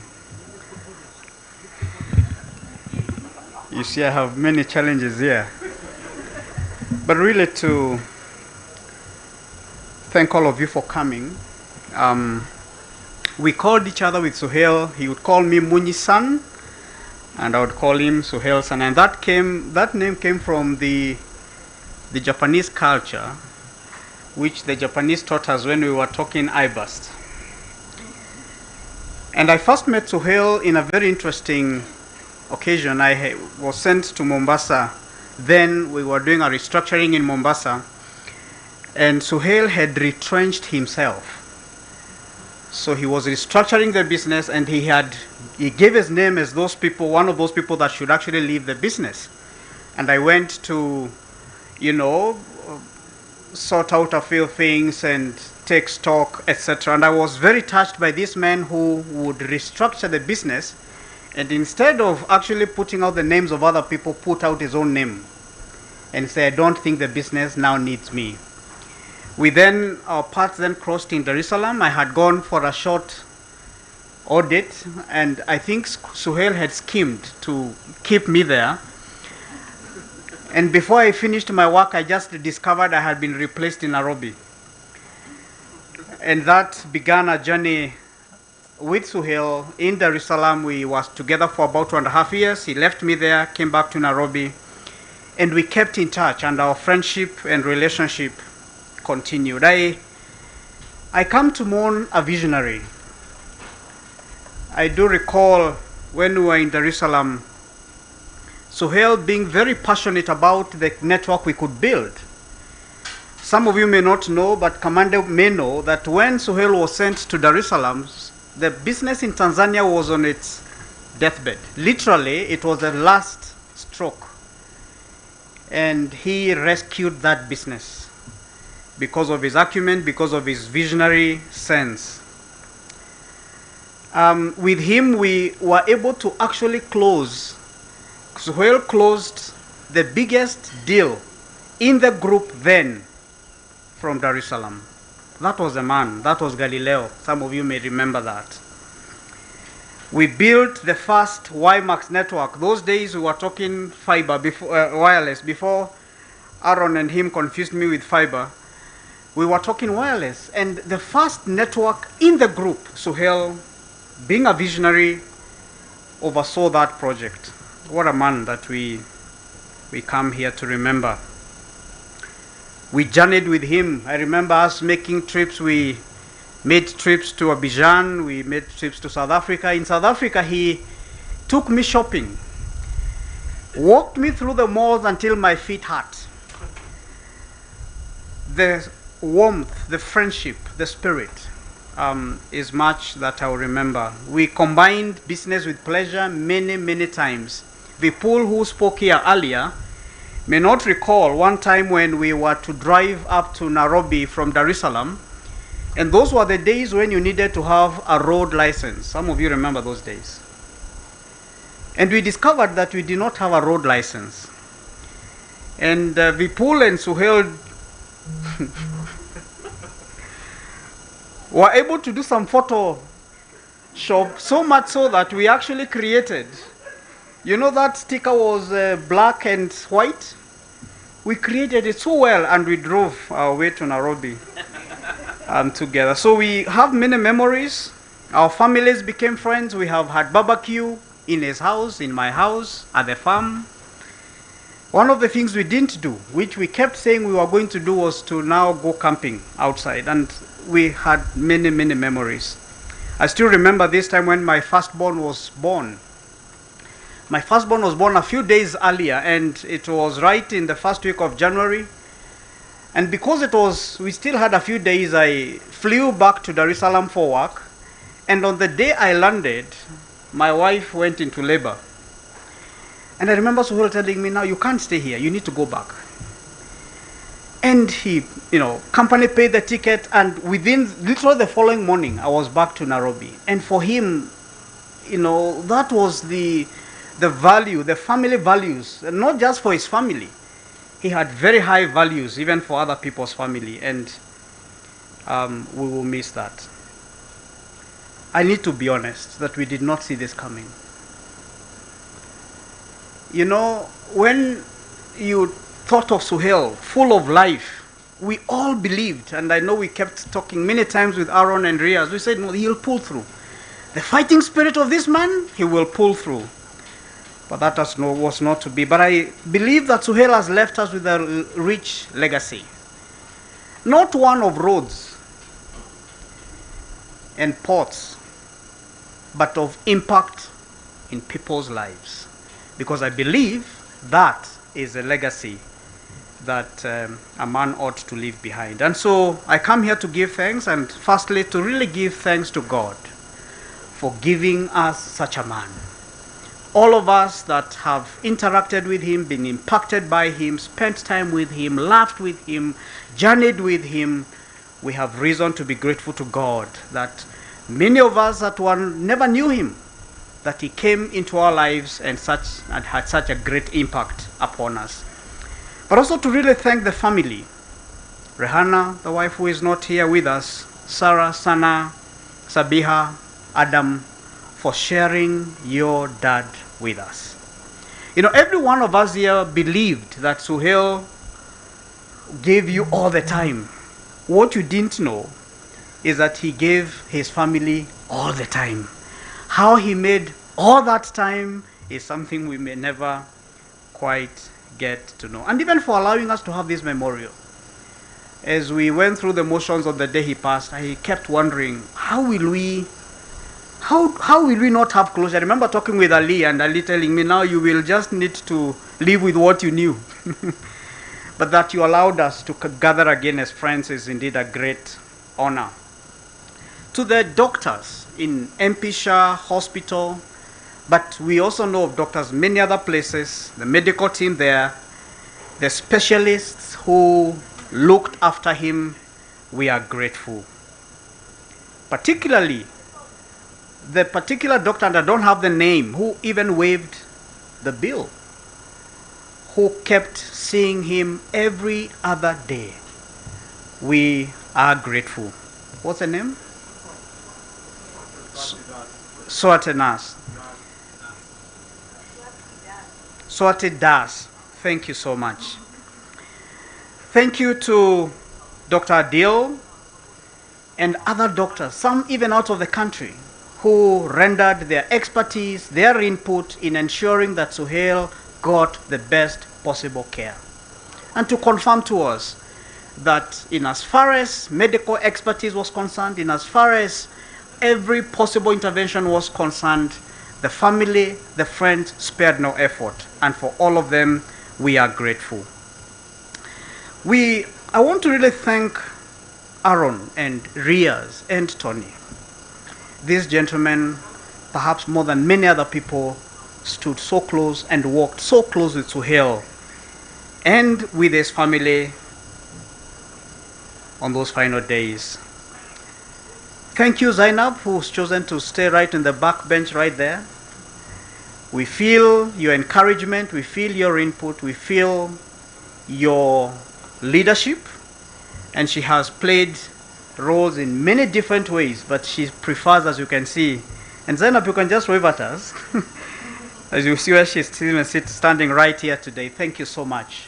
You see, I have many challenges here, but really to thank all of you for coming. We called each other with Suhayl. He would call me Munyi-san, and I would call him Suhayl-san. And that name came from the Japanese culture, which the Japanese taught us when we were talking I-burst. And I first met Suhayl in a very interesting occasion. I was sent to Mombasa. Then we were doing a restructuring in Mombasa, and Suhayl had retrenched himself. So he was restructuring the business, and he gave his name as those people, one of those people that should actually leave the business. And I went to, sort out a few things and take stock, etc. And I was very touched by this man who would restructure the business, and instead of actually putting out the names of other people, put out his own name and say, I don't think the business now needs me. Our paths then crossed in Dar es Salaam. I had gone for a short audit, and I think Suhayl had schemed to keep me there. And before I finished my work, I just discovered I had been replaced in Nairobi. And that began a journey with Suhayl in Dar es Salaam. We was together for about 2.5 years. He left me there, came back to Nairobi, and we kept in touch, and our friendship and relationship continued. I come to mourn a visionary. I do recall when we were in Dar es Salaam, Suhayl being very passionate about the network we could build. Some of you may not know, but Commander may know that when Suhayl was sent to Dar es Salaam, the business in Tanzania was on its deathbed. Literally, it was the last stroke. And he rescued that business because of his acumen, because of his visionary sense. With him, we were able to actually close. Suhayl closed the biggest deal in the group then from Dar es Salaam. That was the man. That was Galileo. Some of you may remember that. We built the first WiMAX network. Those days we were talking fiber, wireless. Before Aaron and him confused me with fiber, we were talking wireless. And the first network in the group, Suhayl, being a visionary, oversaw that project. What a man that we come here to remember. We journeyed with him. I remember us making trips. We made trips to Abidjan. We made trips to South Africa. In South Africa, he took me shopping, walked me through the malls until my feet hurt. The warmth, the friendship, the spirit is much that I will remember. We combined business with pleasure many, many times. Vipul, who spoke here earlier, may not recall one time when we were to drive up to Nairobi from Dar es Salaam, and those were the days when you needed to have a road license. Some of you remember those days. And we discovered that we did not have a road license. And Vipul and Suhayl were able to do some Photoshop, so much so that we actually created, that sticker was black and white? We created it so well, and we drove our way to Nairobi together. So we have many memories. Our families became friends. We have had barbecue in his house, in my house, at the farm. One of the things we didn't do, which we kept saying we were going to do, was to now go camping outside. And we had many, many memories. I still remember this time when my firstborn was born. My firstborn was born a few days earlier, and it was right in the first week of January. And because we still had a few days, I flew back to Dar es Salaam for work. And on the day I landed, my wife went into labor. And I remember Suhayl telling me, now you can't stay here, you need to go back. And he, company paid the ticket, and within literally the following morning, I was back to Nairobi. And for him, that was the value, the family values, and not just for his family. He had very high values, even for other people's family, and we will miss that. I need to be honest that we did not see this coming. When you thought of Suhayl, full of life, we all believed, and I know we kept talking many times with Aaron and Riaz, we said, no, he'll pull through. The fighting spirit of this man, he will pull through. but that was not to be. But I believe that Suhayl has left us with a rich legacy. Not one of roads and ports, but of impact in people's lives. Because I believe that is a legacy that a man ought to leave behind. And so I come here to give thanks, and firstly to really give thanks to God for giving us such a man. All of us that have interacted with him, been impacted by him, spent time with him, laughed with him, journeyed with him, we have reason to be grateful to God that many of us that one never knew him, that he came into our lives and had such a great impact upon us. But also to really thank the family. Rehana, the wife who is not here with us, Sarah, Sana, Sabiha, Adam, for sharing your dad with us. You know, every one of us here believed that Suhayl gave you all the time. What you didn't know is that he gave his family all the time. How he made all that time is something we may never quite get to know. And even for allowing us to have this memorial. As we went through the motions of the day he passed, I kept wondering, how will we not have closure? I remember talking with Ali, and Ali telling me, now you will just need to live with what you knew. But that you allowed us to gather again as friends is indeed a great honor. To the doctors in MP Shah Hospital, but we also know of doctors many other places, the medical team there, the specialists who looked after him, we are grateful. Particularly, the particular doctor, and I don't have the name, who even waived the bill, who kept seeing him every other day. We are grateful. What's the name? Soatenas. Soate Das. Thank you so much. Thank you to Dr. Adil and other doctors, some even out of the country, who rendered their expertise, their input in ensuring that Suhayl got the best possible care. And to confirm to us that in as far as medical expertise was concerned, in as far as every possible intervention was concerned, the family, the friends spared no effort. And for all of them, we are grateful. I want to really thank Aaron and Riaz and Tony. These gentlemen, perhaps more than many other people, stood so close and walked so close with Suhayl and with his family on those final days. Thank you, Zainab, who's chosen to stay right in the back bench right there. We feel your encouragement, we feel your input, we feel your leadership, and she has played roles in many different ways, but she prefers, as you can see. And Zainab, you can just wave at us. As you see where she's standing right here today. Thank you so much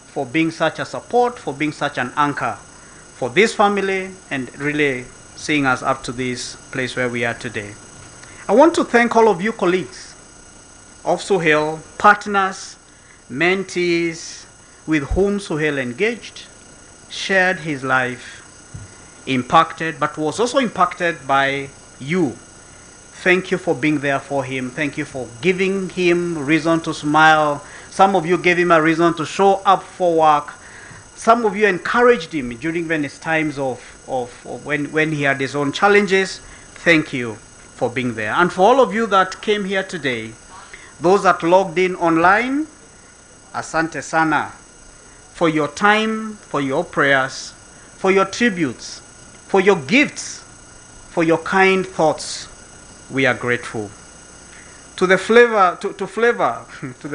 for being such a support, for being such an anchor for this family, and really seeing us up to this place where we are today. I want to thank all of you colleagues of Suhayl, partners, mentees, with whom Suhayl engaged, shared his life, impacted, but was also impacted by you. Thank you for being there for him. Thank you for giving him reason to smile. Some of you gave him a reason to show up for work. Some of you encouraged him during his times of when he had his own challenges. Thank you for being there. And for all of you that came here today, those that logged in online, asante sana for your time, for your prayers, for your tributes, for your gifts, for your kind thoughts. We are grateful. To the flavor, to the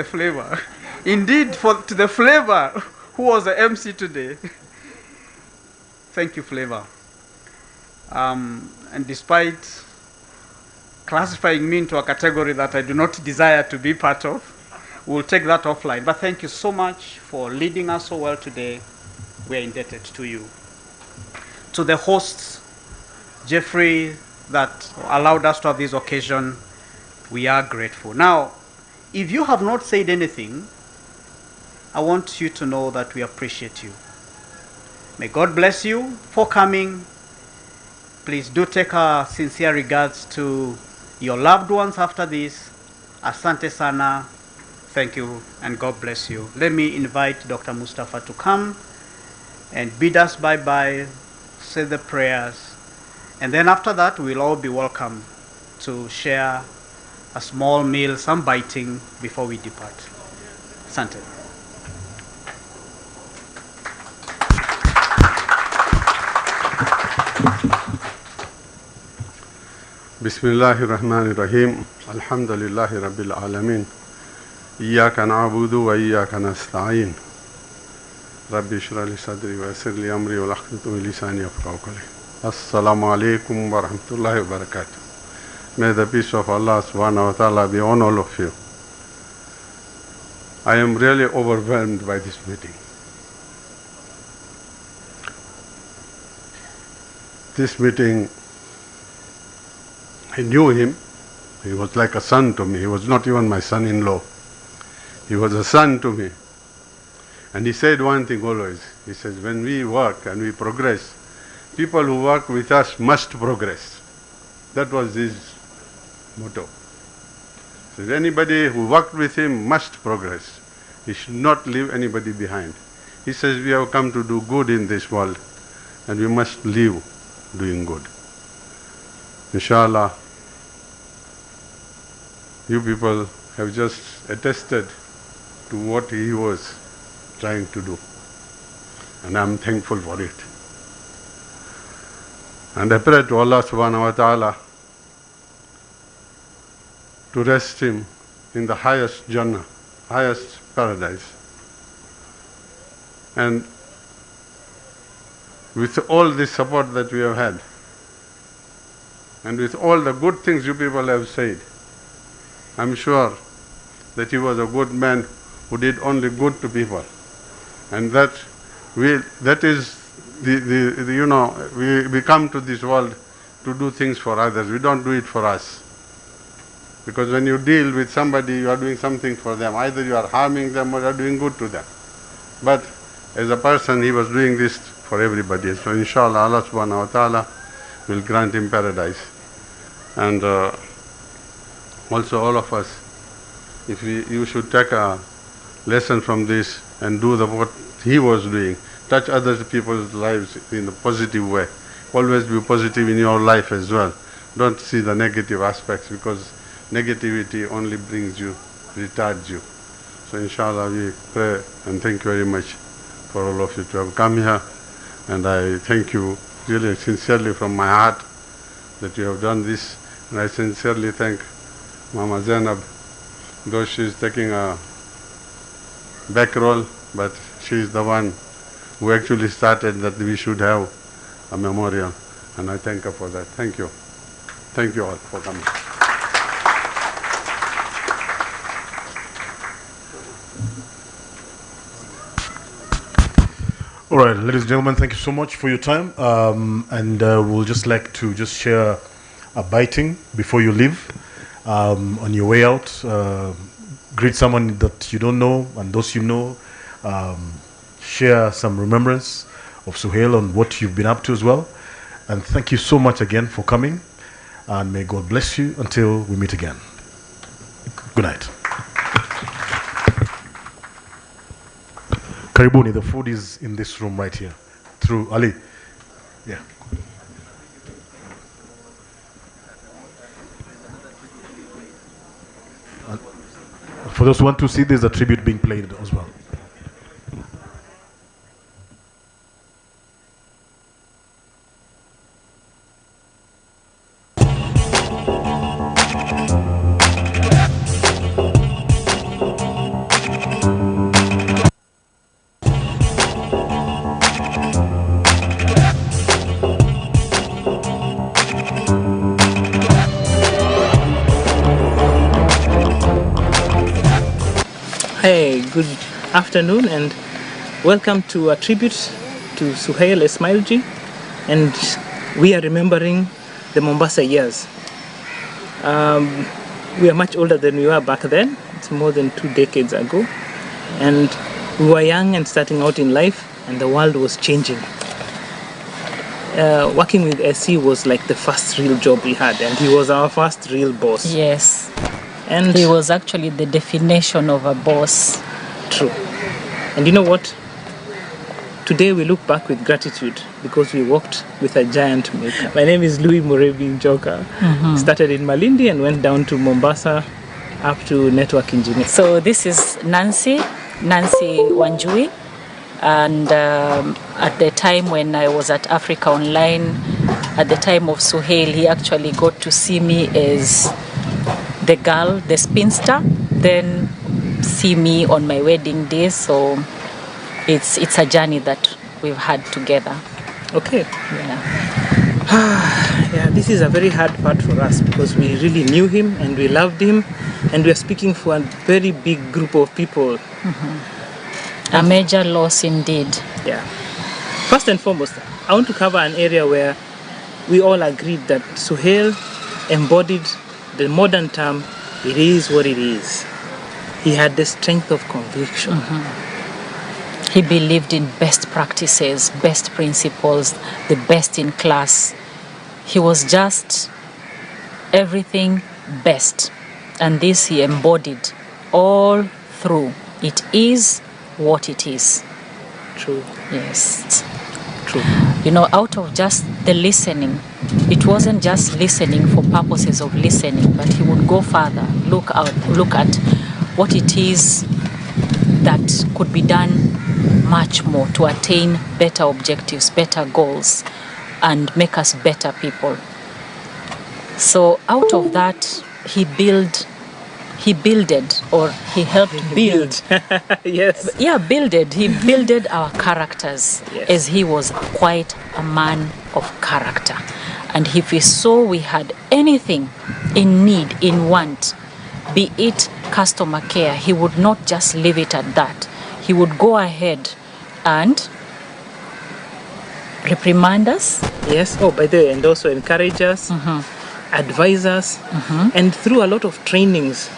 flavor. Indeed, to the flavor who was the MC today. Thank you, Flavor. And despite classifying me into a category that I do not desire to be part of, we'll take that offline. But thank you so much for leading us so well today. We are indebted to you. To the hosts, Jeffrey, that allowed us to have this occasion, we are grateful. Now, if you have not said anything, I want you to know that we appreciate you. May God bless you for coming. Please do take our sincere regards to your loved ones after this. Asante sana. Thank you and God bless you. Let me invite Dr. Mustafa to come and bid us bye-bye, say the prayers, and then after that we'll all be welcome to share a small meal, some biting before we depart. Asante. Bismillahirrahmanirrahim. Alhamdulillahi Rabbil Alameen. Iyaka na'budu wa iyaka nasta'in. Rabbi shrah li sadri wa yassir li amri wa hlul min lisani yafqahu qawli. Assalamu alaikum wa rahmatullahi wa barakatuh. May the peace of Allah subhanahu wa ta'ala be on all of you. I am really overwhelmed by this meeting. This meeting, I knew him. He was like a son to me. He was not even my son-in-law. He was a son to me. And he said one thing always. He says, when we work and we progress, people who work with us must progress. That was his motto. So anybody who worked with him must progress. He should not leave anybody behind. He says, we have come to do good in this world, and we must live doing good. Inshallah, you people have just attested to what he was trying to do. And I'm thankful for it. And I pray to Allah subhanahu wa ta'ala to rest him in the highest Jannah, highest paradise. And with all this support that we have had, and with all the good things you people have said, I'm sure that he was a good man who did only good to people. And that is we come to this world to do things for others. We don't do it for us. Because when you deal with somebody, you are doing something for them. Either you are harming them or you are doing good to them. But as a person, he was doing this for everybody. So inshallah, Allah subhanahu wa ta'ala will grant him paradise. And also all of us, you should take a lesson from this and do what he was doing. Touch other people's lives in a positive way. Always be positive in your life as well. Don't see the negative aspects, because negativity only brings you, retards you. So inshallah we pray and thank you very much for all of you to have come here. And I thank you really sincerely from my heart that you have done this. And I sincerely thank Mama Zainab, though she is taking a back role, but she is the one who actually started that we should have a memorial. And I thank her for that. Thank you. Thank you all for coming. All right, ladies and gentlemen, thank you so much for your time. And we'll just like to share a biting before you leave. On your way out, greet someone that you don't know, and those you know. Share some remembrance of Suhayl and what you've been up to as well. And thank you so much again for coming. And may God bless you until we meet again. Good night. Karibuni, the food is in this room right here. Through Ali. Yeah. For those who want to see, there's a tribute being played as well. Hey, good afternoon and welcome to a tribute to Suhayl Esmailjee, and we are remembering the Mombasa years. We are much older than we were back then, It's more than 2 decades ago. And we were young and starting out in life, and the world was changing. Working with SC was like the first real job we had, and he was our first real boss. Yes. And he was actually the definition of a boss. True. And you know what? Today we look back with gratitude because we worked with a giant maker. My name is Louis Murebi Njoka. Started in Malindi and went down to Mombasa up to network engineer. So this is Nancy Wanjui. And at the time when I was at Africa Online, at the time of Suhayl, he actually got to see me as the girl, the spinster, then see me on my wedding day. So it's a journey that we've had together. Okay. Yeah. Yeah, this is a very hard part for us because we really knew him and we loved him, and we are speaking for a very big group of people. A major loss indeed. Yeah. First and foremost, I want to cover an area where we all agreed that Suhayl embodied the modern term, it is what it is. He had the strength of conviction. He believed in best practices, best principles, the best in class. He was just everything best. And this he embodied all through. It is what it is. True. Yes. True. You know, out of just the listening, it wasn't just listening for purposes of listening, but he would go further, look at what it is that could be done much more to attain better objectives, better goals, and make us better people. So out of that, he helped build. Yes. Yeah, builded. He builded our characters, yes, as he was quite a man of character. And if he saw we had anything in need, in want, be it customer care, he would not just leave it at that. He would go ahead and reprimand us. Yes. Oh, by the way, and also encourage us, advise us, and through a lot of trainings,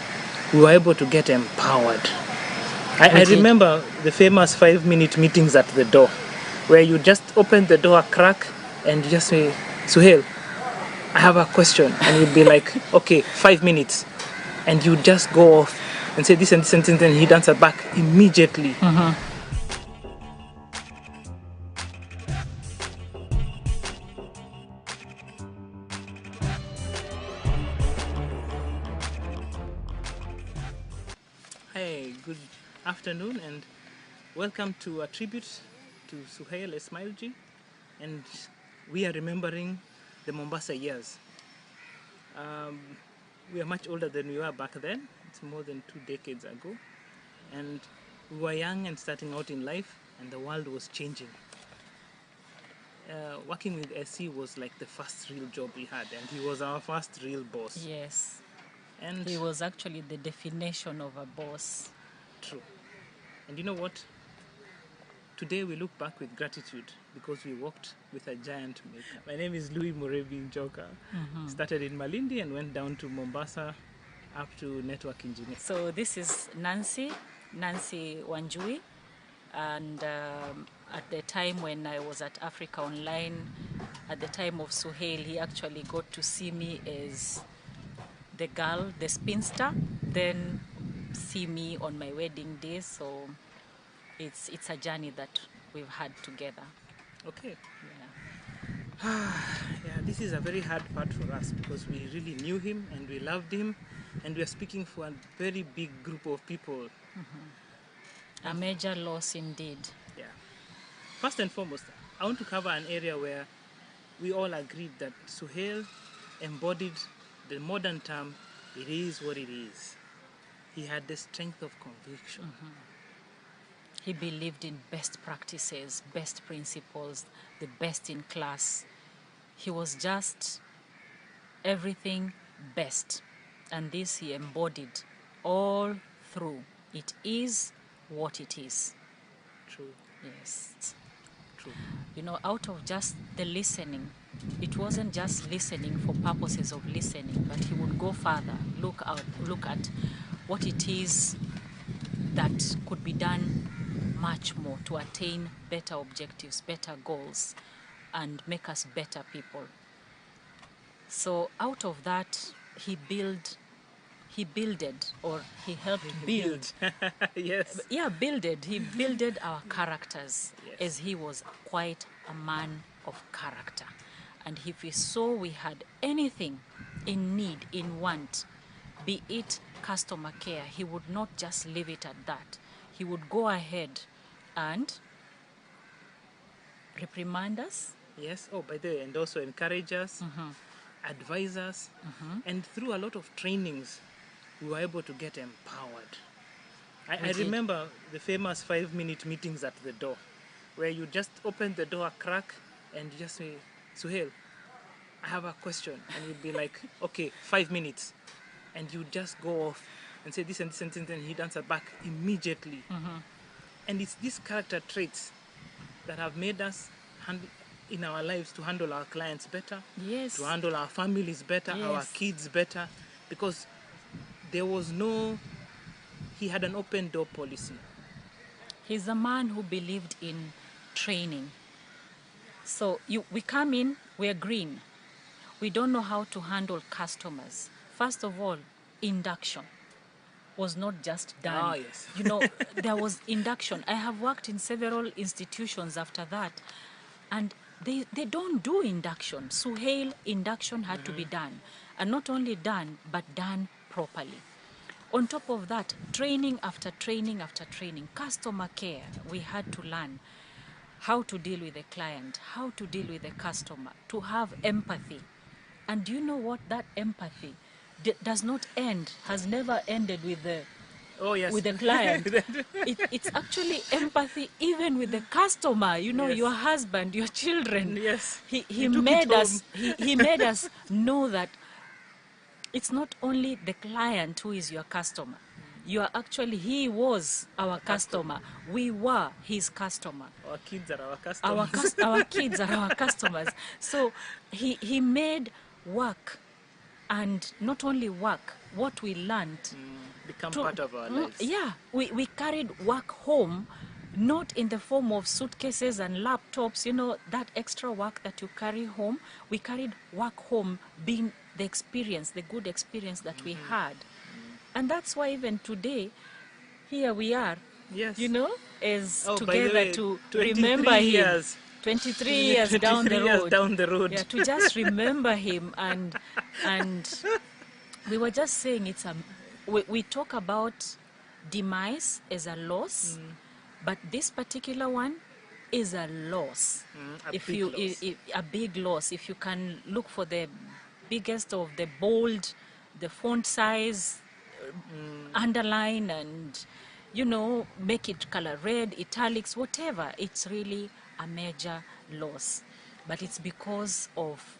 we were able to get empowered. I remember the famous 5-minute meetings at the door, where you just open the door a crack and you just say, Suhayl, I have a question. And you'd be like, okay, 5 minutes. And you just go off and say this and this and this, and he'd answer back immediately. Hey, good afternoon and welcome to a tribute to Suhayl Esmailjee, and we are remembering the Mombasa years. We are much older than we were back then. It's more than 2 decades ago, and we were young and starting out in life, and the world was changing. Working with SC was like the first real job we had, and he was our first real boss. Yes. And he was actually the definition of a boss. True. And you know what? Today we look back with gratitude because we worked with a giant maker. My name is Louis Murebi Njoka. Started in Malindi and went down to Mombasa up to network engineer. So this is Nancy Wanjui. And at the time when I was at Africa Online, at the time of Suhayl, he actually got to see me as the girl, the spinster, then see me on my wedding day. So it's a journey that we've had together. Okay. Yeah, this is a very hard part for us because we really knew him and we loved him, and we are speaking for a very big group of people. A major loss indeed. Yeah. First and foremost, I want to cover an area where we all agreed that Suhayl embodied the modern term, it is what it is. He had the strength of conviction. He believed in best practices, best principles, the best in class. He was just everything best. And this he embodied all through. It is what it is. True. Yes. True. You know, out of just the listening, it wasn't just listening for purposes of listening, but he would go further, look at what it is that could be done much more to attain better objectives, better goals, and make us better people. So out of that, he helped build. Yes. Yeah, he builded our characters, Yes. as he was quite a man of character. And if he saw we had anything in need, in want, be it customer care, he would not just leave it at that. He would go ahead and reprimand us. Yes. Oh, by the way, and also encourage us, advise us, and through a lot of trainings, we were able to get empowered. I remember the famous 5-minute meetings at the door, where you just open the door a crack and you just say, Suhayl, I have a question. And you'd be like, okay, 5 minutes. And you'd just go off and say this and this and this, and he'd answer back immediately. And it's these character traits that have made us in our lives to handle our clients better, yes, to handle our families better, yes, our kids better, because he had an open door policy. He's a man who believed in training. So we come in, we're green. We don't know how to handle customers. First of all, induction was not just done. Ah, yes. There was induction. I have worked in several institutions after that, and they don't do induction. Suhayl, induction had to be done. And not only done, but done properly. On top of that, training after training after training, customer care, we had to learn how to deal with the client, how to deal with the customer, to have empathy. And do you know what? That empathy does not end, has never ended with the with the client. It's actually empathy even with the customer, Yes. Your husband, your children. Yes. He made us he made us know that it's not only the client who is your customer. He was our customer. We were his customer. Our kids are our customers. Our kids are our customers. So he made work, and not only work, what we learned become part of our lives. Yeah, we carried work home, not in the form of suitcases and laptops, that extra work that you carry home. We carried work home, being the experience, the good experience that we had. And that's why even today, here we are, yes, together to remember him. 23 years down the road. Yeah, to just remember him. And we were just saying we talk about demise as a loss, but this particular one is a loss. A big loss. If you can look for the biggest of the bold, the font size, underline, and make it color red, italics, whatever, it's really a major loss. But it's because of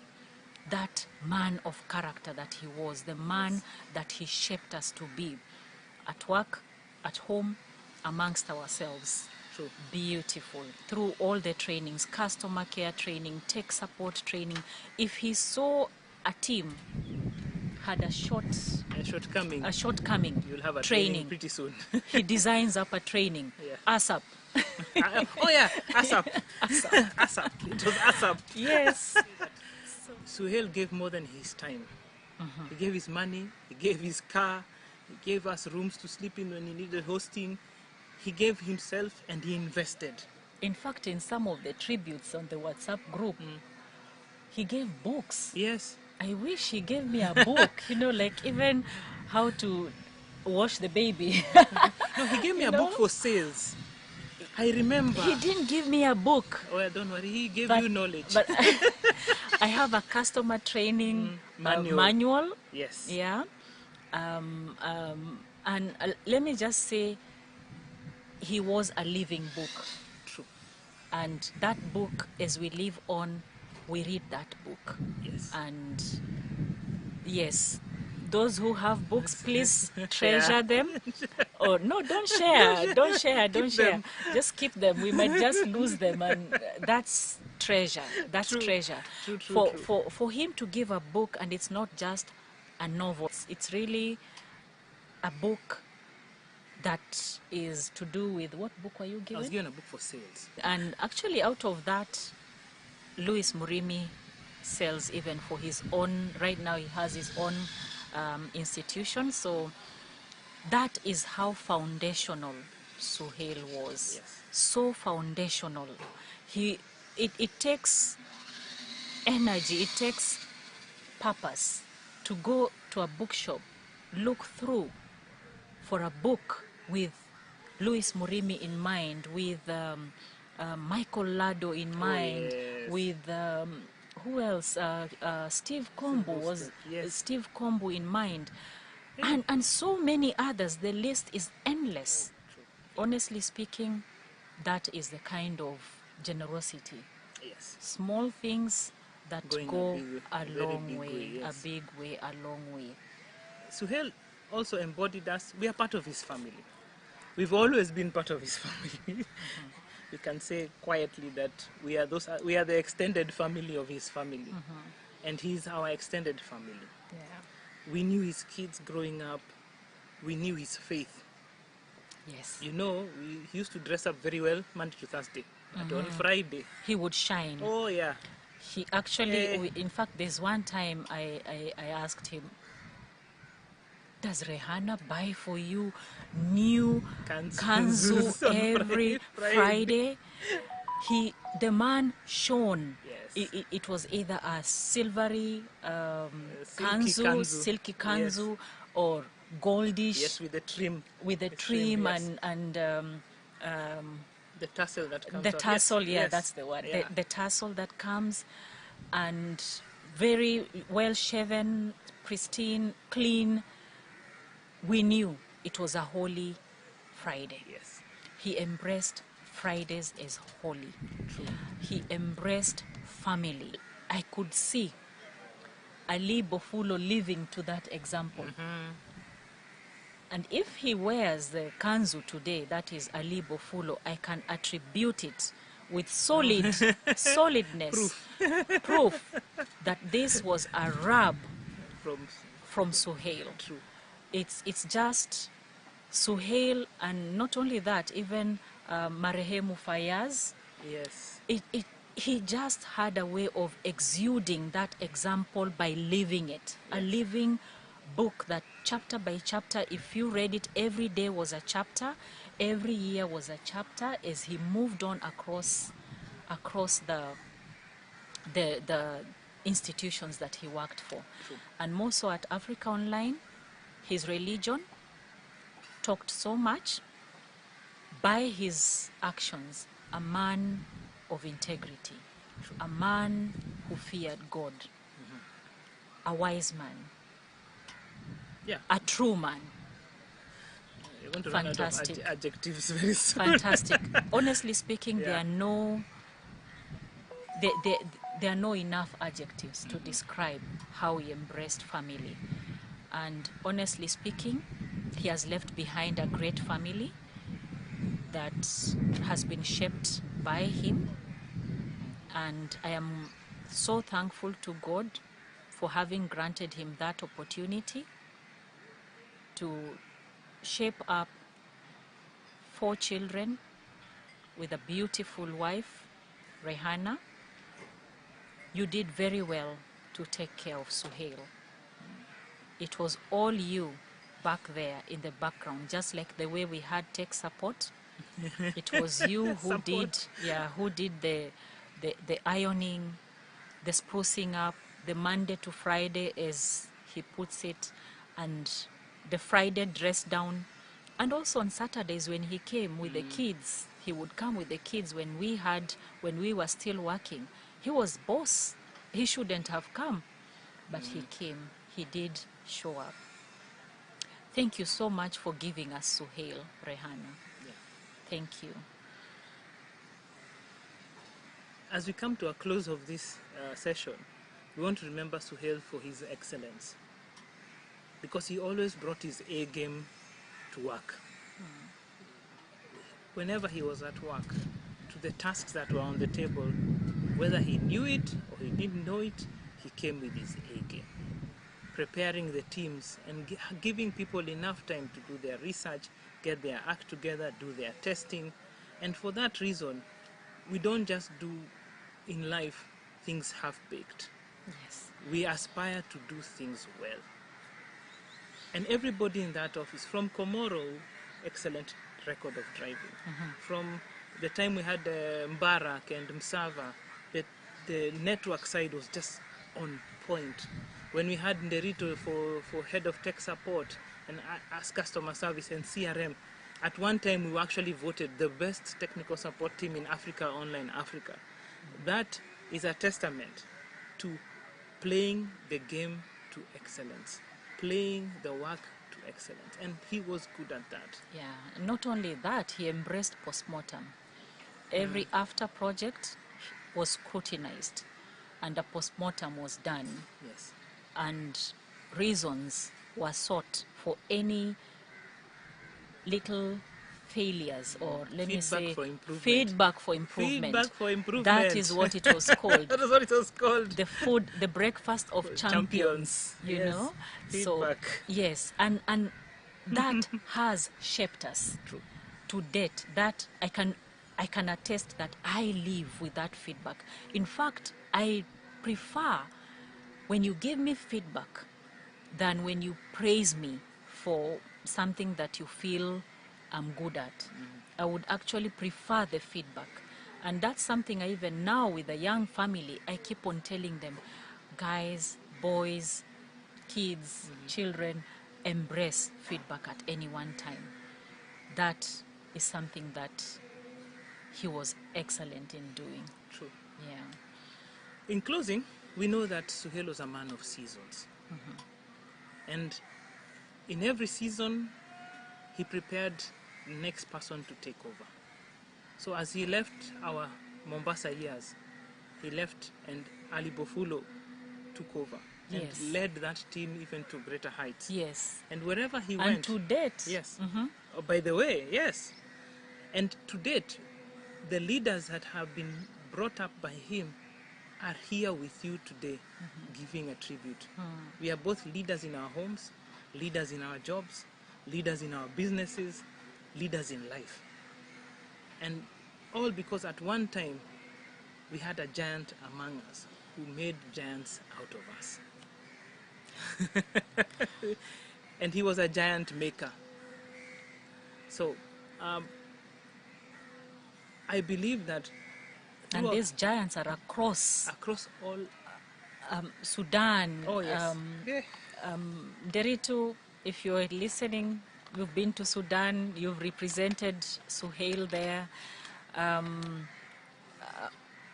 that man of character that he was, the man that he shaped us to be, at work, at home, amongst ourselves. True. Beautiful. Through all the trainings, customer care training, tech support training. If he saw a team had a shortcoming, you'll have a training pretty soon. He designs up a training. Yeah. ASAP. ASAP. ASAP. It was ASAP. Yes. Suhayl gave more than his time. He gave his money, he gave his car, he gave us rooms to sleep in when he needed hosting. He gave himself and he invested. In fact, in some of the tributes on the WhatsApp group, he gave books. Yes. I wish he gave me a book, like even how to wash the baby. No, he gave me a book for sales. I remember. He didn't give me a book. Oh, don't worry. He gave you knowledge. But I have a customer training manual. Yes. Yeah. And let me just say, he was a living book. True. And that book, as we live on, we read that book. Yes. And yes, those who have books, please treasure them. Oh, no, don't share. Don't share. Them. Just keep them. We might just lose them. And that's treasure. That's True. treasure. True. For him to give a book, and it's not just a novel. It's really a book that is to do with, what book were you given? I was given a book for sales. And actually out of that, Louis Murimi sells even for his own, right now he has his own institution. So that is how foundational Suhayl was. Yes. So foundational. It takes energy, it takes purpose to go to a bookshop, look through for a book with Louis Murimi in mind, with Michael Lado in mind, yes. with who else? Steve Kombu Steve Kombu in mind, and so many others. The list is endless. Honestly speaking, that is the kind of generosity. Yes. Small things that Going go a long way, yes. a big way, a long way. Suhayl also embodied us. We are part of his family. We've always been part of his family. We can say quietly that we are the extended family of his family, and he's our extended family. Yeah. We knew his kids growing up. We knew his faith. Yes. You know, he used to dress up very well Monday to Thursday. And on Friday, he would shine. Oh yeah. He actually, in fact, there's one time I asked him, does Rihanna buy for you new kanzu every Friday? The man shone. Yes. It was either a silvery silky kanzu, yes. or goldish. Yes, with the trim. With the trim and the tassel that comes. The tassel, yes. That's the word. Yeah. The tassel that comes, and very well shaven, pristine, clean. We knew it was a holy Friday. Yes. He embraced Fridays as holy. True. He embraced family. I could see Ali Bofulo living to that example. And if he wears the kanzu today, that is Ali Bofulo, I can attribute it with solidness, proof that this was a rub from Suhayl. True. It's just Suhayl, and not only that, even Marehemu Fayaz. Yes. He just had a way of exuding that example by living it. Yes. A living book that chapter by chapter, if you read it, every day was a chapter, every year was a chapter as he moved on across the institutions that he worked for. True. And more so at Africa Online, his religion talked so much. By his actions, a man of integrity, a man who feared God, a wise man, a true man. I want to run out of adjectives very soon. Fantastic. Honestly speaking, there are no enough adjectives to describe how he embraced family. And honestly speaking, he has left behind a great family that has been shaped by him. And I am so thankful to God for having granted him that opportunity to shape up 4 children with a beautiful wife, Rihanna. You did very well to take care of Suhayl. It was all you back there in the background, just like the way we had tech support. It was you who did the ironing, the sprucing up, the Monday to Friday, as he puts it, and the Friday dress down. And also on Saturdays when he came with the kids, he would come with the kids when we were still working. He was boss. He shouldn't have come, but he came. He did show up. Thank you so much for giving us Suhayl, Rihanna. Yeah. Thank you. As we come to a close of this session, we want to remember Suhayl for his excellence, because he always brought his A game to work. Whenever he was at work, to the tasks that were on the table, whether he knew it or he didn't know it, he came with his A game. preparing the teams and giving people enough time to do their research, get their act together, do their testing. And for that reason, we don't just do in life things half-baked. Yes. We aspire to do things well. And everybody in that office, from Komoro, excellent record of driving. From the time we had Mbarak and Msava, the network side was just on point. When we had Nderito for head of tech support and as customer service and CRM, at one time we were actually voted the best technical support team in Africa, online Africa. That is a testament to playing the game to excellence, playing the work to excellence, and he was good at that. Yeah, not only that, he embraced postmortem. Every after project was scrutinized and a postmortem was done. Yes. And reasons were sought for any little failures, or let me say feedback for improvement. Feedback for improvement. That is what it was called. That is what it was called. The breakfast of champions. You yes. know. Feedback. So yes, and that has shaped us. True. To date. That I can attest that I live with that feedback. In fact, I prefer when you give me feedback than when you praise me for something that you feel I'm good at. I would actually prefer the feedback. And that's something I even now with a young family, I keep on telling them, guys, boys, kids, children, embrace feedback at any one time. That is something that he was excellent in doing. True. Yeah. In closing, we know that Suhayl was a man of seasons. And in every season, he prepared the next person to take over. So as he left our Mombasa years, he left and Ali Bofulo took over Yes. and led that team even to greater heights. Yes. And wherever he And went... to date. Yes. Oh, by the way, yes. And to date, the leaders that have been brought up by him are here with you today, giving a tribute. We are both leaders in our homes, leaders in our jobs, leaders in our businesses, leaders in life. And all because at one time we had a giant among us who made giants out of us. And he was a giant maker. So I believe that... And these giants are across all... Sudan. Oh, yes. Derito, if you're listening, you've been to Sudan, you've represented Suhayl there.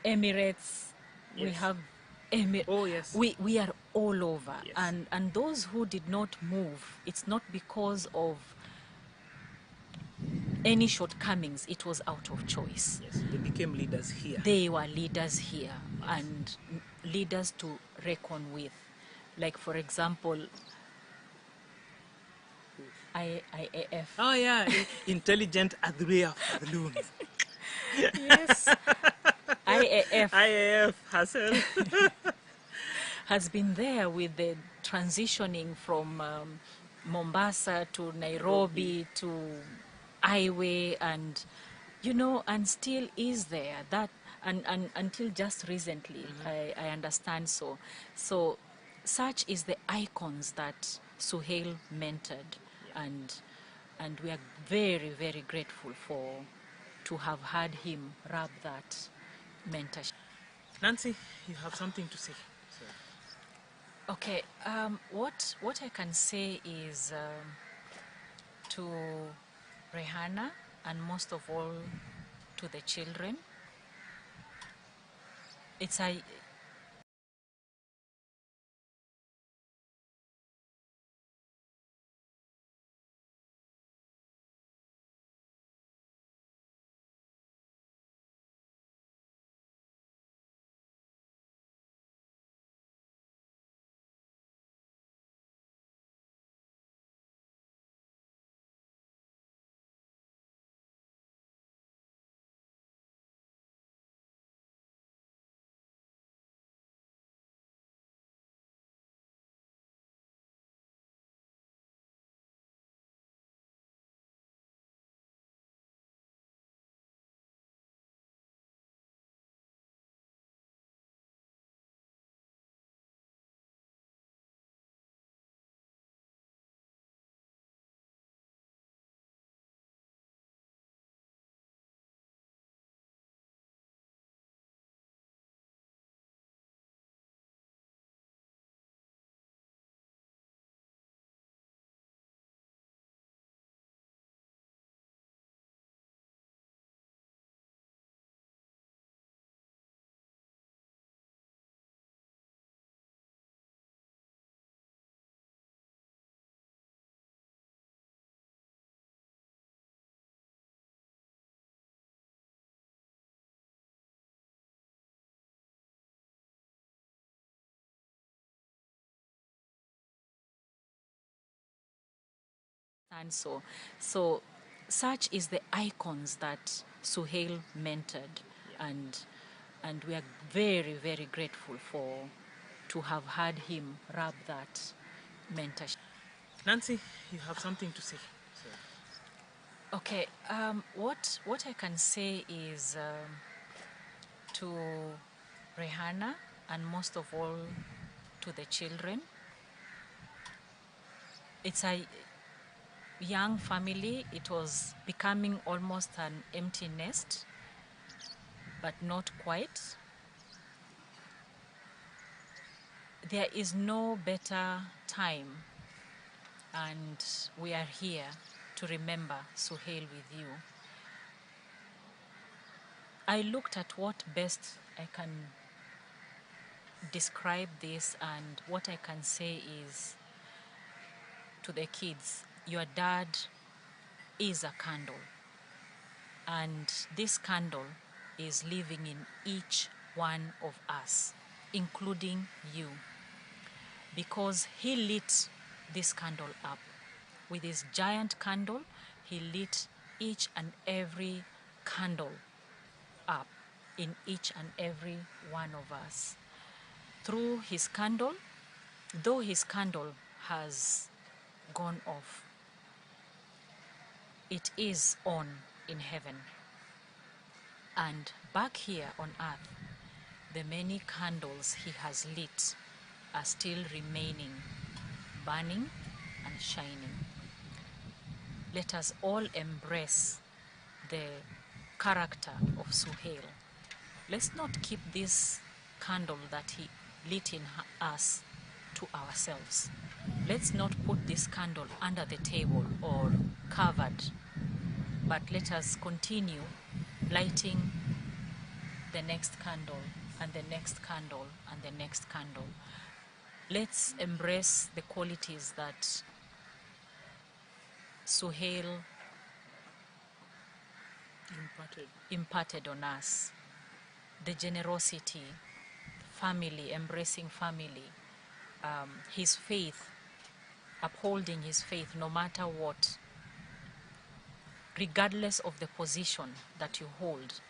Emirates, we Yes. have Oh, yes. we are all over. Yes. And those who did not move, it's not because of any shortcomings, it was out of choice. Yes, they became leaders here. They were leaders here, and leaders to reckon with. Like, for example, IAF. Oh, yeah, Intelligent Adria Fadloon. Yes. IAF. IAF has been there with the transitioning from Mombasa to Nairobi to highway, and and still is there. That and until just recently, I understand so. So such is the icons that Suhayl mentored, and we are very, very grateful to have had him rub that mentorship. Nancy, you have something to say. Okay, what I can say is to Rihanna, and most of all to the children, it's a And so such is the icons that Suhayl mentored, and we are very, very grateful to have had him rub that mentorship. Nancy, you have something to say. Okay, what I can say is to Rihanna, and most of all to the children. It's a young family. It was becoming almost an empty nest, but not quite. There is no better time, and we are here to remember Suhayl with you. I looked at what best I can describe this, and what I can say is to the kids, your dad is a candle, and this candle is living in each one of us, including you, because he lit this candle up. With his giant candle, he lit each and every candle up in each and every one of us. Through his candle, though his candle has gone off, it is on in heaven. And back here on earth, the many candles he has lit are still remaining, burning and shining. Let us all embrace the character of Suhayl. Let's not keep this candle that he lit in us to ourselves. Let's not put this candle under the table or covered, but let us continue lighting the next candle and the next candle and the next candle. Let's embrace the qualities that Suhayl imparted on us. The generosity, family, embracing family, his faith, upholding his faith no matter what, regardless of the position that you hold,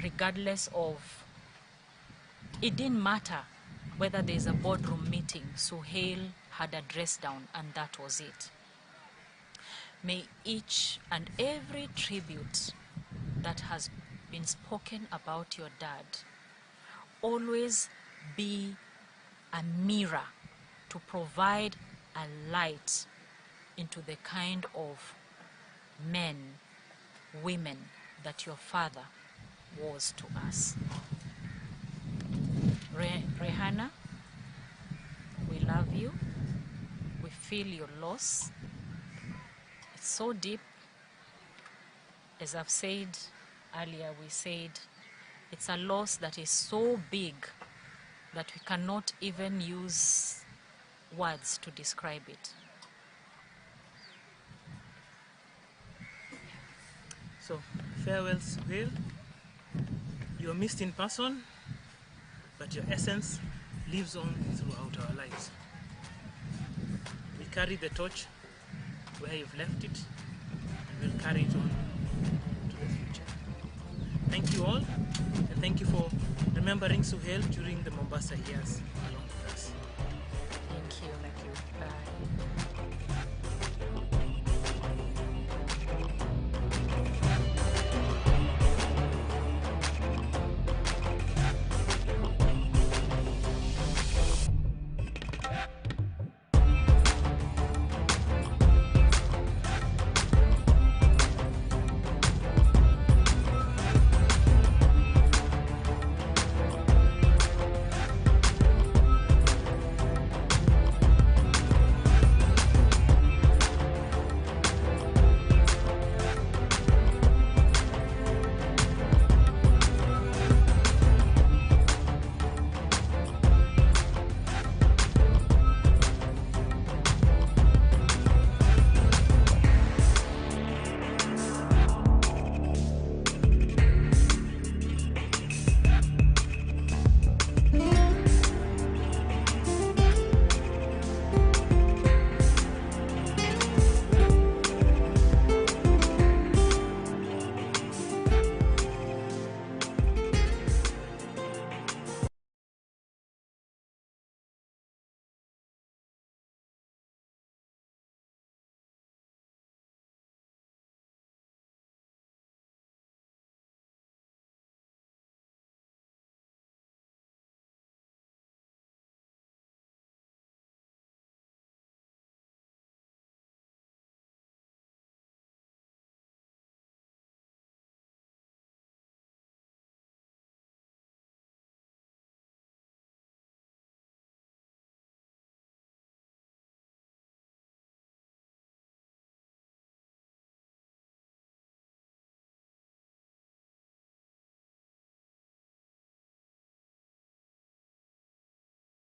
regardless of, it didn't matter whether there's a boardroom meeting, Suhayl had a dress down and that was it. May each and every tribute that has been spoken about your dad always be a mirror to provide a light into the kind of men, women that your father was to us. Rihanna, we love you. We feel your loss. It's so deep. As I've said earlier, we said it's a loss that is so big that we cannot even use words to describe it. So, farewell, Suhayl. You are missed in person, but your essence lives on throughout our lives. We carry the torch where you've left it, and we'll carry it on to the future. Thank you all, and thank you for remembering Suhayl during the Mombasa years.